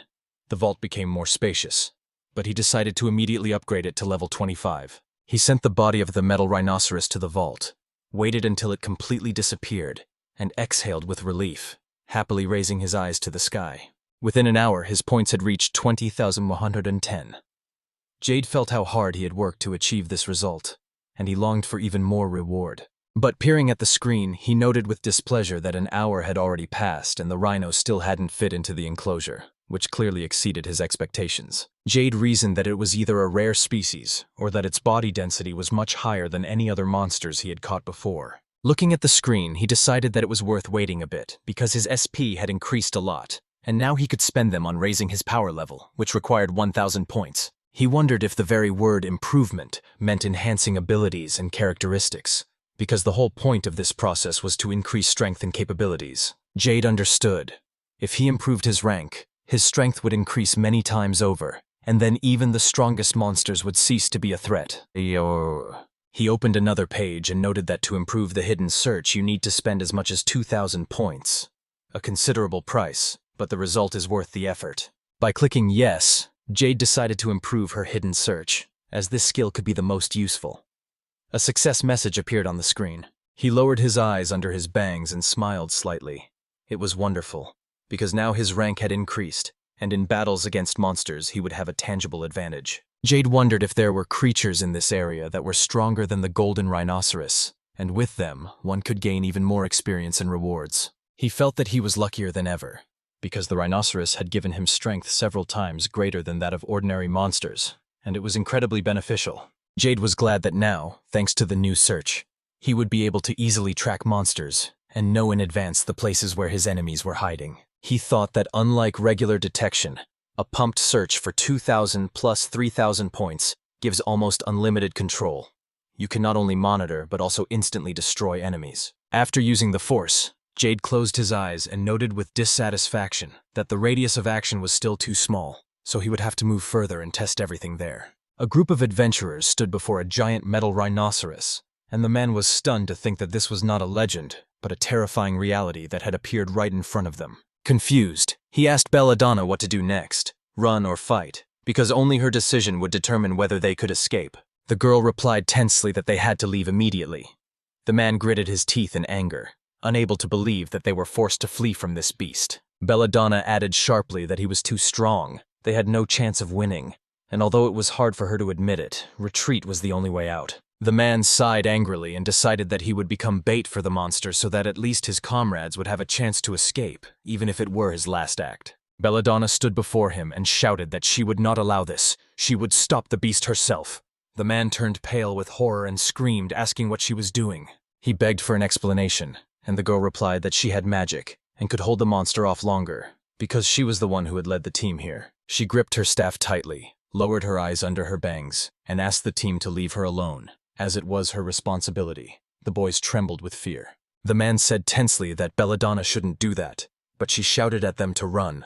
Speaker 1: The vault became more spacious, but he decided to immediately upgrade it to level 25. He sent the body of the metal rhinoceros to the vault, waited until it completely disappeared, and exhaled with relief, happily raising his eyes to the sky. Within an hour, his points had reached 20,110. Jade felt how hard he had worked to achieve this result, and he longed for even more reward. But peering at the screen, he noted with displeasure that an hour had already passed and the rhino still hadn't fit into the enclosure, which clearly exceeded his expectations. Jade reasoned that it was either a rare species, or that its body density was much higher than any other monsters he had caught before. Looking at the screen, he decided that it was worth waiting a bit, because his SP had increased a lot, and now he could spend them on raising his power level, which required 1,000 points. He wondered if the very word improvement meant enhancing abilities and characteristics, because the whole point of this process was to increase strength and capabilities. Jade understood. If he improved his rank, his strength would increase many times over, and then even the strongest monsters would cease to be a threat. He opened another page and noted that to improve the hidden search you need to spend as much as 2,000 points. A considerable price, but the result is worth the effort. By clicking yes, Jade decided to improve her hidden search, as this skill could be the most useful. A success message appeared on the screen. He lowered his eyes under his bangs and smiled slightly. It was wonderful, because now his rank had increased, and in battles against monsters he would have a tangible advantage. Jade wondered if there were creatures in this area that were stronger than the golden rhinoceros, and with them, one could gain even more experience and rewards. He felt that he was luckier than ever, because the rhinoceros had given him strength several times greater than that of ordinary monsters, and it was incredibly beneficial. Jade was glad that now, thanks to the new search, he would be able to easily track monsters and know in advance the places where his enemies were hiding. He thought that unlike regular detection, a pumped search for 2,000 plus 3,000 points gives almost unlimited control. You can not only monitor but also instantly destroy enemies. After using the force, Jade closed his eyes and noted with dissatisfaction that the radius of action was still too small, so he would have to move further and test everything there. A group of adventurers stood before a giant metal rhinoceros, and the man was stunned to think that this was not a legend, but a terrifying reality that had appeared right in front of them. Confused, he asked Belladonna what to do next, run or fight, because only her decision would determine whether they could escape. The girl replied tensely that they had to leave immediately. The man gritted his teeth in anger, unable to believe that they were forced to flee from this beast. Belladonna added sharply that he was too strong. They had no chance of winning, and although it was hard for her to admit it, retreat was the only way out. The man sighed angrily and decided that he would become bait for the monster so that at least his comrades would have a chance to escape, even if it were his last act. Belladonna stood before him and shouted that she would not allow this. She would stop the beast herself. The man turned pale with horror and screamed, asking what she was doing. He begged for an explanation, and the girl replied that she had magic and could hold the monster off longer, because she was the one who had led the team here. She gripped her staff tightly, lowered her eyes under her bangs, and asked the team to leave her alone, as it was her responsibility. The boys trembled with fear. The man said tensely that Belladonna shouldn't do that, but she shouted at them to run.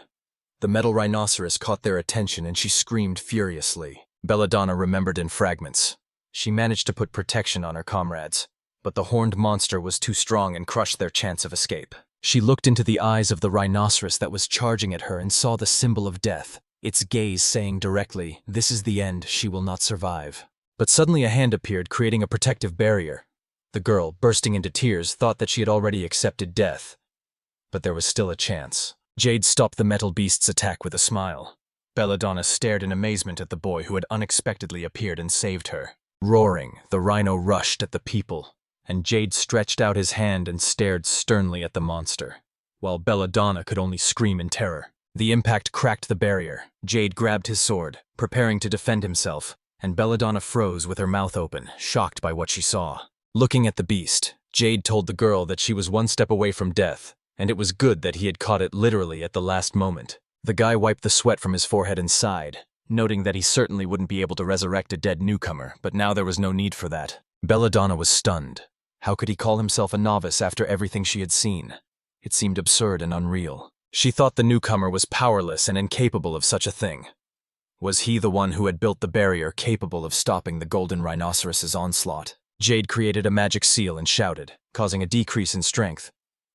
Speaker 1: The metal rhinoceros caught their attention and she screamed furiously. Belladonna remembered in fragments. She managed to put protection on her comrades, but the horned monster was too strong and crushed their chance of escape. She looked into the eyes of the rhinoceros that was charging at her and saw the symbol of death, its gaze saying directly, "This is the end, she will not survive." But suddenly a hand appeared, creating a protective barrier. The girl, bursting into tears, thought that she had already accepted death. But there was still a chance. Jade stopped the metal beast's attack with a smile. Belladonna stared in amazement at the boy who had unexpectedly appeared and saved her. Roaring, the rhino rushed at the people, and Jade stretched out his hand and stared sternly at the monster, while Belladonna could only scream in terror. The impact cracked the barrier. Jade grabbed his sword, preparing to defend himself, and Belladonna froze with her mouth open, shocked by what she saw. Looking at the beast, Jade told the girl that she was one step away from death, and it was good that he had caught it literally at the last moment. The guy wiped the sweat from his forehead and sighed, noting that he certainly wouldn't be able to resurrect a dead newcomer, but now there was no need for that. Belladonna was stunned. How could he call himself a novice after everything she had seen? It seemed absurd and unreal. She thought the newcomer was powerless and incapable of such a thing. Was he the one who had built the barrier capable of stopping the golden rhinoceros's onslaught? Jade created a magic seal and shouted, causing a decrease in strength.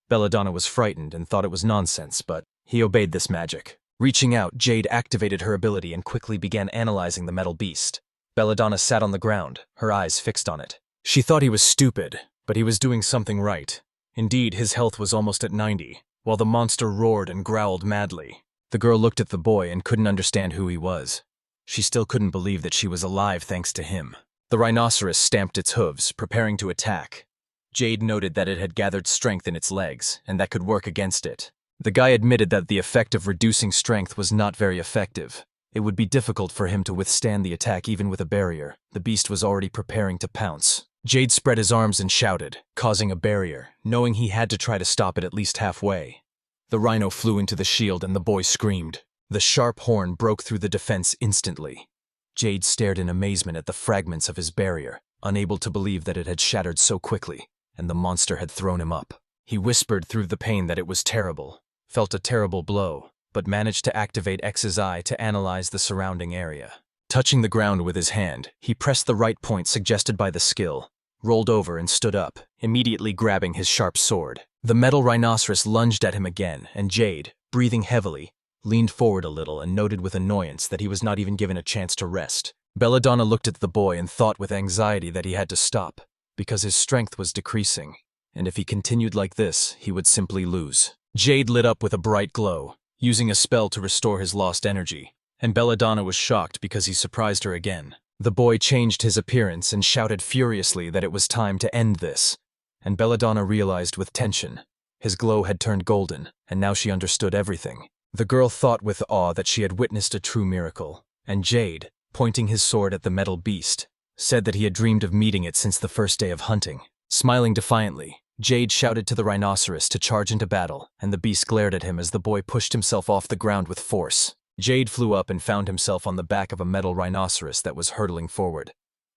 Speaker 1: Belladonna was frightened and thought it was nonsense, but he obeyed this magic. Reaching out, Jade activated her ability and quickly began analyzing the metal beast. Belladonna sat on the ground, her eyes fixed on it. She thought he was stupid, but he was doing something right. Indeed, his health was almost at 90, while the monster roared and growled madly. The girl looked at the boy and couldn't understand who he was. She still couldn't believe that she was alive thanks to him. The rhinoceros stamped its hooves, preparing to attack. Jade noted that it had gathered strength in its legs, and that could work against it. The guy admitted that the effect of reducing strength was not very effective. It would be difficult for him to withstand the attack even with a barrier. The beast was already preparing to pounce. Jade spread his arms and shouted, causing a barrier, knowing he had to try to stop it at least halfway. The rhino flew into the shield and the boy screamed. The sharp horn broke through the defense instantly. Jade stared in amazement at the fragments of his barrier, unable to believe that it had shattered so quickly, and the monster had thrown him up. He whispered through the pain that it was terrible, felt a terrible blow, but managed to activate X's eye to analyze the surrounding area. Touching the ground with his hand, he pressed the right point suggested by the skill, rolled over and stood up, immediately grabbing his sharp sword. The metal rhinoceros lunged at him again, and Jade, breathing heavily, leaned forward a little and noted with annoyance that he was not even given a chance to rest. Belladonna looked at the boy and thought with anxiety that he had to stop, because his strength was decreasing, and if he continued like this, he would simply lose. Jade lit up with a bright glow, using a spell to restore his lost energy, and Belladonna was shocked because he surprised her again. The boy changed his appearance and shouted furiously that it was time to end this, and Belladonna realized with tension. His glow had turned golden, and now she understood everything. The girl thought with awe that she had witnessed a true miracle, and Jade, pointing his sword at the metal beast, said that he had dreamed of meeting it since the first day of hunting. Smiling defiantly, Jade shouted to the rhinoceros to charge into battle, and the beast glared at him as the boy pushed himself off the ground with force. Jade flew up and found himself on the back of a metal rhinoceros that was hurtling forward.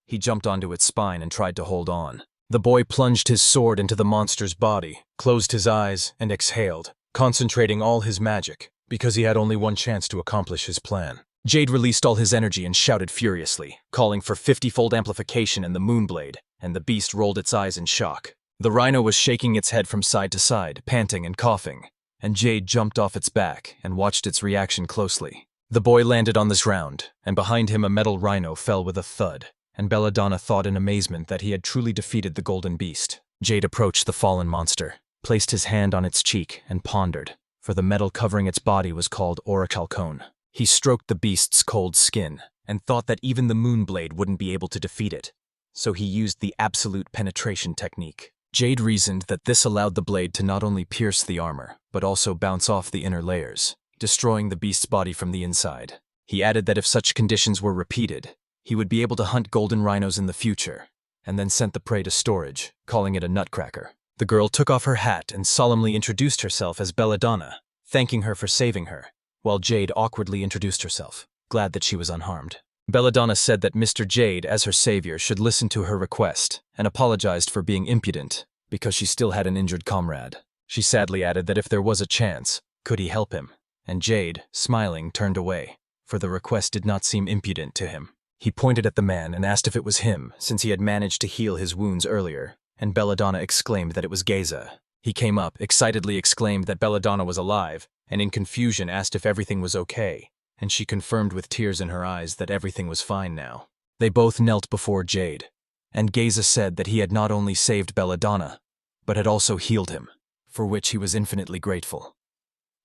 Speaker 1: He jumped onto its spine and tried to hold on. The boy plunged his sword into the monster's body, closed his eyes, and exhaled, concentrating all his magic, because he had only one chance to accomplish his plan. Jade released all his energy and shouted furiously, calling for 50-fold amplification in the Moonblade, and the beast rolled its eyes in shock. The rhino was shaking its head from side to side, panting and coughing, and Jade jumped off its back and watched its reaction closely. The boy landed on the ground, and behind him a metal rhino fell with a thud, and Belladonna thought in amazement that he had truly defeated the golden beast. Jade approached the fallen monster, placed his hand on its cheek, and pondered. for the metal covering its body was called orichalcone. He stroked the beast's cold skin and thought that even the moonblade wouldn't be able to defeat it, so he used the absolute penetration technique. Jade reasoned that this allowed the blade to not only pierce the armor, but also bounce off the inner layers, destroying the beast's body from the inside. He added that if such conditions were repeated, he would be able to hunt golden rhinos in the future, and then sent the prey to storage, calling it a nutcracker. The girl took off her hat and solemnly introduced herself as Belladonna, thanking her for saving her, while Jade awkwardly introduced herself, glad that she was unharmed. Belladonna said that Mr. Jade, as her savior, should listen to her request, and apologized for being impudent, because she still had an injured comrade. She sadly added that if there was a chance, could he help him? And Jade, smiling, turned away, for the request did not seem impudent to him. He pointed at the man and asked if it was him, since he had managed to heal his wounds earlier, and Belladonna exclaimed that it was Geza. He came up, excitedly exclaimed that Belladonna was alive, and in confusion asked if everything was okay, and she confirmed with tears in her eyes that everything was fine now. They both knelt before Jade, and Geza said that he had not only saved Belladonna, but had also healed him, for which he was infinitely grateful.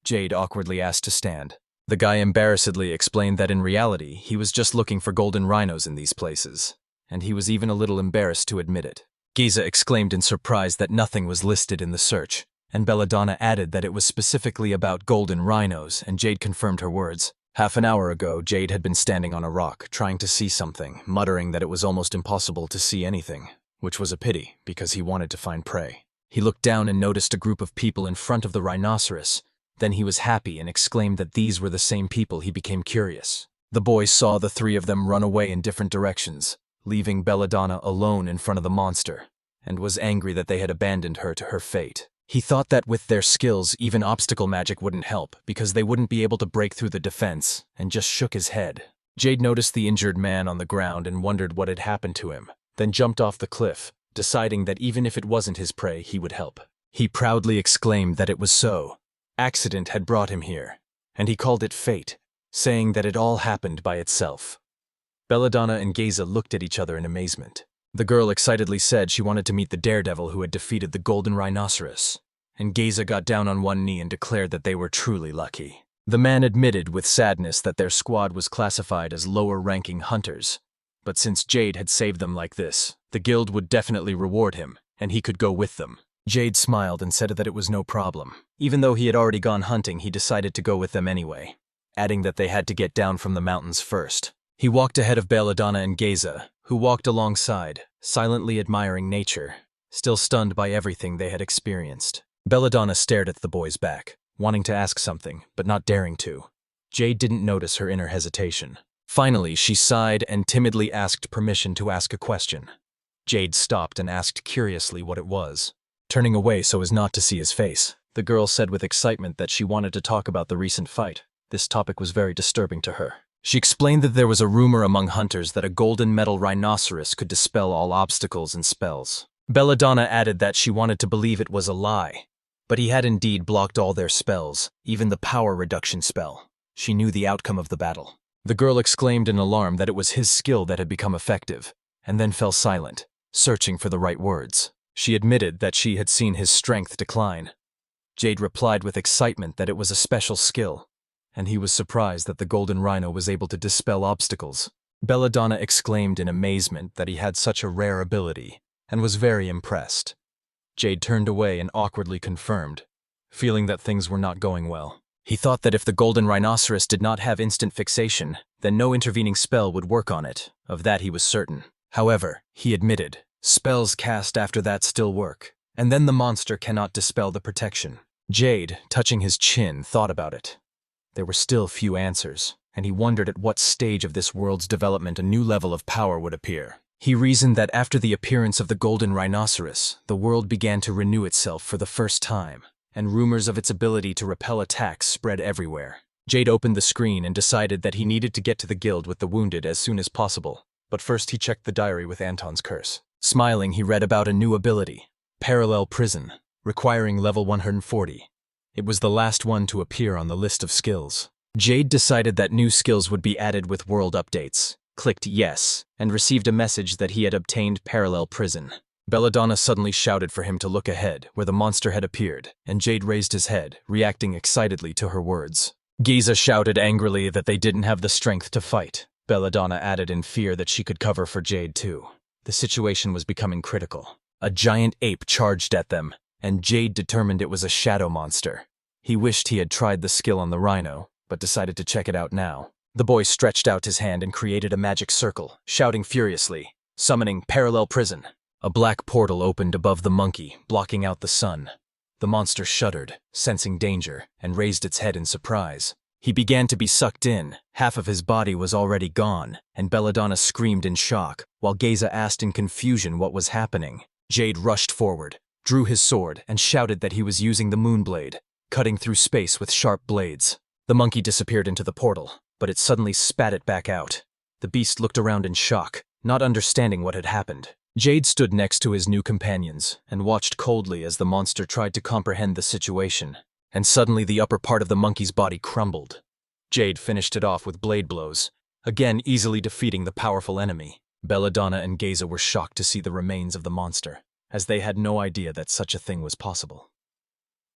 Speaker 1: Jade awkwardly asked to stand. The guy embarrassedly explained that in reality he was just looking for golden rhinos in these places, and he was even a little embarrassed to admit it. Geza exclaimed in surprise that nothing was listed in the search, and Belladonna added that it was specifically about golden rhinos, and Jade confirmed her words. Half an hour ago, Jade had been standing on a rock, trying to see something, muttering that it was almost impossible to see anything, which was a pity, because he wanted to find prey. He looked down and noticed a group of people in front of the rhinoceros. Then he was happy and exclaimed that these were the same people. He became curious. The boy saw the three of them run away in different directions, leaving Belladonna alone in front of the monster, and was angry that they had abandoned her to her fate. He thought that with their skills, even obstacle magic wouldn't help, because they wouldn't be able to break through the defense, and just shook his head. Jade noticed the injured man on the ground and wondered what had happened to him, then jumped off the cliff, deciding that even if it wasn't his prey, he would help. He proudly exclaimed that it was so. Accident had brought him here, and he called it fate, saying that it all happened by itself. Belladonna and Geza looked at each other in amazement. The girl excitedly said she wanted to meet the daredevil who had defeated the golden rhinoceros, and Geza got down on one knee and declared that they were truly lucky. The man admitted with sadness that their squad was classified as lower-ranking hunters, but since Jade had saved them like this, the guild would definitely reward him, and he could go with them. Jade smiled and said that it was no problem. Even though he had already gone hunting, he decided to go with them anyway, adding that they had to get down from the mountains first. He walked ahead of Belladonna and Geza, who walked alongside, silently admiring nature, still stunned by everything they had experienced. Belladonna stared at the boy's back, wanting to ask something, but not daring to. Jade didn't notice her inner hesitation. Finally, she sighed and timidly asked permission to ask a question. Jade stopped and asked curiously what it was. Turning away so as not to see his face, the girl said with excitement that she wanted to talk about the recent fight. This topic was very disturbing to her. She explained that there was a rumor among hunters that a golden metal rhinoceros could dispel all obstacles and spells. Belladonna added that she wanted to believe it was a lie, but he had indeed blocked all their spells, even the power reduction spell. She knew the outcome of the battle. The girl exclaimed in alarm that it was his skill that had become effective, and then fell silent, searching for the right words. She admitted that she had seen his strength decline. Jade replied with excitement that it was a special skill, and he was surprised that the golden rhino was able to dispel obstacles. Belladonna exclaimed in amazement that he had such a rare ability, and was very impressed. Jade turned away and awkwardly confirmed, feeling that things were not going well. He thought that if the golden rhinoceros did not have instant fixation, then no intervening spell would work on it. Of that he was certain. However, he admitted, spells cast after that still work, and then the monster cannot dispel the protection. Jade, touching his chin, thought about it. There were still few answers, and he wondered at what stage of this world's development a new level of power would appear. He reasoned that after the appearance of the golden rhinoceros, the world began to renew itself for the first time, and rumors of its ability to repel attacks spread everywhere. Jade opened the screen and decided that he needed to get to the guild with the wounded as soon as possible, but first he checked the diary with Anton's curse. Smiling, he read about a new ability, Parallel Prison, requiring level 140. It was the last one to appear on the list of skills. Jade decided that new skills would be added with world updates, clicked yes, and received a message that he had obtained Parallel Prison. Belladonna suddenly shouted for him to look ahead, where the monster had appeared, and Jade raised his head, reacting excitedly to her words. Giza shouted angrily that they didn't have the strength to fight. Belladonna added in fear that she could cover for Jade too. The situation was becoming critical. A giant ape charged at them, and Jade determined it was a shadow monster. He wished he had tried the skill on the rhino, but decided to check it out now. The boy stretched out his hand and created a magic circle, shouting furiously, summoning parallel prison. A black portal opened above the monkey, blocking out the sun. The monster shuddered, sensing danger, and raised its head in surprise. He began to be sucked in. Half of his body was already gone, and Belladonna screamed in shock, while Giza asked in confusion what was happening. Jade rushed forward, drew his sword, and shouted that he was using the moonblade, cutting through space with sharp blades. The monkey disappeared into the portal, but it suddenly spat it back out. The beast looked around in shock, not understanding what had happened. Jade stood next to his new companions and watched coldly as the monster tried to comprehend the situation, and suddenly the upper part of the monkey's body crumbled. Jade finished it off with blade blows, again easily defeating the powerful enemy. Belladonna and Giza were shocked to see the remains of the monster, as they had no idea that such a thing was possible.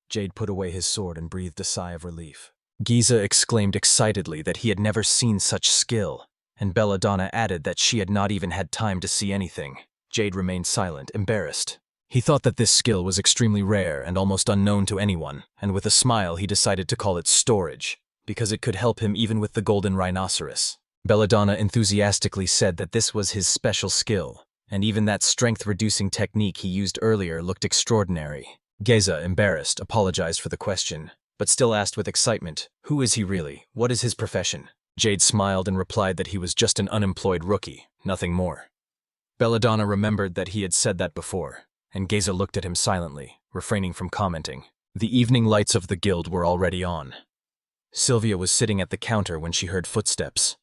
Speaker 1: Jade put away his sword and breathed a sigh of relief. Giza exclaimed excitedly that he had never seen such skill, and Belladonna added that she had not even had time to see anything. Jade remained silent, embarrassed. He thought that this skill was extremely rare and almost unknown to anyone, and with a smile he decided to call it storage, because it could help him even with the golden rhinoceros. Belladonna enthusiastically said that this was his special skill, and even that strength-reducing technique he used earlier looked extraordinary. Giza, embarrassed, apologized for the question, but still asked with excitement, "Who is he really? What is his profession?" Jade smiled and replied that he was just an unemployed rookie, nothing more. Belladonna remembered that he had said that before, and Giza looked at him silently, refraining from commenting. The evening lights of the guild were already on. Sylvia was sitting at the counter when she heard footsteps.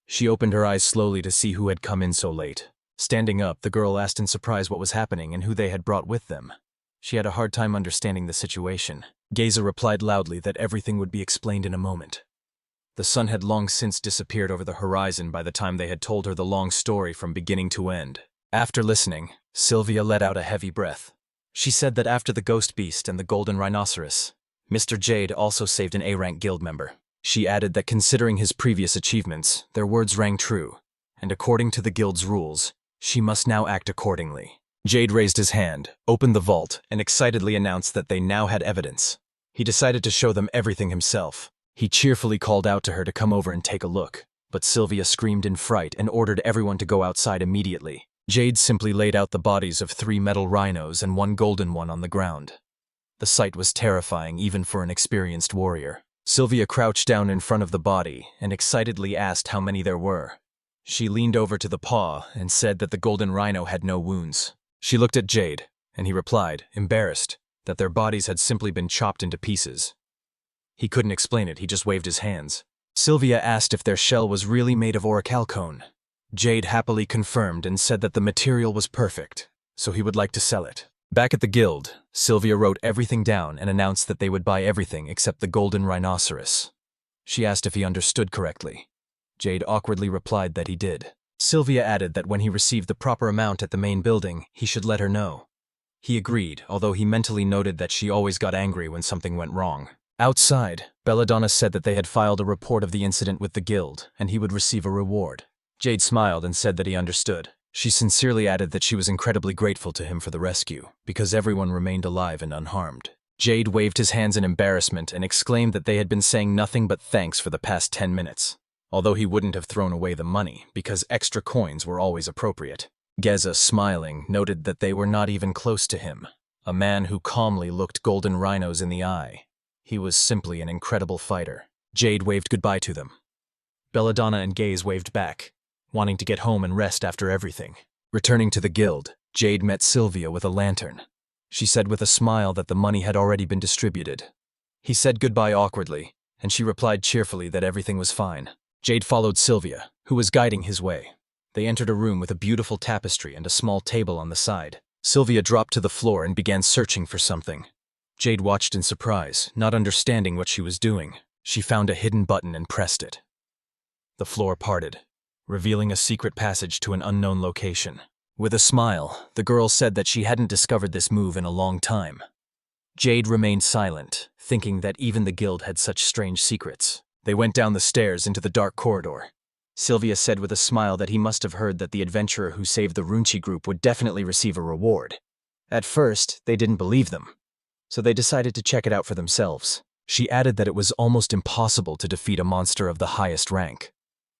Speaker 1: She opened her eyes slowly to see who had come in so late. Standing up, the girl asked in surprise what was happening and who they had brought with them. She had a hard time understanding the situation. Giza replied loudly that everything would be explained in a moment. The sun had long since disappeared over the horizon by the time they had told her the long story from beginning to end. After listening, Sylvia let out a heavy breath. She said that after the ghost beast and the golden rhinoceros, Mr. Jade also saved an A-rank guild member. She added that considering his previous achievements, their words rang true, and according to the guild's rules, she must now act accordingly. Jade raised his hand, opened the vault, and excitedly announced that they now had evidence. He decided to show them everything himself. He cheerfully called out to her to come over and take a look, but Sylvia screamed in fright and ordered everyone to go outside immediately. Jade simply laid out the bodies of 3 metal rhinos and 1 golden one on the ground. The sight was terrifying even for an experienced warrior. Sylvia crouched down in front of the body and excitedly asked how many there were. She leaned over to the paw and said that the golden rhino had no wounds. She looked at Jade, and he replied, embarrassed, that their bodies had simply been chopped into pieces. He couldn't explain it, he just waved his hands. Sylvia asked if their shell was really made of orichalcone. Jade happily confirmed and said that the material was perfect, so he would like to sell it. Back at the guild, Sylvia wrote everything down and announced that they would buy everything except the golden rhinoceros. She asked if he understood correctly. Jade awkwardly replied that he did. Sylvia added that when he received the proper amount at the main building, he should let her know. He agreed, although he mentally noted that she always got angry when something went wrong. Outside, Belladonna said that they had filed a report of the incident with the guild, and he would receive a reward. Jade smiled and said that he understood. She sincerely added that she was incredibly grateful to him for the rescue, because everyone remained alive and unharmed. Jade waved his hands in embarrassment and exclaimed that they had been saying nothing but thanks for the past 10 minutes, although he wouldn't have thrown away the money, because extra coins were always appropriate. Giza, smiling, noted that they were not even close to him, a man who calmly looked golden rhinos in the eye. He was simply an incredible fighter. Jade waved goodbye to them. Belladonna and Gaze waved back, wanting to get home and rest after everything. Returning to the guild, Jade met Sylvia with a lantern. She said with a smile that the money had already been distributed. He said goodbye awkwardly, and she replied cheerfully that everything was fine. Jade followed Sylvia, who was guiding his way. They entered a room with a beautiful tapestry and a small table on the side. Sylvia dropped to the floor and began searching for something. Jade watched in surprise, not understanding what she was doing. She found a hidden button and pressed it. The floor parted, revealing a secret passage to an unknown location. With a smile, the girl said that she hadn't discovered this move in a long time. Jade remained silent, thinking that even the guild had such strange secrets. They went down the stairs into the dark corridor. Sylvia said with a smile that he must have heard that the adventurer who saved the Runchi group would definitely receive a reward. At first, they didn't believe them, so they decided to check it out for themselves. She added that it was almost impossible to defeat a monster of the highest rank.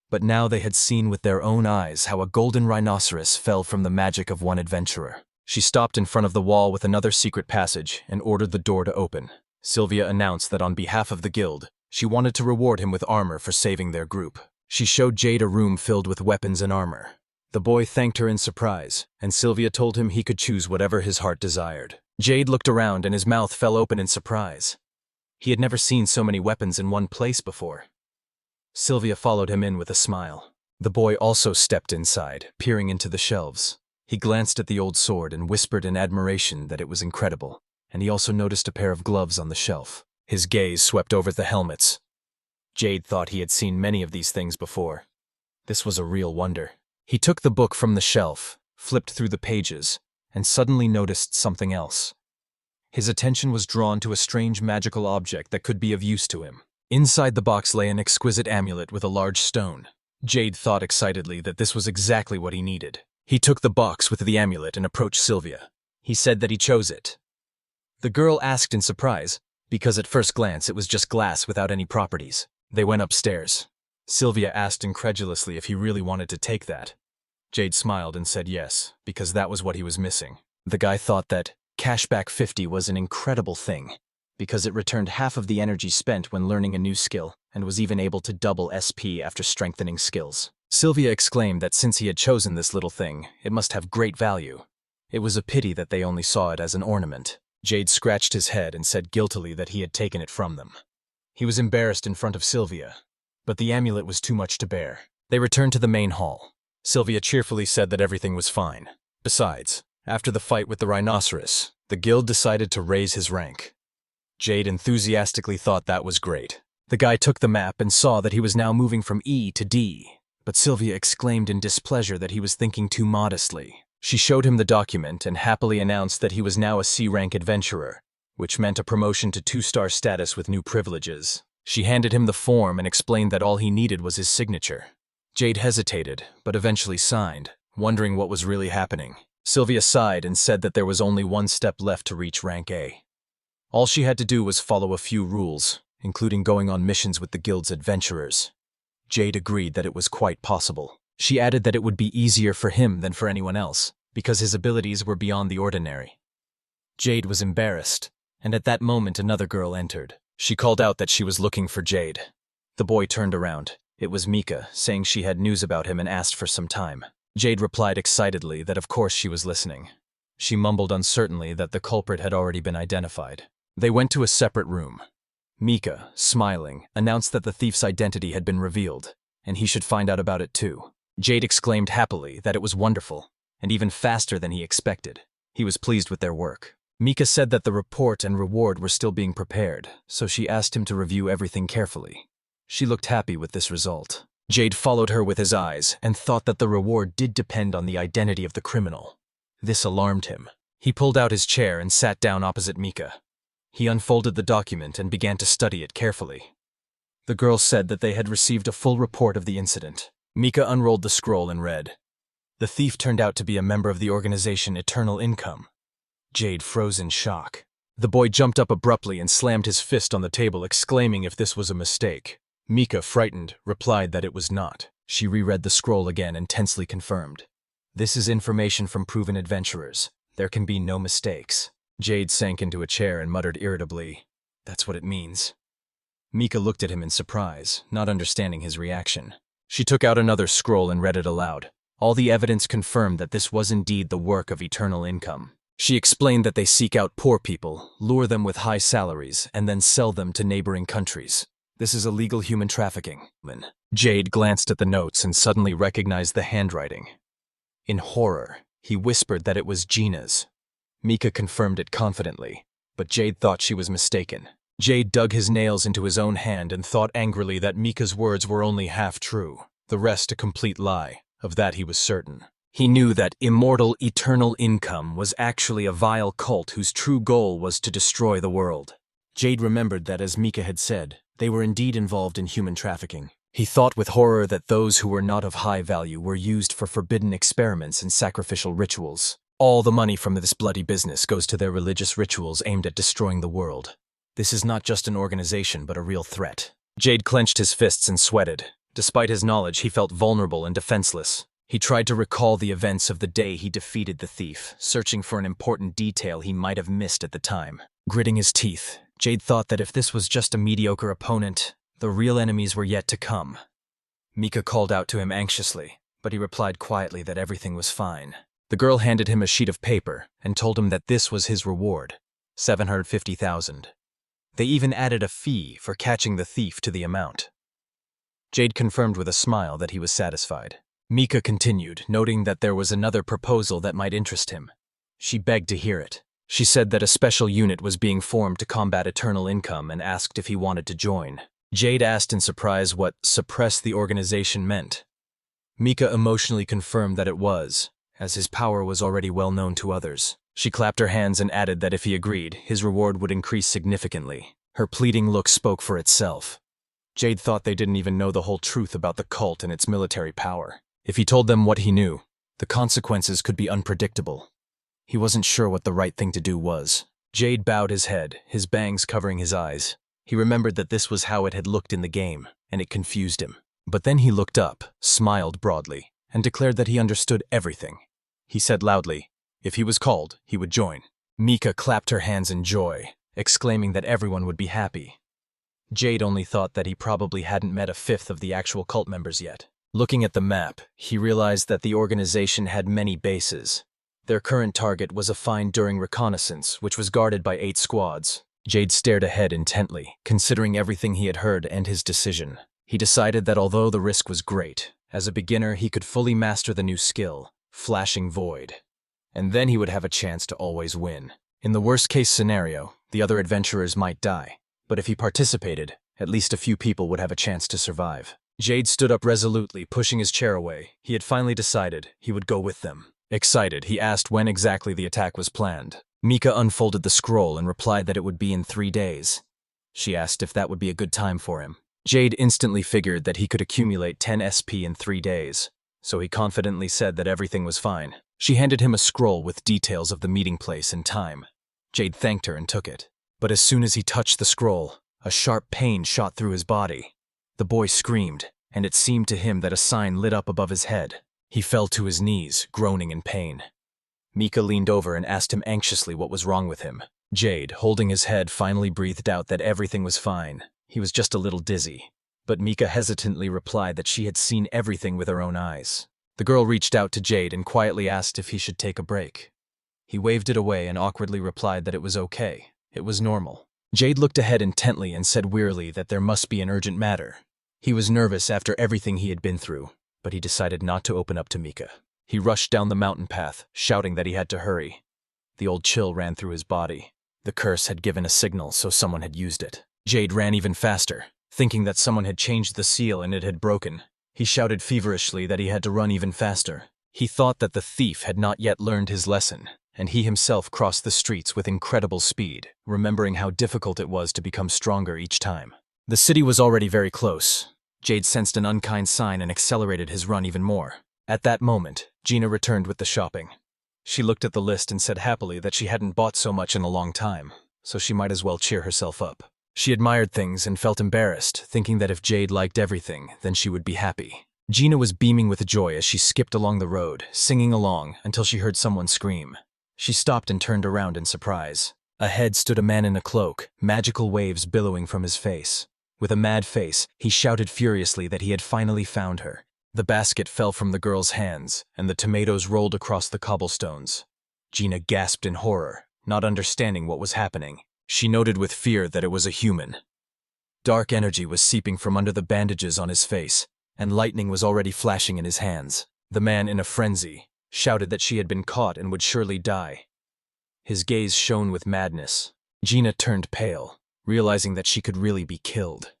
Speaker 1: But now they had seen with their own eyes how a golden rhinoceros fell from the magic of one adventurer. She stopped in front of the wall with another secret passage and ordered the door to open. Sylvia announced that on behalf of the guild, she wanted to reward him with armor for saving their group. She showed Jade a room filled with weapons and armor. The boy thanked her in surprise, and Sylvia told him he could choose whatever his heart desired. Jade looked around and his mouth fell open in surprise. He had never seen so many weapons in one place before. Sylvia followed him in with a smile. The boy also stepped inside, peering into the shelves. He glanced at the old sword and whispered in admiration that it was incredible, and he also noticed a pair of gloves on the shelf. His gaze swept over the helmets. Jade thought he had seen many of these things before. This was a real wonder. He took the book from the shelf, flipped through the pages, and suddenly noticed something else. His attention was drawn to a strange magical object that could be of use to him. Inside the box lay an exquisite amulet with a large stone. Jade thought excitedly that this was exactly what he needed. He took the box with the amulet and approached Sylvia. He said that he chose it. The girl asked in surprise, because at first glance it was just glass without any properties. They went upstairs. Sylvia asked incredulously if he really wanted to take that. Jade smiled and said yes, because that was what he was missing. The guy thought that Cashback 50 was an incredible thing, because it returned half of the energy spent when learning a new skill, and was even able to double SP after strengthening skills. Sylvia exclaimed that since he had chosen this little thing, it must have great value. It was a pity that they only saw it as an ornament. Jade scratched his head and said guiltily that he had taken it from them. He was embarrassed in front of Sylvia, but the amulet was too much to bear. They returned to the main hall. Sylvia cheerfully said that everything was fine. Besides, after the fight with the rhinoceros, the guild decided to raise his rank. Jade enthusiastically thought that was great. The guy took the map and saw that he was now moving from E to D, but Sylvia exclaimed in displeasure that he was thinking too modestly. She showed him the document and happily announced that he was now a C-rank adventurer, which meant a promotion to 2-star status with new privileges. She handed him the form and explained that all he needed was his signature. Jade hesitated, but eventually signed, wondering what was really happening. Sylvia sighed and said that there was only one step left to reach rank A. All she had to do was follow a few rules, including going on missions with the guild's adventurers. Jade agreed that it was quite possible. She added that it would be easier for him than for anyone else, because his abilities were beyond the ordinary. Jade was embarrassed, and at that moment another girl entered. She called out that she was looking for Jade. The boy turned around. It was Mika, saying she had news about him and asked for some time. Jade replied excitedly that of course she was listening. She mumbled uncertainly that the culprit had already been identified. They went to a separate room. Mika, smiling, announced that the thief's identity had been revealed, and he should find out about it too. Jade exclaimed happily that it was wonderful, and even faster than he expected. He was pleased with their work. Mika said that the report and reward were still being prepared, so she asked him to review everything carefully. She looked happy with this result. Jade followed her with his eyes and thought that the reward did depend on the identity of the criminal. This alarmed him. He pulled out his chair and sat down opposite Mika. He unfolded the document and began to study it carefully. The girl said that they had received a full report of the incident. Mika unrolled the scroll and read. The thief turned out to be a member of the organization Eternal Income. Jade froze in shock. The boy jumped up abruptly and slammed his fist on the table, exclaiming if this was a mistake. Mika, frightened, replied that it was not. She reread the scroll again and tensely confirmed. This is information from proven adventurers. There can be no mistakes. Jade sank into a chair and muttered irritably, "That's what it means." Mika looked at him in surprise, not understanding his reaction. She took out another scroll and read it aloud. All the evidence confirmed that this was indeed the work of Eternal Income. She explained that they seek out poor people, lure them with high salaries, and then sell them to neighboring countries. This is illegal human trafficking. Jade glanced at the notes and suddenly recognized the handwriting. In horror, he whispered that it was Gina's. Mika confirmed it confidently, but Jade thought she was mistaken. Jade dug his nails into his own hand and thought angrily that Mika's words were only half true, the rest a complete lie. Of that he was certain. He knew that immortal, eternal income was actually a vile cult whose true goal was to destroy the world. Jade remembered that, as Mika had said, they were indeed involved in human trafficking. He thought with horror that those who were not of high value were used for forbidden experiments and sacrificial rituals. All the money from this bloody business goes to their religious rituals aimed at destroying the world. This is not just an organization, but a real threat. Jade clenched his fists and sweated. Despite his knowledge, he felt vulnerable and defenseless. He tried to recall the events of the day he defeated the thief, searching for an important detail he might have missed at the time. Gritting his teeth, Jade thought that if this was just a mediocre opponent, the real enemies were yet to come. Mika called out to him anxiously, but he replied quietly that everything was fine. The girl handed him a sheet of paper and told him that this was his reward, 750,000. They even added a fee for catching the thief to the amount. Jade confirmed with a smile that he was satisfied. Mika continued, noting that there was another proposal that might interest him. She begged to hear it. She said that a special unit was being formed to combat eternal income and asked if he wanted to join. Jade asked in surprise what suppress the organization meant. Mika emotionally confirmed that it was, as his power was already well known to others. She clapped her hands and added that if he agreed, his reward would increase significantly. Her pleading look spoke for itself. Jade thought they didn't even know the whole truth about the cult and its military power. If he told them what he knew, the consequences could be unpredictable. He wasn't sure what the right thing to do was. Jade bowed his head, his bangs covering his eyes. He remembered that this was how it had looked in the game, and it confused him. But then he looked up, smiled broadly, and declared that he understood everything. He said loudly, if he was called, he would join. Mika clapped her hands in joy, exclaiming that everyone would be happy. Jade only thought that he probably hadn't met a fifth of the actual cult members yet. Looking at the map, he realized that the organization had many bases. Their current target was a find during reconnaissance, which was guarded by 8 squads. Jade stared ahead intently, considering everything he had heard and his decision. He decided that although the risk was great, as a beginner he could fully master the new skill, Flashing Void. And then he would have a chance to always win. In the worst-case scenario, the other adventurers might die. But if he participated, at least a few people would have a chance to survive. Jade stood up resolutely, pushing his chair away. He had finally decided he would go with them. Excited, he asked when exactly the attack was planned. Mika unfolded the scroll and replied that it would be in 3 days. She asked if that would be a good time for him. Jade instantly figured that he could accumulate 10 SP in 3 days, so he confidently said that everything was fine. She handed him a scroll with details of the meeting place and time. Jade thanked her and took it. But as soon as he touched the scroll, a sharp pain shot through his body. The boy screamed, and it seemed to him that a sign lit up above his head. He fell to his knees, groaning in pain. Mika leaned over and asked him anxiously what was wrong with him. Jade, holding his head, finally breathed out that everything was fine. He was just a little dizzy. But Mika hesitantly replied that she had seen everything with her own eyes. The girl reached out to Jade and quietly asked if he should take a break. He waved it away and awkwardly replied that it was okay. It was normal. Jade looked ahead intently and said wearily that there must be an urgent matter. He was nervous after everything he had been through, but he decided not to open up to Mika. He rushed down the mountain path, shouting that he had to hurry. The old chill ran through his body. The curse had given a signal, so someone had used it. Jade ran even faster, thinking that someone had changed the seal and it had broken. He shouted feverishly that he had to run even faster. He thought that the thief had not yet learned his lesson, and he himself crossed the streets with incredible speed, remembering how difficult it was to become stronger each time. The city was already very close. Jade sensed an unkind sign and accelerated his run even more. At that moment, Gina returned with the shopping. She looked at the list and said happily that she hadn't bought so much in a long time, so she might as well cheer herself up. She admired things and felt embarrassed, thinking that if Jade liked everything, then she would be happy. Gina was beaming with joy as she skipped along the road, singing along until she heard someone scream. She stopped and turned around in surprise. Ahead stood a man in a cloak, magical waves billowing from his face. With a mad face, he shouted furiously that he had finally found her. The basket fell from the girl's hands, and the tomatoes rolled across the cobblestones. Gina gasped in horror, not understanding what was happening. She noted with fear that it was a human. Dark energy was seeping from under the bandages on his face, and lightning was already flashing in his hands. The man, in a frenzy, shouted that she had been caught and would surely die. His gaze shone with madness. Gina turned pale, realizing that she could really be killed.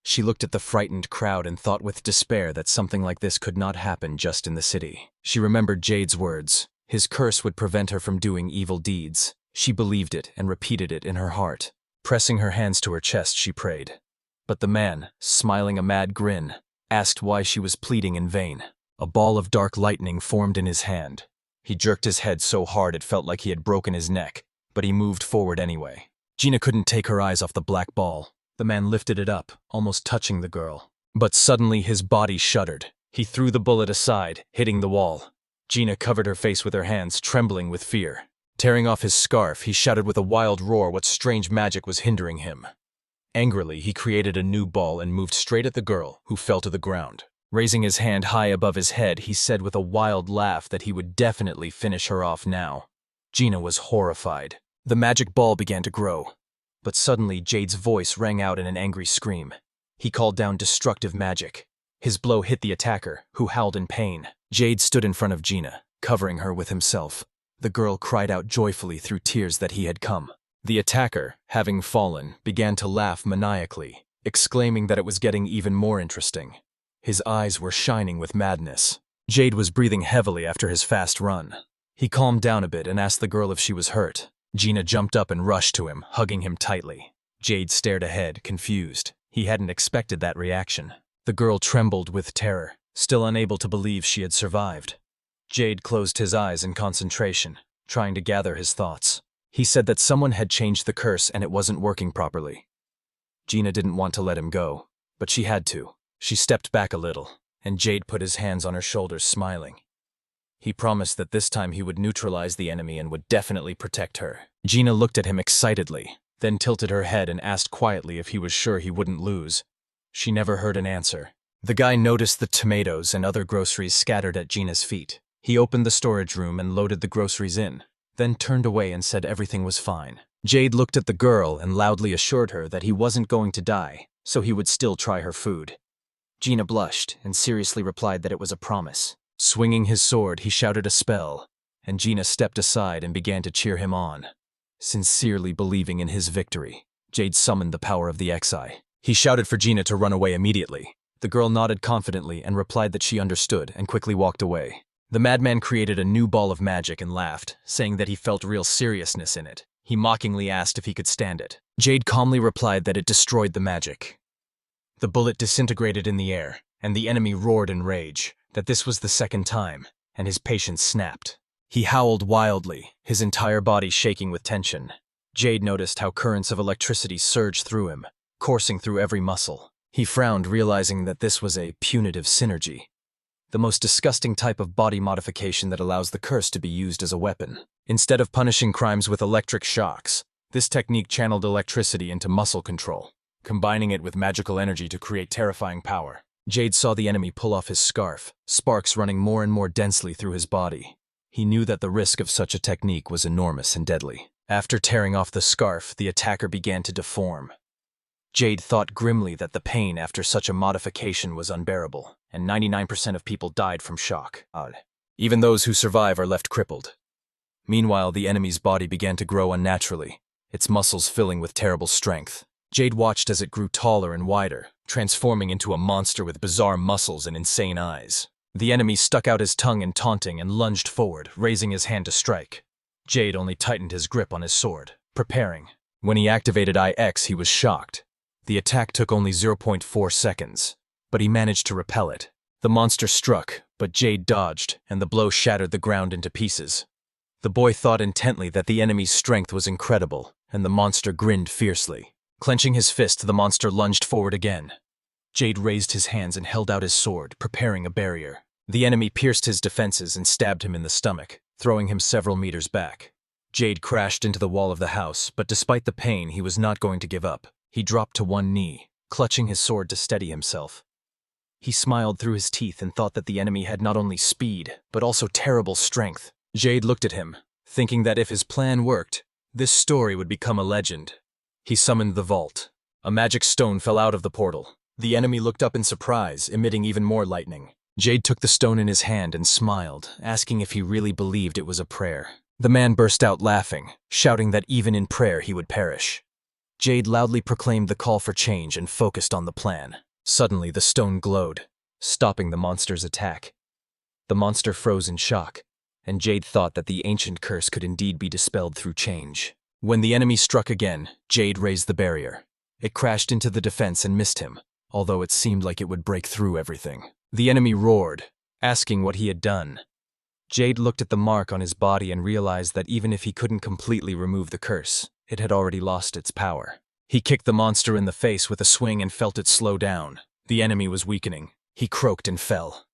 Speaker 1: She looked at the frightened crowd and thought with despair that something like this could not happen just in the city. She remembered Jade's words. His curse would prevent her from doing evil deeds. She believed it and repeated it in her heart. Pressing her hands to her chest, she prayed. But the man, smiling a mad grin, asked why she was pleading in vain. A ball of dark lightning formed in his hand. He jerked his head so hard it felt like he had broken his neck, but he moved forward anyway. Gina couldn't take her eyes off the black ball. The man lifted it up, almost touching the girl. But suddenly his body shuddered. He threw the bullet aside, hitting the wall. Gina covered her face with her hands, trembling with fear. Tearing off his scarf, he shouted with a wild roar what strange magic was hindering him. Angrily, he created a new ball and moved straight at the girl, who fell to the ground. Raising his hand high above his head, he said with a wild laugh that he would definitely finish her off now. Gina was horrified. The magic ball began to grow. But suddenly, Jade's voice rang out in an angry scream. He called down destructive magic. His blow hit the attacker, who howled in pain. Jade stood in front of Gina, covering her with himself. The girl cried out joyfully through tears that he had come. The attacker, having fallen, began to laugh maniacally, exclaiming that it was getting even more interesting. His eyes were shining with madness. Jade was breathing heavily after his fast run. He calmed down a bit and asked the girl if she was hurt. Gina jumped up and rushed to him, hugging him tightly. Jade stared ahead, confused. He hadn't expected that reaction. The girl trembled with terror, still unable to believe she had survived. Jade closed his eyes in concentration, trying to gather his thoughts. He said that someone had changed the curse and it wasn't working properly. Gina didn't want to let him go, but she had to. She stepped back a little, and Jade put his hands on her shoulders, smiling. He promised that this time he would neutralize the enemy and would definitely protect her. Gina looked at him excitedly, then tilted her head and asked quietly if he was sure he wouldn't lose. She never heard an answer. The guy noticed the tomatoes and other groceries scattered at Gina's feet. He opened the storage room and loaded the groceries in, then turned away and said everything was fine. Jade looked at the girl and loudly assured her that he wasn't going to die, so he would still try her food. Gina blushed and seriously replied that it was a promise. Swinging his sword, he shouted a spell, and Gina stepped aside and began to cheer him on. Sincerely believing in his victory, Jade summoned the power of the exile. He shouted for Gina to run away immediately. The girl nodded confidently and replied that she understood and quickly walked away. The madman created a new ball of magic and laughed, saying that he felt real seriousness in it. He mockingly asked if he could stand it. Jade calmly replied that it destroyed the magic. The bullet disintegrated in the air, and the enemy roared in rage, that this was the second time, and his patience snapped. He howled wildly, his entire body shaking with tension. Jade noticed how currents of electricity surged through him, coursing through every muscle. He frowned, realizing that this was a punitive synergy, the most disgusting type of body modification that allows the curse to be used as a weapon. Instead of punishing crimes with electric shocks, this technique channeled electricity into muscle control, combining it with magical energy to create terrifying power. Jade saw the enemy pull off his scarf, sparks running more and more densely through his body. He knew that the risk of such a technique was enormous and deadly. After tearing off the scarf, the attacker began to deform. Jade thought grimly that the pain after such a modification was unbearable, and 99% of people died from shock. Even those who survive are left crippled. Meanwhile, the enemy's body began to grow unnaturally, its muscles filling with terrible strength. Jade watched as it grew taller and wider, transforming into a monster with bizarre muscles and insane eyes. The enemy stuck out his tongue in taunting and lunged forward, raising his hand to strike. Jade only tightened his grip on his sword, preparing. When he activated IX, he was shocked. The attack took only 0.4 seconds, but he managed to repel it. The monster struck, but Jade dodged, and the blow shattered the ground into pieces. The boy thought intently that the enemy's strength was incredible, and the monster grinned fiercely. Clenching his fist, the monster lunged forward again. Jade raised his hands and held out his sword, preparing a barrier. The enemy pierced his defenses and stabbed him in the stomach, throwing him several meters back. Jade crashed into the wall of the house, but despite the pain, he was not going to give up. He dropped to one knee, clutching his sword to steady himself. He smiled through his teeth and thought that the enemy had not only speed, but also terrible strength. Jade looked at him, thinking that if his plan worked, this story would become a legend. He summoned the vault. A magic stone fell out of the portal. The enemy looked up in surprise, emitting even more lightning. Jade took the stone in his hand and smiled, asking if he really believed it was a prayer. The man burst out laughing, shouting that even in prayer he would perish. Jade loudly proclaimed the call for change and focused on the plan. Suddenly, the stone glowed, stopping the monster's attack. The monster froze in shock, and Jade thought that the ancient curse could indeed be dispelled through change. When the enemy struck again, Jade raised the barrier. It crashed into the defense and missed him, although it seemed like it would break through everything. The enemy roared, asking what he had done. Jade looked at the mark on his body and realized that even if he couldn't completely remove the curse, it had already lost its power. He kicked the monster in the face with a swing and felt it slow down. The enemy was weakening. He croaked and fell.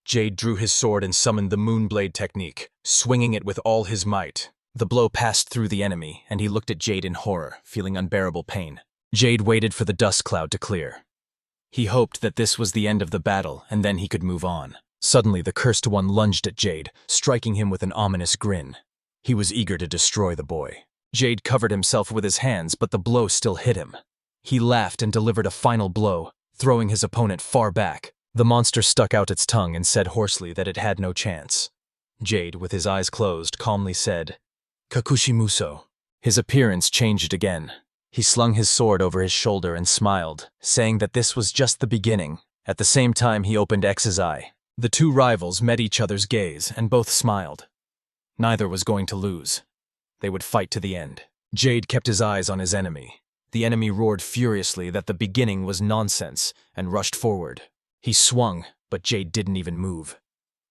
Speaker 1: Jade drew his sword and summoned the Moonblade technique, swinging it with all his might. The blow passed through the enemy, and he looked at Jade in horror, feeling unbearable pain. Jade waited for the dust cloud to clear. He hoped that this was the end of the battle, and then he could move on. Suddenly, the Cursed One lunged at Jade, striking him with an ominous grin. He was eager to destroy the boy. Jade covered himself with his hands, but the blow still hit him. He laughed and delivered a final blow, throwing his opponent far back. The monster stuck out its tongue and said hoarsely that it had no chance. Jade, with his eyes closed, calmly said, "Kakushi Muso." His appearance changed again. He slung his sword over his shoulder and smiled, saying that this was just the beginning. At the same time, he opened X's eye. The two rivals met each other's gaze, and both smiled. Neither was going to lose. They would fight to the end. Jade kept his eyes on his enemy. The enemy roared furiously that the beginning was nonsense and rushed forward. He swung, but Jade didn't even move.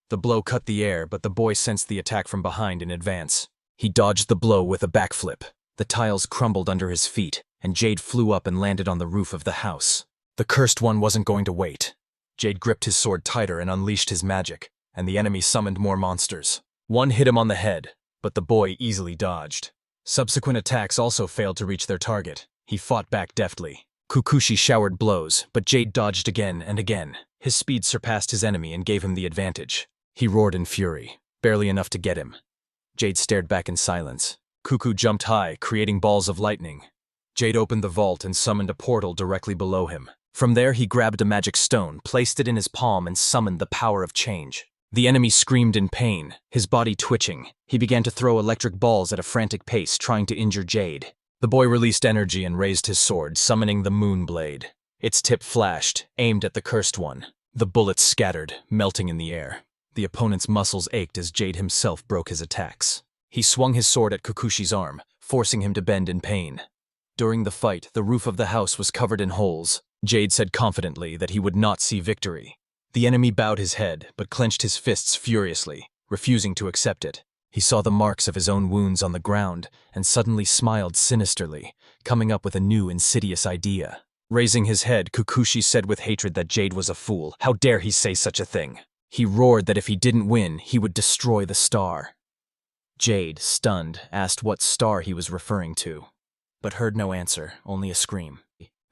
Speaker 1: The blow cut the air, but the boy sensed the attack from behind in advance. He dodged the blow with a backflip. The tiles crumbled under his feet, and Jade flew up and landed on the roof of the house. The Cursed One wasn't going to wait. Jade gripped his sword tighter and unleashed his magic, and the enemy summoned more monsters. One hit him on the head, but the boy easily dodged. Subsequent attacks also failed to reach their target. He fought back deftly. Kukushi showered blows, but Jade dodged again and again. His speed surpassed his enemy and gave him the advantage. He roared in fury, barely enough to get him. Jade stared back in silence. Kuku jumped high, creating balls of lightning. Jade opened the vault and summoned a portal directly below him. From there, he grabbed a magic stone, placed it in his palm, and summoned the power of change. The enemy screamed in pain, his body twitching. He began to throw electric balls at a frantic pace, trying to injure Jade. The boy released energy and raised his sword, summoning the Moonblade. Its tip flashed, aimed at the Cursed One. The bullets scattered, melting in the air. The opponent's muscles ached as Jade himself broke his attacks. He swung his sword at Kukushi's arm, forcing him to bend in pain. During the fight, the roof of the house was covered in holes. Jade said confidently that he would not see victory. The enemy bowed his head, but clenched his fists furiously, refusing to accept it. He saw the marks of his own wounds on the ground, and suddenly smiled sinisterly, coming up with a new insidious idea. Raising his head, Kukushi said with hatred that Jade was a fool. How dare he say such a thing? He roared that if he didn't win, he would destroy the star. Jade, stunned, asked what star he was referring to, but heard no answer, only a scream.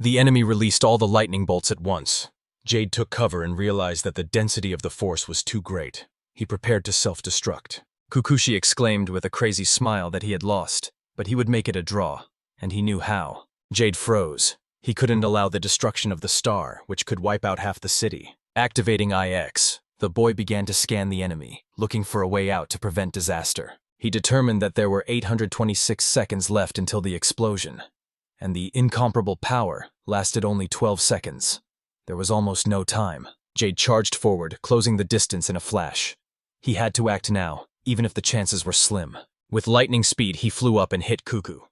Speaker 1: The enemy released all the lightning bolts at once. Jade took cover and realized that the density of the force was too great. He prepared to self-destruct. Kukushi exclaimed with a crazy smile that he had lost, but he would make it a draw, and he knew how. Jade froze. He couldn't allow the destruction of the star, which could wipe out half the city. Activating IX, the boy began to scan the enemy, looking for a way out to prevent disaster. He determined that there were 826 seconds left until the explosion, and the incomparable power lasted only 12 seconds. There was almost no time. Jade charged forward, closing the distance in a flash. He had to act now, even if the chances were slim. With lightning speed, he flew up and hit Kuku.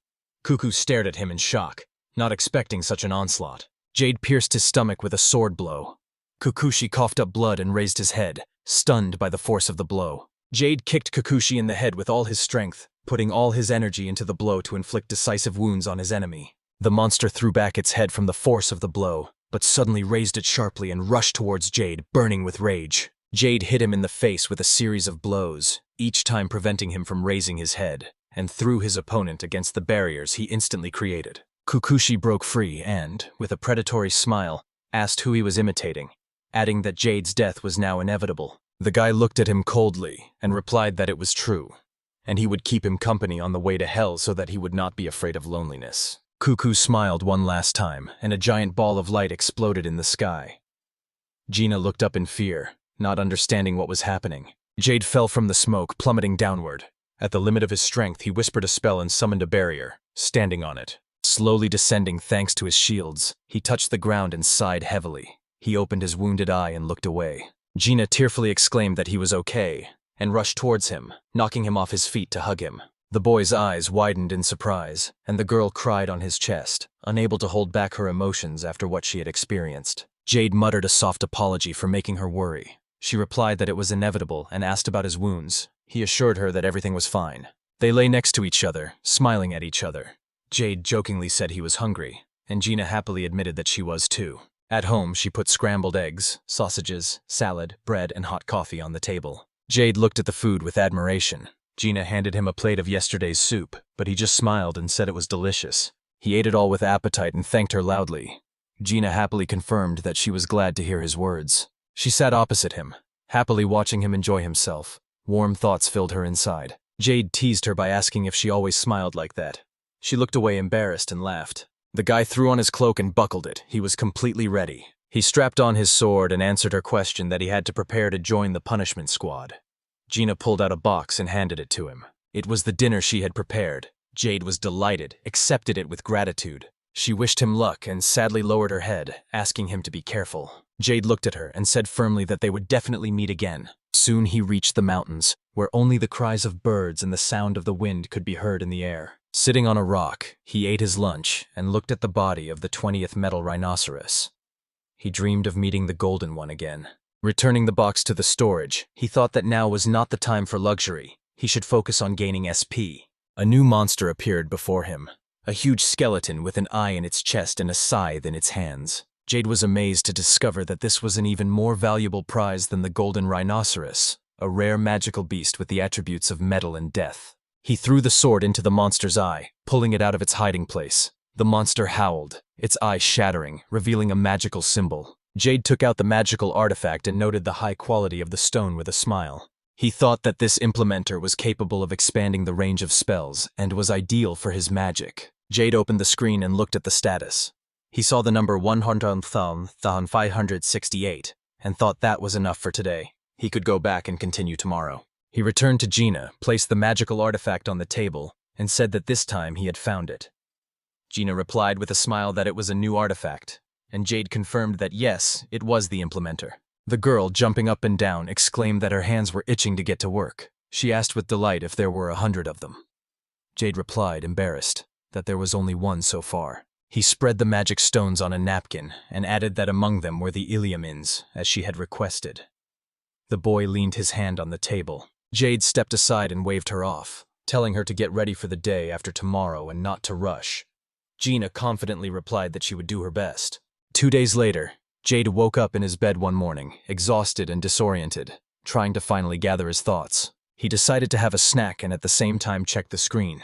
Speaker 1: Kuku stared at him in shock, not expecting such an onslaught. Jade pierced his stomach with a sword blow. Kukushi coughed up blood and raised his head, stunned by the force of the blow. Jade kicked Kukushi in the head with all his strength, putting all his energy into the blow to inflict decisive wounds on his enemy. The monster threw back its head from the force of the blow, but suddenly raised it sharply and rushed towards Jade, burning with rage. Jade hit him in the face with a series of blows, each time preventing him from raising his head, and threw his opponent against the barriers he instantly created. Kukushi broke free and, with a predatory smile, asked who he was imitating, adding that Jade's death was now inevitable. The guy looked at him coldly and replied that it was true, and he would keep him company on the way to hell so that he would not be afraid of loneliness. Kuku smiled one last time, and a giant ball of light exploded in the sky. Gina looked up in fear, not understanding what was happening. Jade fell from the smoke, plummeting downward. At the limit of his strength, he whispered a spell and summoned a barrier, standing on it. slowly descending thanks to his shields. He touched the ground and sighed heavily. He opened his wounded eye and looked away. Gina tearfully exclaimed that he was okay, and rushed towards him, knocking him off his feet to hug him. The boy's eyes widened in surprise, and the girl cried on his chest, unable to hold back her emotions after what she had experienced. Jade muttered a soft apology for making her worry. She replied that it was inevitable and asked about his wounds. He assured her that everything was fine. They lay next to each other, smiling at each other. Jade jokingly said he was hungry, and Gina happily admitted that she was too. At home, she put scrambled eggs, sausages, salad, bread, and hot coffee on the table. Jade looked at the food with admiration. Gina handed him a plate of yesterday's soup, but he just smiled and said it was delicious. He ate it all with appetite and thanked her loudly. Gina happily confirmed that she was glad to hear his words. She sat opposite him, happily watching him enjoy himself. Warm thoughts filled her inside. Jade teased her by asking if she always smiled like that. She looked away embarrassed and laughed. The guy threw on his cloak and buckled it. He was completely ready. He strapped on his sword and answered her question that he had to prepare to join the punishment squad. Gina pulled out a box and handed it to him. It was the dinner she had prepared. Jade was delighted, accepted it with gratitude. She wished him luck and sadly lowered her head, asking him to be careful. Jade looked at her and said firmly that they would definitely meet again. Soon he reached the mountains, where only the cries of birds and the sound of the wind could be heard in the air. Sitting on a rock, he ate his lunch and looked at the body of the 20th metal rhinoceros. He dreamed of meeting the golden one again. Returning the box to the storage, he thought that now was not the time for luxury. He should focus on gaining SP. A new monster appeared before him. A huge skeleton with an eye in its chest and a scythe in its hands. Jade was amazed to discover that this was an even more valuable prize than the golden rhinoceros, a rare magical beast with the attributes of metal and death. He threw the sword into the monster's eye, pulling it out of its hiding place. The monster howled, its eye shattering, revealing a magical symbol. Jade took out the magical artifact and noted the high quality of the stone with a smile. He thought that this implementer was capable of expanding the range of spells and was ideal for his magic. Jade opened the screen and looked at the status. He saw the number 100,568 and thought that was enough for today. He could go back and continue tomorrow. He returned to Gina, placed the magical artifact on the table, and said that this time he had found it. Gina replied with a smile that it was a new artifact, and Jade confirmed that yes, it was the implementer. The girl, jumping up and down, exclaimed that her hands were itching to get to work. She asked with delight if there were 100 of them. Jade replied, embarrassed, that there was only one so far. He spread the magic stones on a napkin and added that among them were the Iliamins, as she had requested. The boy leaned his hand on the table. Jade stepped aside and waved her off, telling her to get ready for the day after tomorrow and not to rush. Gina confidently replied that she would do her best. 2 days later, Jade woke up in his bed one morning, exhausted and disoriented, trying to finally gather his thoughts. He decided to have a snack and at the same time check the screen.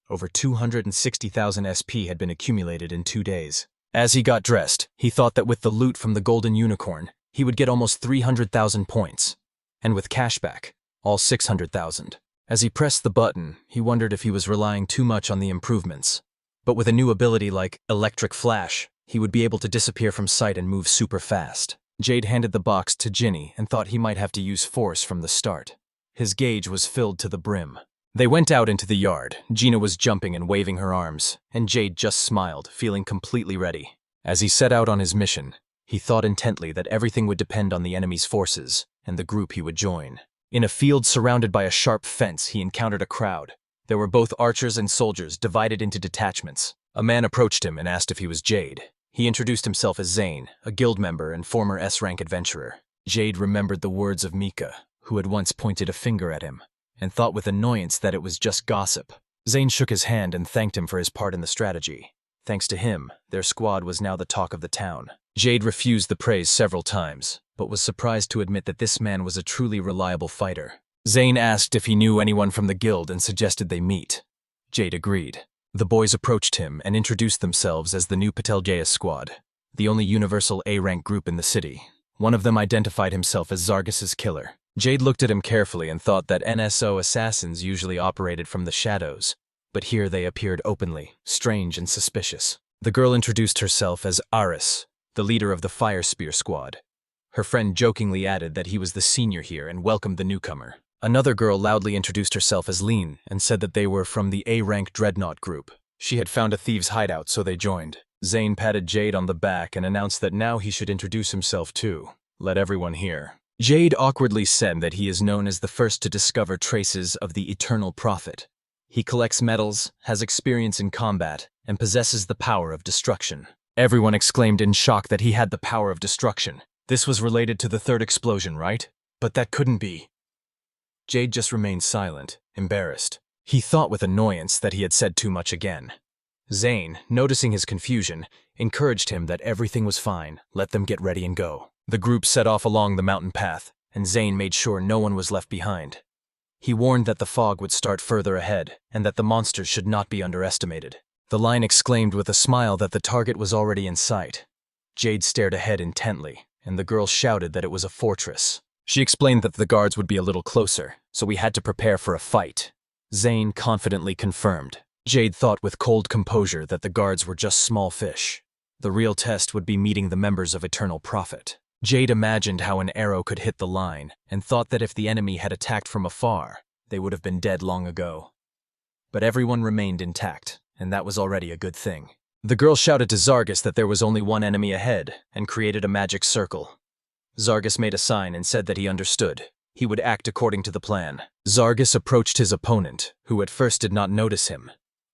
Speaker 1: Over 260,000 SP had been accumulated in 2 days. As he got dressed, he thought that with the loot from the golden unicorn, he would get almost 300,000 points. And with cashback, all 600,000. As he pressed the button, he wondered if he was relying too much on the improvements. But with a new ability like electric flash, he would be able to disappear from sight and move super fast. Jade handed the box to Ginny and thought he might have to use force from the start. His gauge was filled to the brim. They went out into the yard. Gina was jumping and waving her arms, and Jade just smiled, feeling completely ready. As he set out on his mission, he thought intently that everything would depend on the enemy's forces and the group he would join. In a field surrounded by a sharp fence, he encountered a crowd. There were both archers and soldiers divided into detachments. A man approached him and asked if he was Jade. He introduced himself as Zane, a guild member and former S-rank adventurer. Jade remembered the words of Mika, who had once pointed a finger at him, and thought with annoyance that it was just gossip. Zane shook his hand and thanked him for his part in the strategy. Thanks to him, their squad was now the talk of the town. Jade refused the praise several times, but was surprised to admit that this man was a truly reliable fighter. Zane asked if he knew anyone from the guild and suggested they meet. Jade agreed. The boys approached him and introduced themselves as the new Patelgeus squad, the only universal A-rank group in the city. One of them identified himself as Zargus's killer. Jade looked at him carefully and thought that NSO assassins usually operated from the shadows, but here they appeared openly, strange and suspicious. The girl introduced herself as Aris, the leader of the Fire Spear squad. Her friend jokingly added that he was the senior here and welcomed the newcomer. Another girl loudly introduced herself as Lean and said that they were from the A-rank Dreadnought group. She had found a thieves' hideout, so they joined. Zane patted Jade on the back and announced that now he should introduce himself too. Let everyone hear. Jade awkwardly said that he is known as the first to discover traces of the eternal prophet. He collects metals, has experience in combat, and possesses the power of destruction. Everyone exclaimed in shock that he had the power of destruction. This was related to the third explosion, right? But that couldn't be. Jade just remained silent, embarrassed. He thought with annoyance that he had said too much again. Zane, noticing his confusion, encouraged him that everything was fine, let them get ready and go. The group set off along the mountain path, and Zane made sure no one was left behind. He warned that the fog would start further ahead, and that the monsters should not be underestimated. The line exclaimed with a smile that the target was already in sight. Jade stared ahead intently, and the girl shouted that it was a fortress. She explained that the guards would be a little closer, so we had to prepare for a fight. Zane confidently confirmed. Jade thought with cold composure that the guards were just small fish. The real test would be meeting the members of Eternal Prophet. Jade imagined how an arrow could hit the line, and thought that if the enemy had attacked from afar, they would have been dead long ago. But everyone remained intact, and that was already a good thing. The girl shouted to Zargus that there was only one enemy ahead, and created a magic circle. Zargus made a sign and said that he understood. He would act according to the plan. Zargus approached his opponent, who at first did not notice him.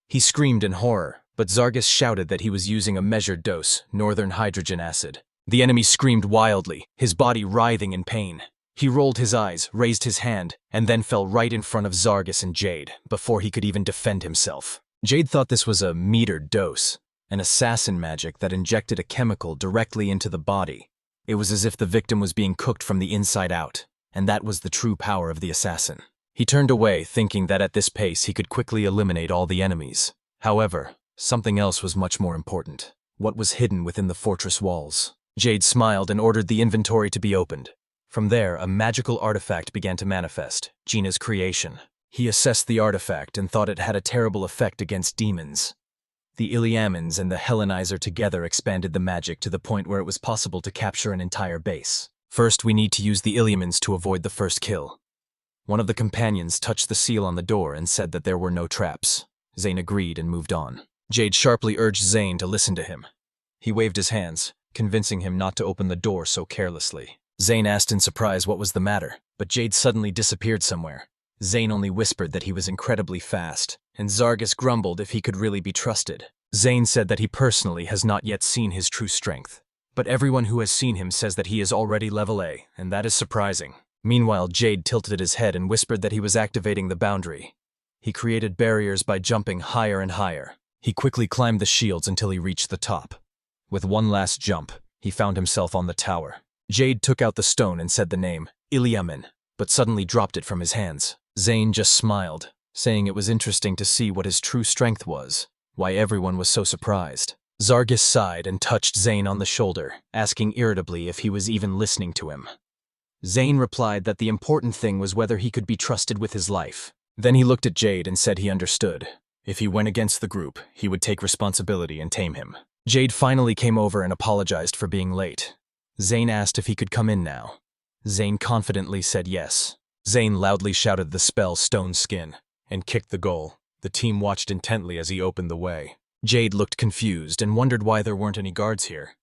Speaker 1: He screamed in horror, but Zargus shouted that he was using a measured dose, northern hydrogen acid. The enemy screamed wildly, his body writhing in pain. He rolled his eyes, raised his hand, and then fell right in front of Zargus and Jade, before he could even defend himself. Jade thought this was a metered dose, an assassin magic that injected a chemical directly into the body. It was as if the victim was being cooked from the inside out, and that was the true power of the assassin. He turned away, thinking that at this pace he could quickly eliminate all the enemies. However, something else was much more important. What was hidden within the fortress walls? Jade smiled and ordered the inventory to be opened. From there, a magical artifact began to manifest, Gina's creation. He assessed the artifact and thought it had a terrible effect against demons. The Iliamins and the Hellenizer together expanded the magic to the point where it was possible to capture an entire base. First, we need to use the Iliamins to avoid the first kill. One of the companions touched the seal on the door and said that there were no traps. Zane agreed and moved on. Jade sharply urged Zane to listen to him. He waved his hands, convincing him not to open the door so carelessly. Zane asked in surprise what was the matter, but Jade suddenly disappeared somewhere. Zane only whispered that he was incredibly fast, and Zargus grumbled if he could really be trusted. Zane said that he personally has not yet seen his true strength, but everyone who has seen him says that he is already level A, and that is surprising. Meanwhile, Jade tilted his head and whispered that he was activating the boundary. He created barriers by jumping higher and higher. He quickly climbed the shields until he reached the top. With one last jump, he found himself on the tower. Jade took out the stone and said the name, Iliamin, but suddenly dropped it from his hands. Zane just smiled, saying it was interesting to see what his true strength was, why everyone was so surprised. Zargus sighed and touched Zane on the shoulder, asking irritably if he was even listening to him. Zane replied that the important thing was whether he could be trusted with his life. Then he looked at Jade and said he understood. If he went against the group, he would take responsibility and tame him. Jade finally came over and apologized for being late. Zane asked if he could come in now. Zane confidently said yes. Zane loudly shouted the spell Stone Skin and kicked the goal. The team watched intently as he opened the way. Jade looked confused and wondered why there weren't any guards here.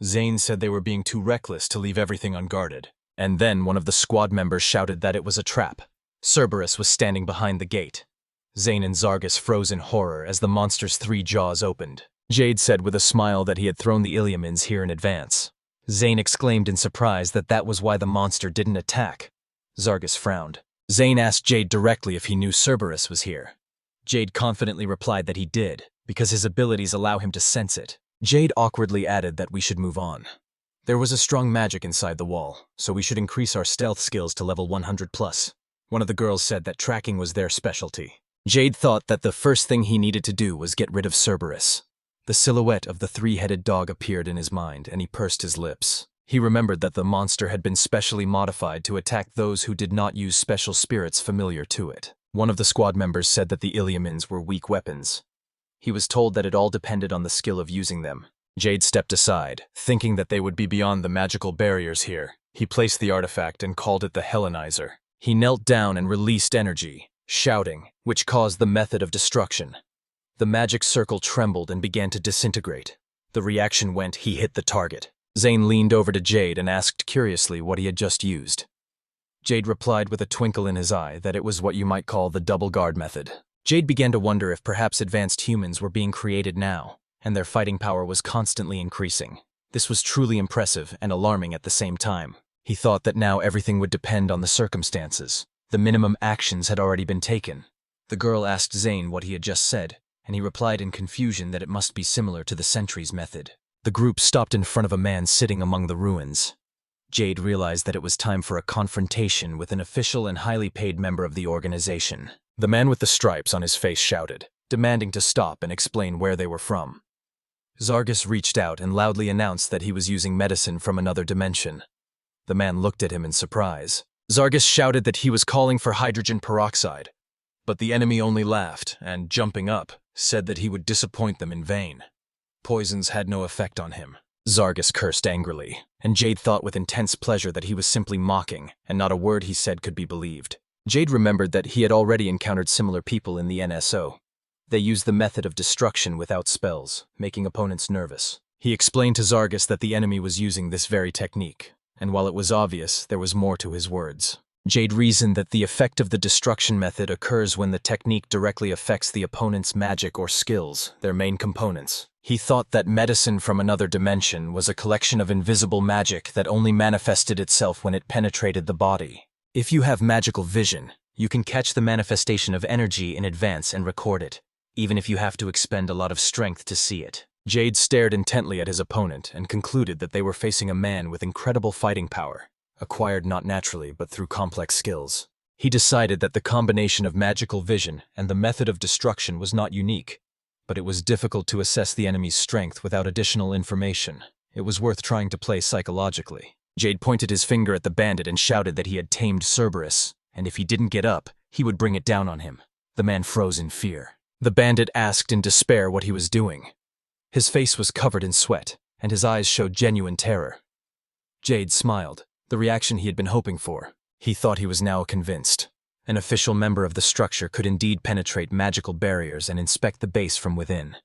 Speaker 1: Zane said they were being too reckless to leave everything unguarded. And then one of the squad members shouted that it was a trap. Cerberus was standing behind the gate. Zane and Zargus froze in horror as the monster's 3 jaws opened. Jade said with a smile that he had thrown the Iliamins here in advance. Zane exclaimed in surprise that that was why the monster didn't attack. Zargus frowned. Zane asked Jade directly if he knew Cerberus was here. Jade confidently replied that he did, because his abilities allow him to sense it. Jade awkwardly added that we should move on. There was a strong magic inside the wall, so we should increase our stealth skills to level 100+. One of the girls said that tracking was their specialty. Jade thought that the first thing he needed to do was get rid of Cerberus. The silhouette of the 3-headed dog appeared in his mind, and he pursed his lips. He remembered that the monster had been specially modified to attack those who did not use special spirits familiar to it. One of the squad members said that the Iliamins were weak weapons. He was told that it all depended on the skill of using them. Jade stepped aside, thinking that they would be beyond the magical barriers here. He placed the artifact and called it the Hellenizer. He knelt down and released energy, shouting, which caused the method of destruction. The magic circle trembled and began to disintegrate. The reaction went, he hit the target. Zane leaned over to Jade and asked curiously what he had just used. Jade replied with a twinkle in his eye that it was what you might call the double guard method. Jade began to wonder if perhaps advanced humans were being created now, and their fighting power was constantly increasing. This was truly impressive and alarming at the same time. He thought that now everything would depend on the circumstances. The minimum actions had already been taken. The girl asked Zane what he had just said, and he replied in confusion that it must be similar to the sentry's method. The group stopped in front of a man sitting among the ruins. Jade realized that it was time for a confrontation with an official and highly paid member of the organization. The man with the stripes on his face shouted, demanding to stop and explain where they were from. Zargus reached out and loudly announced that he was using medicine from another dimension. The man looked at him in surprise. Zargus shouted that he was calling for hydrogen peroxide, but the enemy only laughed and, jumping up, said that he would disappoint them in vain. Poisons had no effect on him. Zargus cursed angrily, and Jade thought with intense pleasure that he was simply mocking, and not a word he said could be believed. Jade remembered that he had already encountered similar people in the NSO. They used the method of destruction without spells, making opponents nervous. He explained to Zargus that the enemy was using this very technique, and while it was obvious, there was more to his words. Jade reasoned that the effect of the destruction method occurs when the technique directly affects the opponent's magic or skills, their main components. He thought that medicine from another dimension was a collection of invisible magic that only manifested itself when it penetrated the body. If you have magical vision, you can catch the manifestation of energy in advance and record it, even if you have to expend a lot of strength to see it. Jade stared intently at his opponent and concluded that they were facing a man with incredible fighting power, acquired not naturally but through complex skills. He decided that the combination of magical vision and the method of destruction was not unique, but it was difficult to assess the enemy's strength without additional information. It was worth trying to play psychologically. Jade pointed his finger at the bandit and shouted that he had tamed Cerberus, and if he didn't get up, he would bring it down on him. The man froze in fear. The bandit asked in despair what he was doing. His face was covered in sweat, and his eyes showed genuine terror. Jade smiled, the reaction he had been hoping for. He thought he was now convinced. An official member of the structure could indeed penetrate magical barriers and inspect the base from within.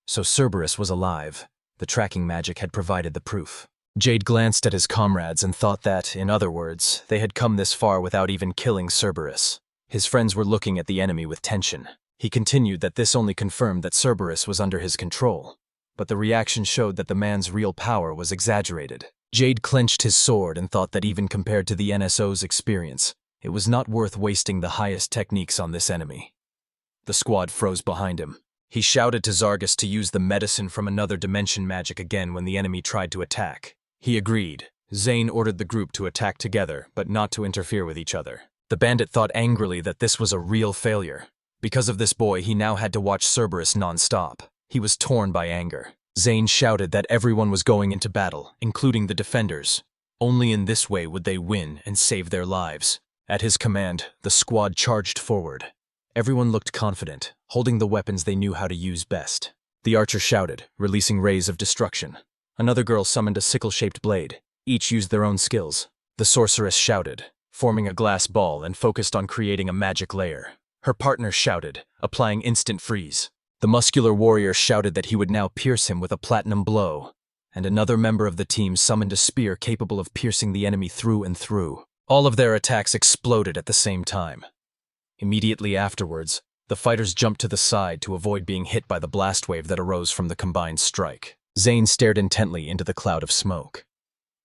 Speaker 1: So Cerberus was alive. The tracking magic had provided the proof. Jade glanced at his comrades and thought that, in other words, they had come this far without even killing Cerberus. His friends were looking at the enemy with tension. He continued that this only confirmed that Cerberus was under his control, but the reaction showed that the man's real power was exaggerated. Jade clenched his sword and thought that even compared to the NSO's experience, it was not worth wasting the highest techniques on this enemy. The squad froze behind him. He shouted to Zargus to use the medicine from another dimension magic again when the enemy tried to attack. He agreed. Zane ordered the group to attack together, but not to interfere with each other. The bandit thought angrily that this was a real failure. Because of this boy, he now had to watch Cerberus non-stop. He was torn by anger. Zane shouted that everyone was going into battle, including the defenders. Only in this way would they win and save their lives. At his command, the squad charged forward. Everyone looked confident, holding the weapons they knew how to use best. The archer shouted, releasing rays of destruction. Another girl summoned a sickle-shaped blade. Each used their own skills. The sorceress shouted, forming a glass ball and focused on creating a magic layer. Her partner shouted, applying instant freeze. The muscular warrior shouted that he would now pierce him with a platinum blow, and another member of the team summoned a spear capable of piercing the enemy through and through. All of their attacks exploded at the same time. Immediately afterwards, the fighters jumped to the side to avoid being hit by the blast wave that arose from the combined strike. Zane stared intently into the cloud of smoke.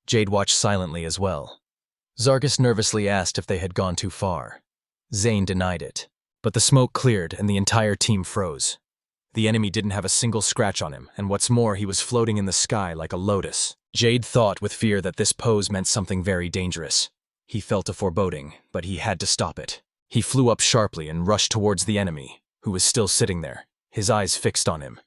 Speaker 1: Jade watched silently as well. Zargus nervously asked if they had gone too far. Zane denied it, but the smoke cleared and the entire team froze. The enemy didn't have a single scratch on him, and what's more, he was floating in the sky like a lotus. Jade thought with fear that this pose meant something very dangerous. He felt a foreboding, but he had to stop it. He flew up sharply and rushed towards the enemy, who was still sitting there, his eyes fixed on him.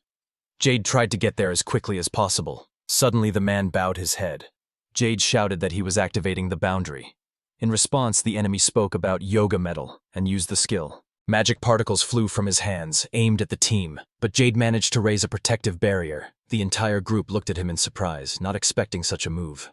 Speaker 1: Jade tried to get there as quickly as possible. Suddenly the man bowed his head. Jade shouted that he was activating the boundary. In response, the enemy spoke about yoga metal and used the skill. Magic particles flew from his hands, aimed at the team, but Jade managed to raise a protective barrier. The entire group looked at him in surprise, not expecting such a move.